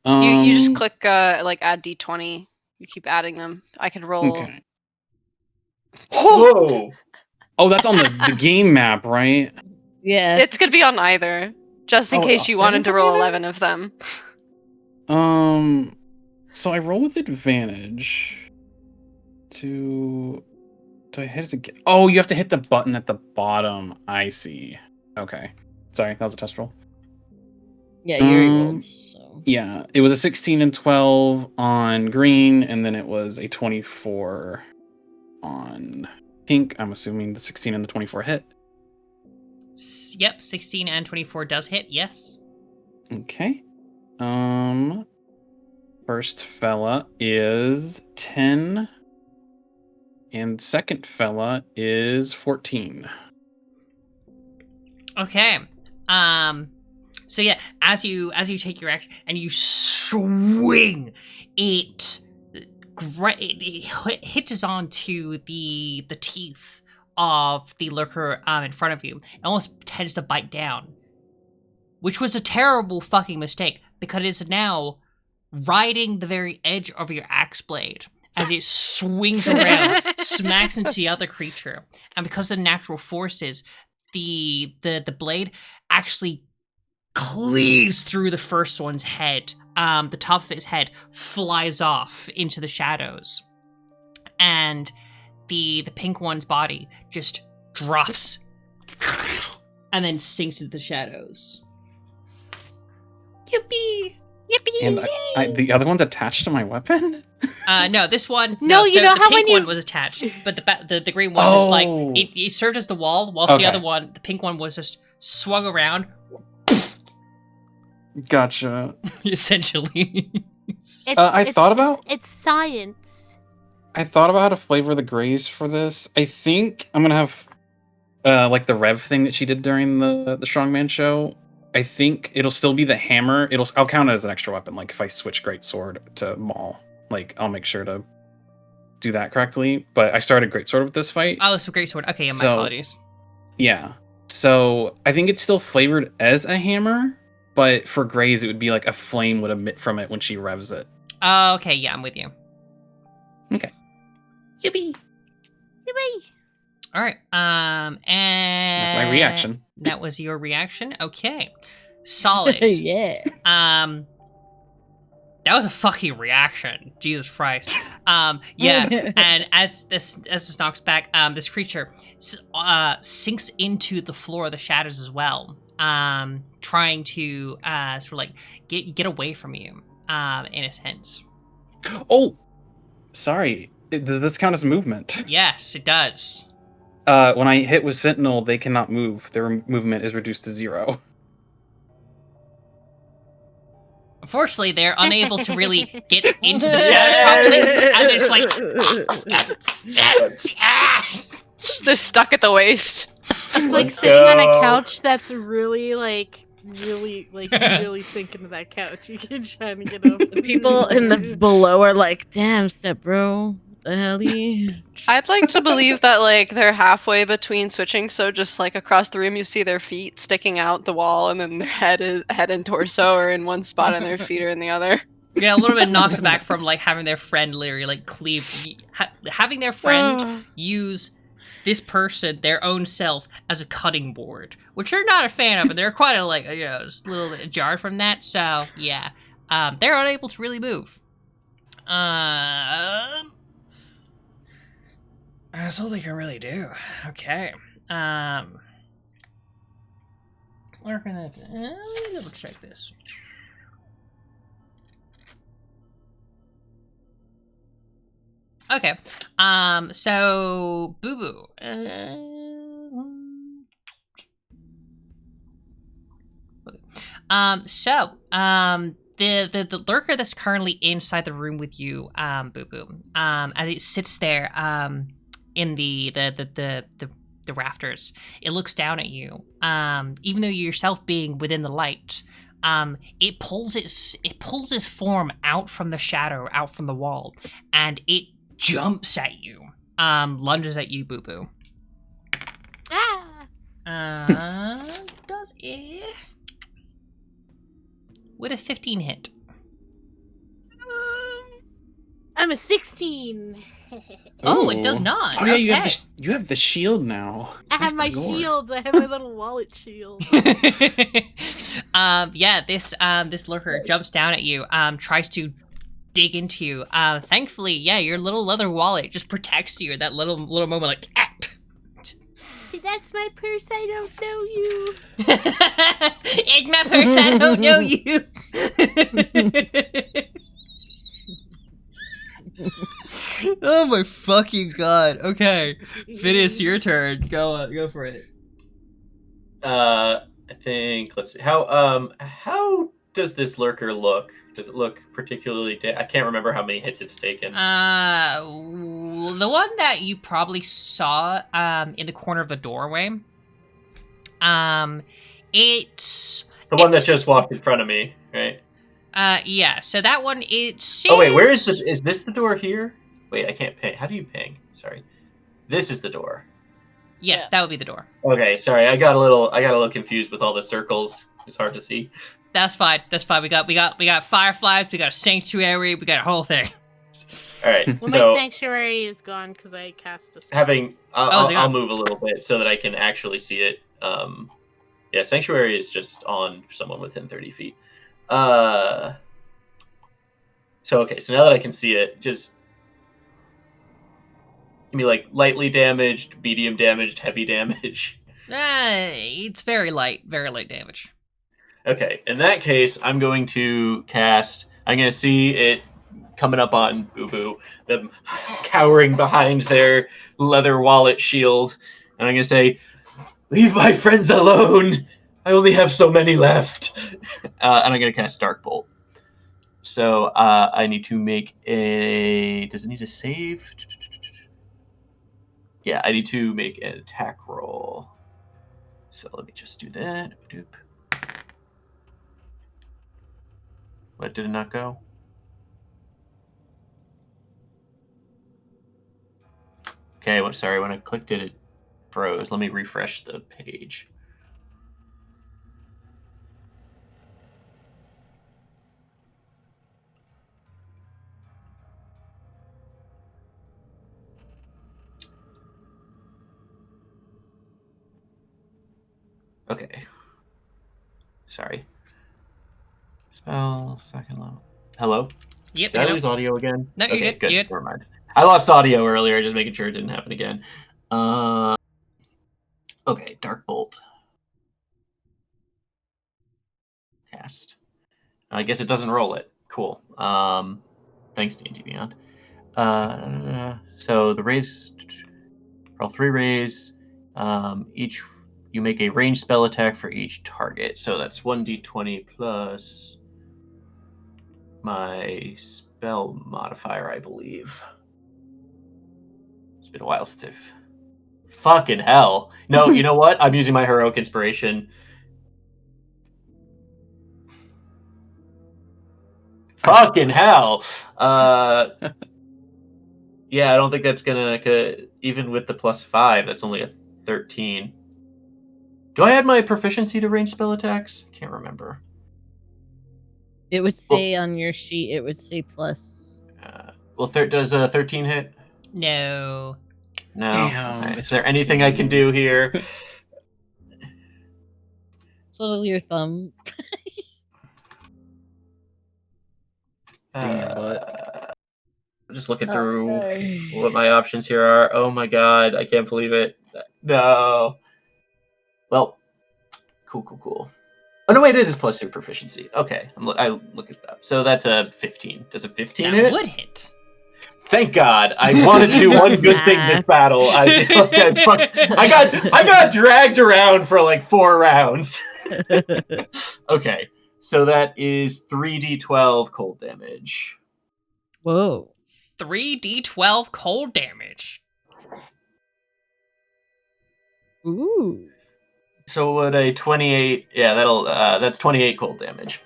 You just click add d20. You keep adding them. I can roll. Okay. Whoa! Oh, that's on the game map, right? Yeah. It's gonna be on either, just in case you wanted to roll 11 of them. So I roll with advantage. Do I hit it again? Oh, you have to hit the button at the bottom. I see. Okay. Sorry, that was a test roll. Yeah, you rolled. So. Yeah, it was a 16 and 12 on green, and then it was a 24 on pink. I'm assuming the 16 and the 24 hit. Yep, 16 and 24 does hit, yes. Okay. First fella is 10. And second fella is 14. Okay. So yeah, as you take your action and you swing, it it hitches onto the teeth of the lurker in front of you. It almost tends to bite down, which was a terrible fucking mistake because it's now riding the very edge of your axe blade as it swings around, smacks into the other creature, and because of the natural forces, the blade actually cleaves through the first one's head. The top of its head flies off into the shadows, and the pink one's body just drops and then sinks into the shadows. Yippee! Yippee! And the other one's attached to my weapon? No, this one. No, you so know the how pink when you- one was attached, but the green one just like it served as the wall, whilst the Okay. other one, the pink one, was just swung around. Gotcha. Essentially. It's science. I thought about how to flavor the grays for this. I think I'm gonna have like the rev thing that she did during the strongman show. I think it'll still be the hammer. I'll count it as an extra weapon. Like if I switch greatsword to maul, like I'll make sure to do that correctly. But I started greatsword with this fight. Oh, so great sword. Okay, yeah, my So- apologies. Yeah. So I think it's still flavored as a hammer, but for grays it would be like a flame would emit from it when she revs it. Oh, okay, yeah, I'm with you. Okay. Yippee! Yippee! All right. And That's my reaction. That was your reaction. Okay, solid. Yeah. That was a fucking reaction. Jesus Christ. Yeah. And as this knocks back, this creature sinks into the floor of the shadows as well, trying to sort of like get away from you, in a sense. Oh, sorry. Does this count as movement? Yes, it does. When I hit with Sentinel, they cannot move. Their movement is reduced to 0. Unfortunately, they're unable to really get into the shadow properly, and it's like They're stuck at the waist. It's like sitting on a couch that's really sink into that couch. You can try to get over. The people in the below are like, "Damn, step bro, the hell you?" I'd like to believe that like they're halfway between switching, so just like across the room you see their feet sticking out the wall, and then their head and torso are in one spot and their feet are in the other. Yeah, a little bit knocks back from like having their friend literally like cleave, having their friend use this person, their own self, as a cutting board, which they're not a fan of, and they're quite just a little bit jarred from that. So yeah, they're unable to really move. That's all they can really do. Okay. Where can I? Let me double check this. Okay. So Boo Boo. The lurker that's currently inside the room with you, Boo Boo, as it sits there, in the rafters, it looks down at you. Even though you yourself being within the light, it pulls its form out from the shadow, out from the wall, and it jumps at you, lunges at you, Boo Boo. Does it with a 15 hit? I'm a 16. Oh, it does not. Oh yeah, Okay. you have the shield now. I have my Lord. shield. I have my little wallet shield. Yeah, this lurker jumps down at you, tries to dig into you. Thankfully, yeah, your little leather wallet just protects you at that little moment, like, ah. See, that's my purse. I don't know you. It's my purse, I don't know you. Oh my fucking god. Okay. Phineas, your turn. Go for it. I think, let's see. How does this lurker look? Does it look particularly I can't remember how many hits it's taken. The one that you probably saw in the corner of the doorway. The one that just walked in front of me, right? Yeah. So that one, it seems... Oh wait, where is this? Is this the door here? Wait, I can't ping. How do you ping? Sorry, this is the door. Yes, Yeah. that would be the door. Okay, sorry, I got a little confused with all the circles. It's hard to see. That's fine. That's fine. We got fireflies. We got a sanctuary. We got a whole thing. All right, Well, my so sanctuary is gone because I cast a spell. having is it I'll gone? move a little bit so that I can actually see it. Yeah, sanctuary is just on someone within 30 feet. So okay, so now that I can see it, just give me like lightly damaged, medium damaged, heavy damage. It's very light damage. Okay, in that case, I'm going to cast. I'm going to see it coming up on Boo Boo, them cowering behind their leather wallet shield, and I'm going to say, "Leave my friends alone. I only have so many left." And I'm going to cast Dark Bolt. So I need to make a. Does it need a save? Yeah, I need to make an attack roll. So let me just do that. What, did it not go? Okay, sorry, when I clicked it, it froze. Let me refresh the page. Okay. Sorry. Spell, second level. Hello? Yep. Did I lose audio again? No, you're Okay, good. good. You're good. Never mind. I lost audio earlier, just making sure it didn't happen again. Okay, Dark Bolt. Cast. I guess it doesn't roll it. Cool. Thanks, D&D Beyond. So the raise, roll 3 raise. Each you make a ranged spell attack for each target. So that's 1d20 plus my spell modifier, I believe. It's been a while since I've. Fucking hell! No, you know what? I'm using my heroic inspiration. Fucking hell! Yeah, I don't think that's gonna. Even with the +5, that's only a 13. Do I add my proficiency to ranged spell attacks? Can't remember. It would say on your sheet, it would say plus. Well, does a 13 hit? No. No. Damn, Right. Is it's there anything I can do here? Twiddle your thumb. Dang it, butt. Just looking through what my options here are. Oh my god, I can't believe it. No. Well, cool. Oh no, wait, it is +2 proficiency. Okay, I look it up. So that's a 15. Does a 15 hit? That would hit. Thank God. I wanted to do one good thing this battle. I got dragged around for like 4 rounds. Okay, so that is 3d12 cold damage. Whoa. 3d12 cold damage. Ooh. So would a 28? Yeah, that's 28 cold damage.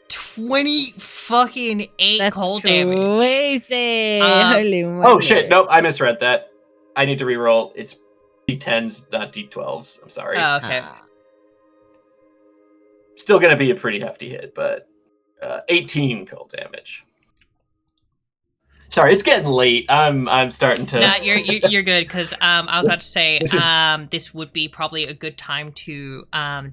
20 fucking 8 That's cold damage. crazy. Holy Oh shit! moly. Nope, I misread that. I need to re-roll. It's d10s, not d12s. I'm sorry. Oh, okay. Still gonna be a pretty hefty hit, but 18 cold damage. Sorry, it's getting late. I'm starting to. Nah, you're good because I was about to say This is- this would be probably a good time to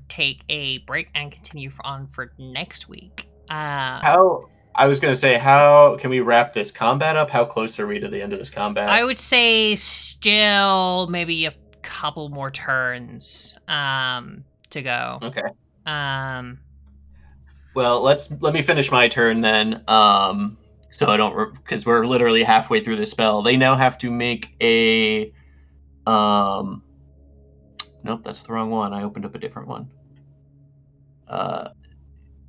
take a break and continue on for next week. How I was gonna say, how can we wrap this combat up? How close are we to the end of this combat? I would say still maybe a couple more turns to go. Okay. Well, let me finish my turn then. So I don't, because we're literally halfway through the spell. They now have to make a. Nope, that's the wrong one. I opened up a different one.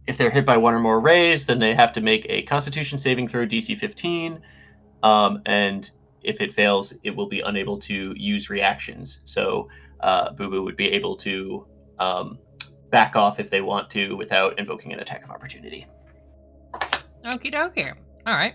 If they're hit by 1 or more rays, then they have to make a Constitution saving throw DC 15. And if it fails, it will be unable to use reactions. So Boo Boo would be able to back off if they want to without invoking an attack of opportunity. Okie dokie. All right.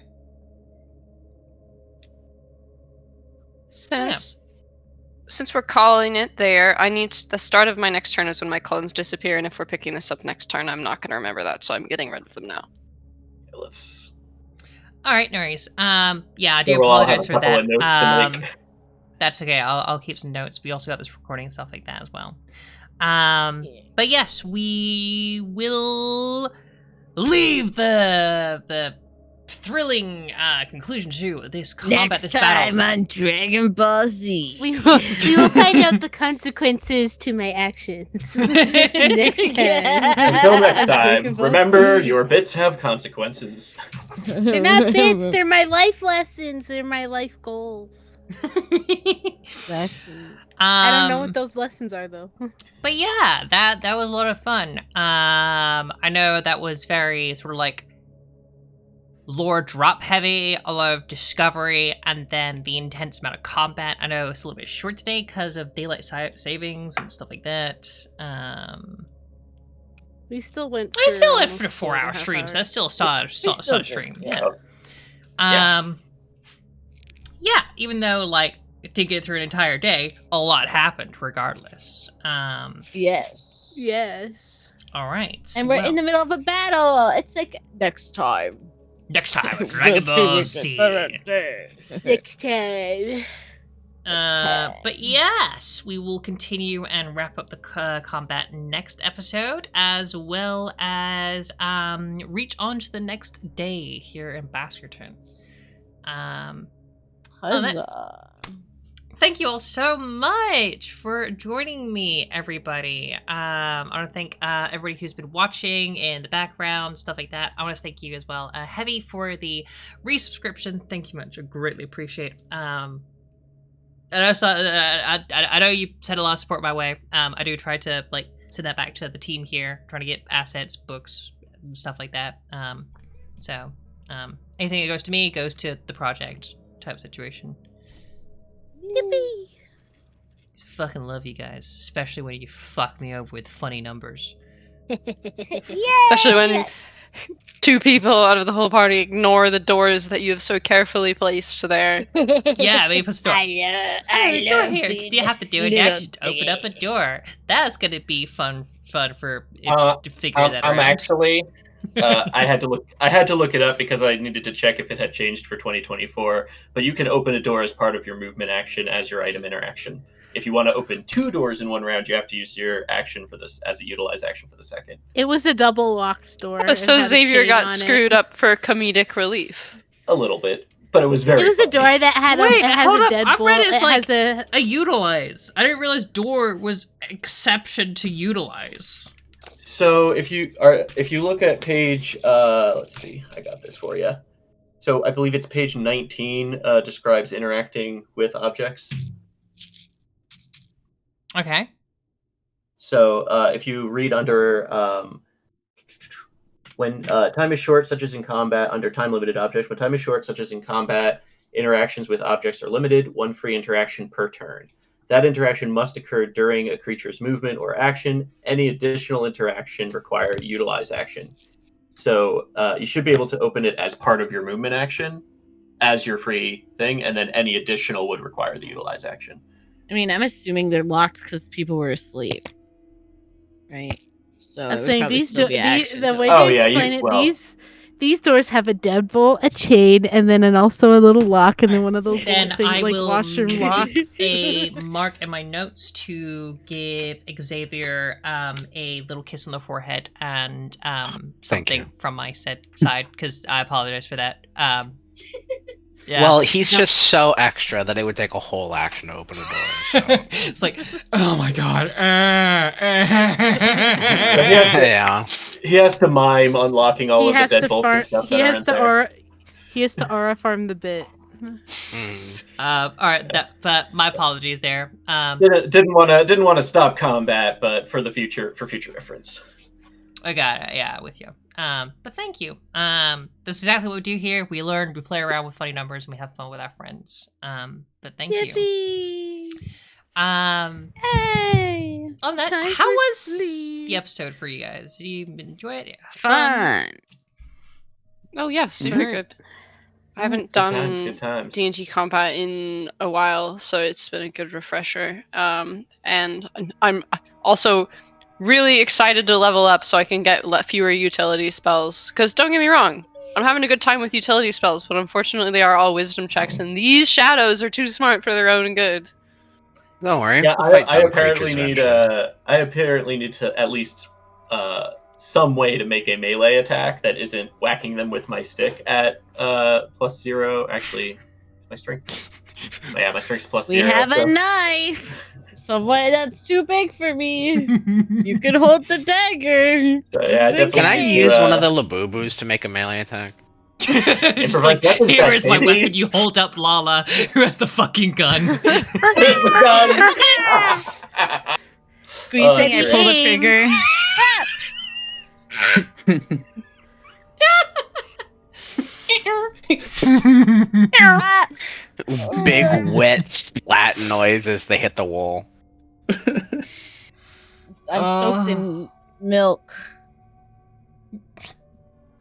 Since we're calling it there, I need the start of my next turn is when my clones disappear, and if we're picking this up next turn, I'm not going to remember that, so I'm getting rid of them now. Let's. All right, no worries. Yeah, I do We'll all have apologize a for couple that. of notes to make. That's okay. I'll keep some notes. We also got this recording and stuff like that as well. But yes, we will leave the thrilling conclusion to this combat. Next this time battle. on Dragon Ball Z. We will find out the consequences to my actions next time. Until next time, Dragon Ball remember Z. your bits have consequences. They're not bits. They're my life lessons. They're my life goals. Exactly. I don't know what those lessons are though. But yeah, that was a lot of fun. I know that was very sort of like lore drop heavy, a lot of discovery, and then the intense amount of combat. I know it's a little bit short today because of daylight savings and stuff like that. We still went. I still went almost for 4-hour 4.5 streams. hours. That's still a solid stream. Yeah. Yeah. Even though like it did get through an entire day, a lot happened regardless. Yes. Yes. All right. And we're in the middle of a battle. It's like next time. Next time, on Dragon Ball Z. Next time. But yes, we will continue and wrap up the combat next episode, as well as reach on to the next day here in Baskerton. Thank you all so much for joining me, everybody. I want to thank everybody who's been watching in the background, stuff like that. I want to thank you as well, Heavy, for the resubscription. Thank you much. I greatly appreciate it. And also, I know you sent a lot of support my way. I do try to like send that back to the team here, trying to get assets, books, and stuff like that. So anything that goes to me goes to the project type situation. Yippee! I fucking love you guys, especially when you fuck me over with funny numbers. Especially when two people out of the whole party ignore the doors that you have so carefully placed there. Yeah, maybe put the door. I door love here, because being you a have to do it little next. Open up a bitch. door. That's gonna be fun for to figure that I'm out. actually. I had to look it up because I needed to check if it had changed for 2024. But you can open a door as part of your movement action as your item interaction. If you want to open 2 doors in one round, you have to use your action for this as a utilize action for the second. It was a double locked door. Oh, It so had a Xavier chain got on it. screwed up for comedic relief. A little bit, but it was very. It was a funny. door that had Wait, it has hold a up. deadbolt. I read it's it like has a a utilize. I didn't realize door was exception to utilize. So if you look at page, let's see, I got this for you. So I believe it's page 19. Describes interacting with objects. Okay. So if you read under when time is short, such as in combat, under time-limited objects, when time is short, such as in combat, interactions with objects are limited, 1 free interaction per turn. That interaction must occur during a creature's movement or action. Any additional interaction require utilize action. So you should be able to open it as part of your movement action, as your free thing, and then any additional would require the utilize action. I mean, I'm assuming they're locked because people were asleep, right? So I was it would saying probably these still be the action way to you yeah, explain you- it, well- these doors have a deadbolt, a chain, and then also a little lock, and then one of those Then little things I like will washroom make locks. a mark in my notes to give Xavier a little kiss on the forehead and something you. from my side because I apologize for that. Yeah. Well, he's just so extra that it would take a whole action to open a door. So. It's like, oh my god. Yeah. He has to mime unlocking all He of has the to deadbolts and stuff he that has aren't to there. aura he has to aura farm the bit. Mm. All right, but my apologies there. Didn't want to stop combat, but for future reference. I got it. Yeah, with you. But thank you. This is exactly what we do here. We learn, we play around with funny numbers, and we have fun with our friends. But thank you. Yippee! Hey! On that, Time how for was sleep. the episode for you guys? Did you enjoy it? Have Fun. Oh yes, Mhm. very good. I haven't Good done times. D&D combat in a while, so it's been a good refresher. And I'm also really excited to level up so I can get fewer utility spells. Because don't get me wrong, I'm having a good time with utility spells, but unfortunately they are all wisdom checks, and these shadows are too smart for their own good. Don't worry. Yeah, we'll fight I dumb apparently creatures need eventually. I apparently need to at least some way to make a melee attack that isn't whacking them with my stick at +0. Actually, my strength. Yeah, my strength's +0. We have so- a knife. Somewhere that's too big for me. You can hold the dagger. So, just yeah, in definitely Can I need case. use one of the Labubus to make a melee attack? Just Improvise like, weapons here check, is my baby." weapon. You hold up Lala, who has the fucking gun. Here's the gun. Squeezing, I dude. pull the Aim. trigger. Ah! Big wet splat noise as they hit the wall. I'm soaked in milk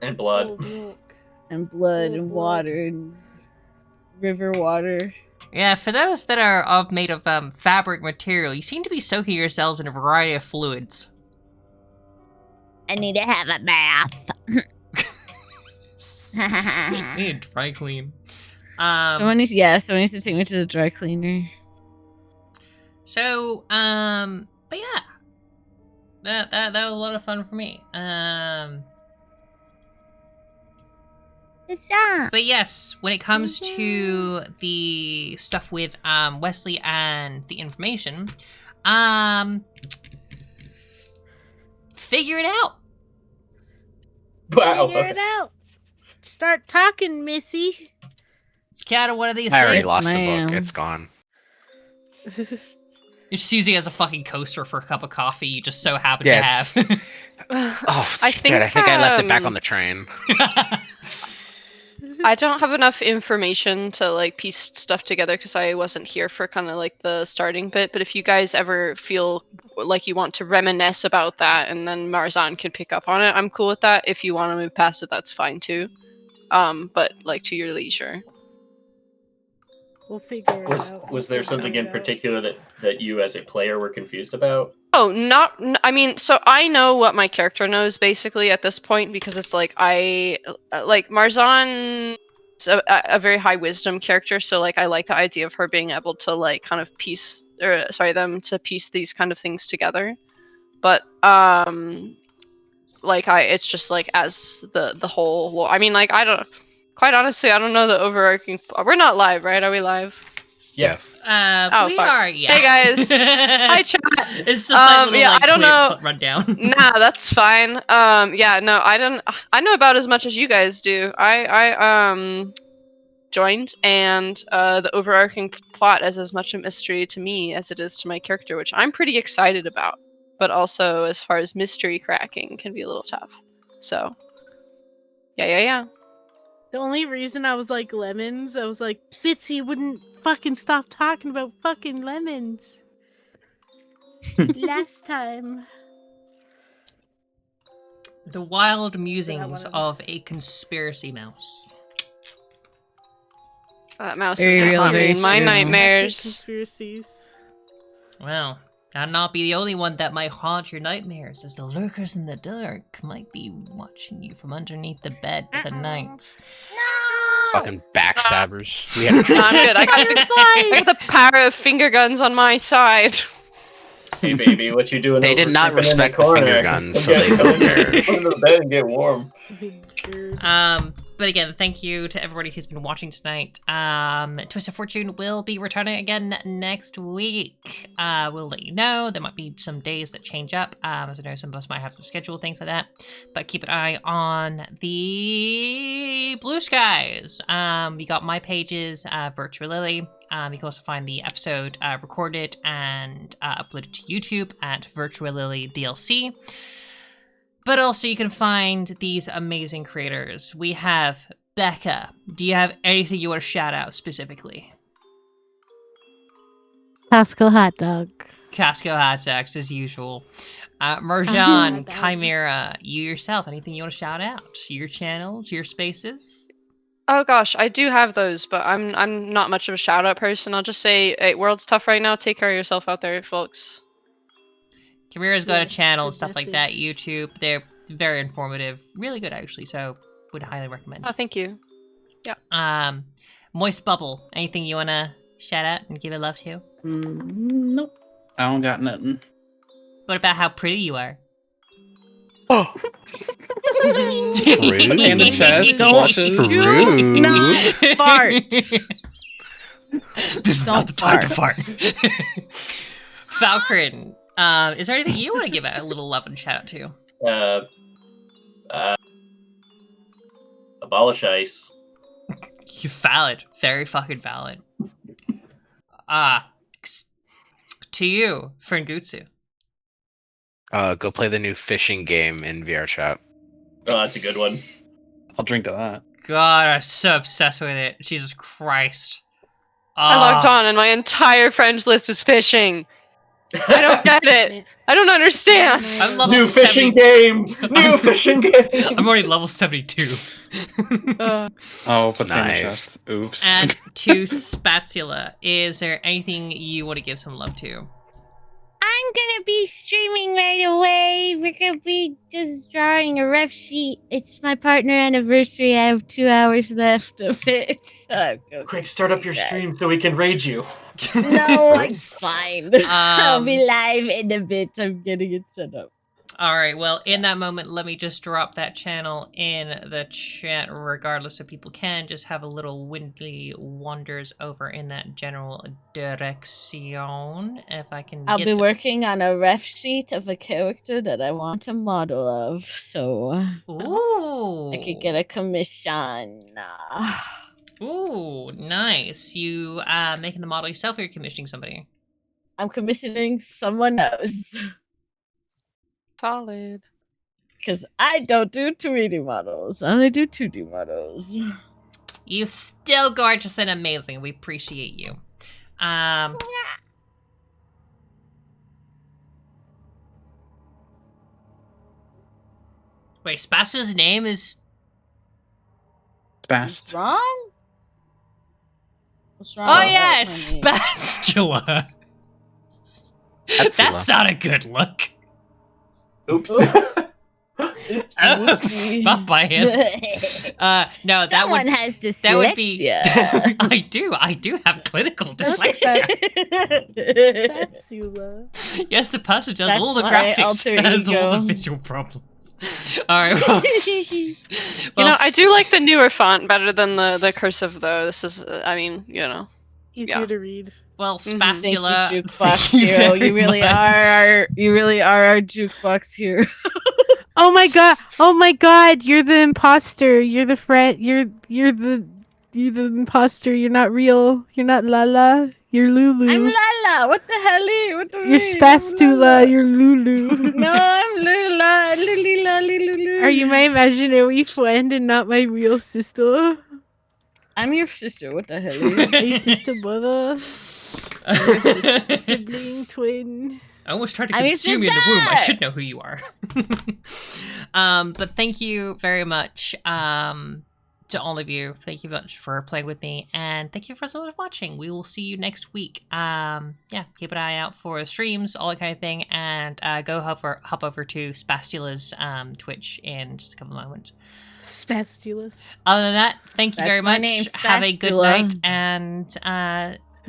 And blood. Cold milk. and blood Oh, and blood. water and river water. Yeah, for those that are made of fabric material, you seem to be soaking yourselves in a variety of fluids. I need to have a bath. We need to dry clean. Someone needs to take me to the dry cleaner. But yeah, that was a lot of fun for me. It's on. But yes, when it comes to the stuff with Wesley and the information, figure it out. Wow. Figure it out. Start talking, Missy. It's kind of one of these I already things. lost the ma'am. book. It's gone. Susie has a fucking coaster for a cup of coffee you just so happen Yes. to have. Oh, I shit, think I think I left it back on the train. I don't have enough information to like piece stuff together because I wasn't here for kind of like the starting bit. But if you guys ever feel like you want to reminisce about that, and then Marzan can pick up on it, I'm cool with that. If you want to move past it, that's fine too. But like to your leisure. We'll figure it out. Was there something in particular that you as a player were confused about? Oh, I mean, so I know what my character knows basically at this point because it's like like Marzan is a very high wisdom character, so like I like the idea of her being able to like kind of piece these kind of things together. But like it's just like as the whole. I mean, like quite honestly, I don't know the overarching. We're not live, right? Are we live? Yes. We fuck. are, yeah. Hey guys, hi chat. It's just like a little, yeah, like, I don't know. rundown. Nah, that's fine. Yeah, no, I don't. I know about as much as you guys do. I joined, and the overarching plot is as much a mystery to me as it is to my character, which I'm pretty excited about. But also, as far as mystery cracking, can be a little tough. So, yeah. The only reason I was like lemons, I was like, Bitsy wouldn't fucking stop talking about fucking lemons. Last time. The wild musings whatever. of a conspiracy mouse. That mouse Very is real, haunting very my true. nightmares. Conspiracies. Well, I'll not be the only one that might haunt your nightmares, as the lurkers in the dark might be watching you from underneath the bed tonight. Fucking backstabbers. We had a No, I'm good. I got the power of finger guns on my side. Hey baby, what you doing? They over did not creeping in respect the corner? finger guns, Come so they come don't in- care. Come into the bed and get warm. But again, thank you to everybody who's been watching tonight. Twist of Fortune will be returning again next week. We'll let you know. There might be some days that change up, as I know some of us might have to schedule things like that. But keep an eye on the Blue Skies. We got my pages, Virtual Lily. You can also find the episode recorded and uploaded to YouTube at Virtual Lily DLC. But also you can find these amazing creators. We have Becca. Do you have anything you want to shout out specifically? Costco hot dog. Costco hot dogs as usual. Merjan, that. Chimera, you yourself, anything you want to shout out? Your channels, your spaces? Oh gosh, I do have those, but I'm not much of a shout out person. I'll just say, hey, world's tough right now. Take care of yourself out there, folks. Chimera's got a Yes, channel and good stuff like that, message. YouTube. They're very informative. Really good, actually, so would highly recommend. Oh, thank you. MoistBubble, anything you want to shout out and give a love to? Nope. I don't got nothing. What about how pretty you are? Oh, Tan the chest, blushes. Do not fart. This is Don't not the time to fart. fart. Faokoryn, is there anything you want to give a little love and shout out to? Abolish ice. Valid. Very fucking valid. To you, FriendGuutsu. go play the new fishing game in VR chat. Oh, that's a good one. I'll drink to that. God, I'm so obsessed with it. Jesus Christ. I logged on and my entire friends list was fishing. I don't get it. I don't understand. I'm level New 70. fishing game! New fishing game! I'm already level 72. Oh, put sand in the Nice. chest. Oops. And to Spatsula, is there anything you want to give some love to? I'm gonna be streaming right away. We're gonna be just drawing a ref sheet. It's my partner anniversary. I have 2 hours left of it. So Quick, start up your stream so we can raid you. no, it's fine. I'll be live in a bit. I'm getting it set up. All right, well, in that moment, let me just drop that channel in the chat, regardless so people can just have a little windly wanders over in that general direction, if I can I'll get be the- working on a ref sheet of a character that I want a model of, so Ooh. I could get a commission. Ooh, nice. You making the model yourself or you're commissioning somebody? I'm commissioning someone else. Solid. Because I don't do 3D models. I only do 2D models. You still gorgeous and amazing. We appreciate you. Wait, Spas's name is... Bast. Wrong? What's wrong? Oh with yeah, that, honey? Spatula. That's not a good look. Oops. Oops, Oh, whoopsie. spot by him. No, that Someone would has dyslexia. that would be. I do have clinical dyslexia. Spatsula. Yes, the person does That's all the my graphics, alter has all the ego. visual problems. All right. Well, You know, I do like the newer font better than the cursive, though. This is, I mean, you know. Easier Yeah. to read. Well, Mhm. Spatula. Thank you, Jukebox Hero. You really are our jukebox hero. Oh my god! Oh my god! You're the imposter. You're the friend. You're the imposter. You're not real. You're not Lala. You're Lulu. I'm Lala. What the hell? What the You're heck? I'm Spatula. Lala. You're Lulu. No, I'm Lula. Lulu. Are you my imaginary friend and not my real sister? I'm your sister. What the hell? Are you sister, brother, sibling, twin? I almost tried to I'm your consume you in the womb. I sister! should know who you are. But thank you very much to all of you. Thank you much for playing with me, and thank you for so much watching. We will see you next week. Yeah, keep an eye out for streams, all that kind of thing, and go hop over to Spatula's Twitch in just a couple of moments. Spatulus. Other than that, thank you That's very my much. name, Have a good Spatula. night, and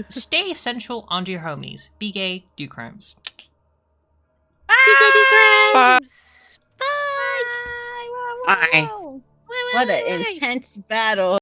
stay essential onto your homies. Be gay, do crimes. Bye. Bye. Bye. What an intense battle.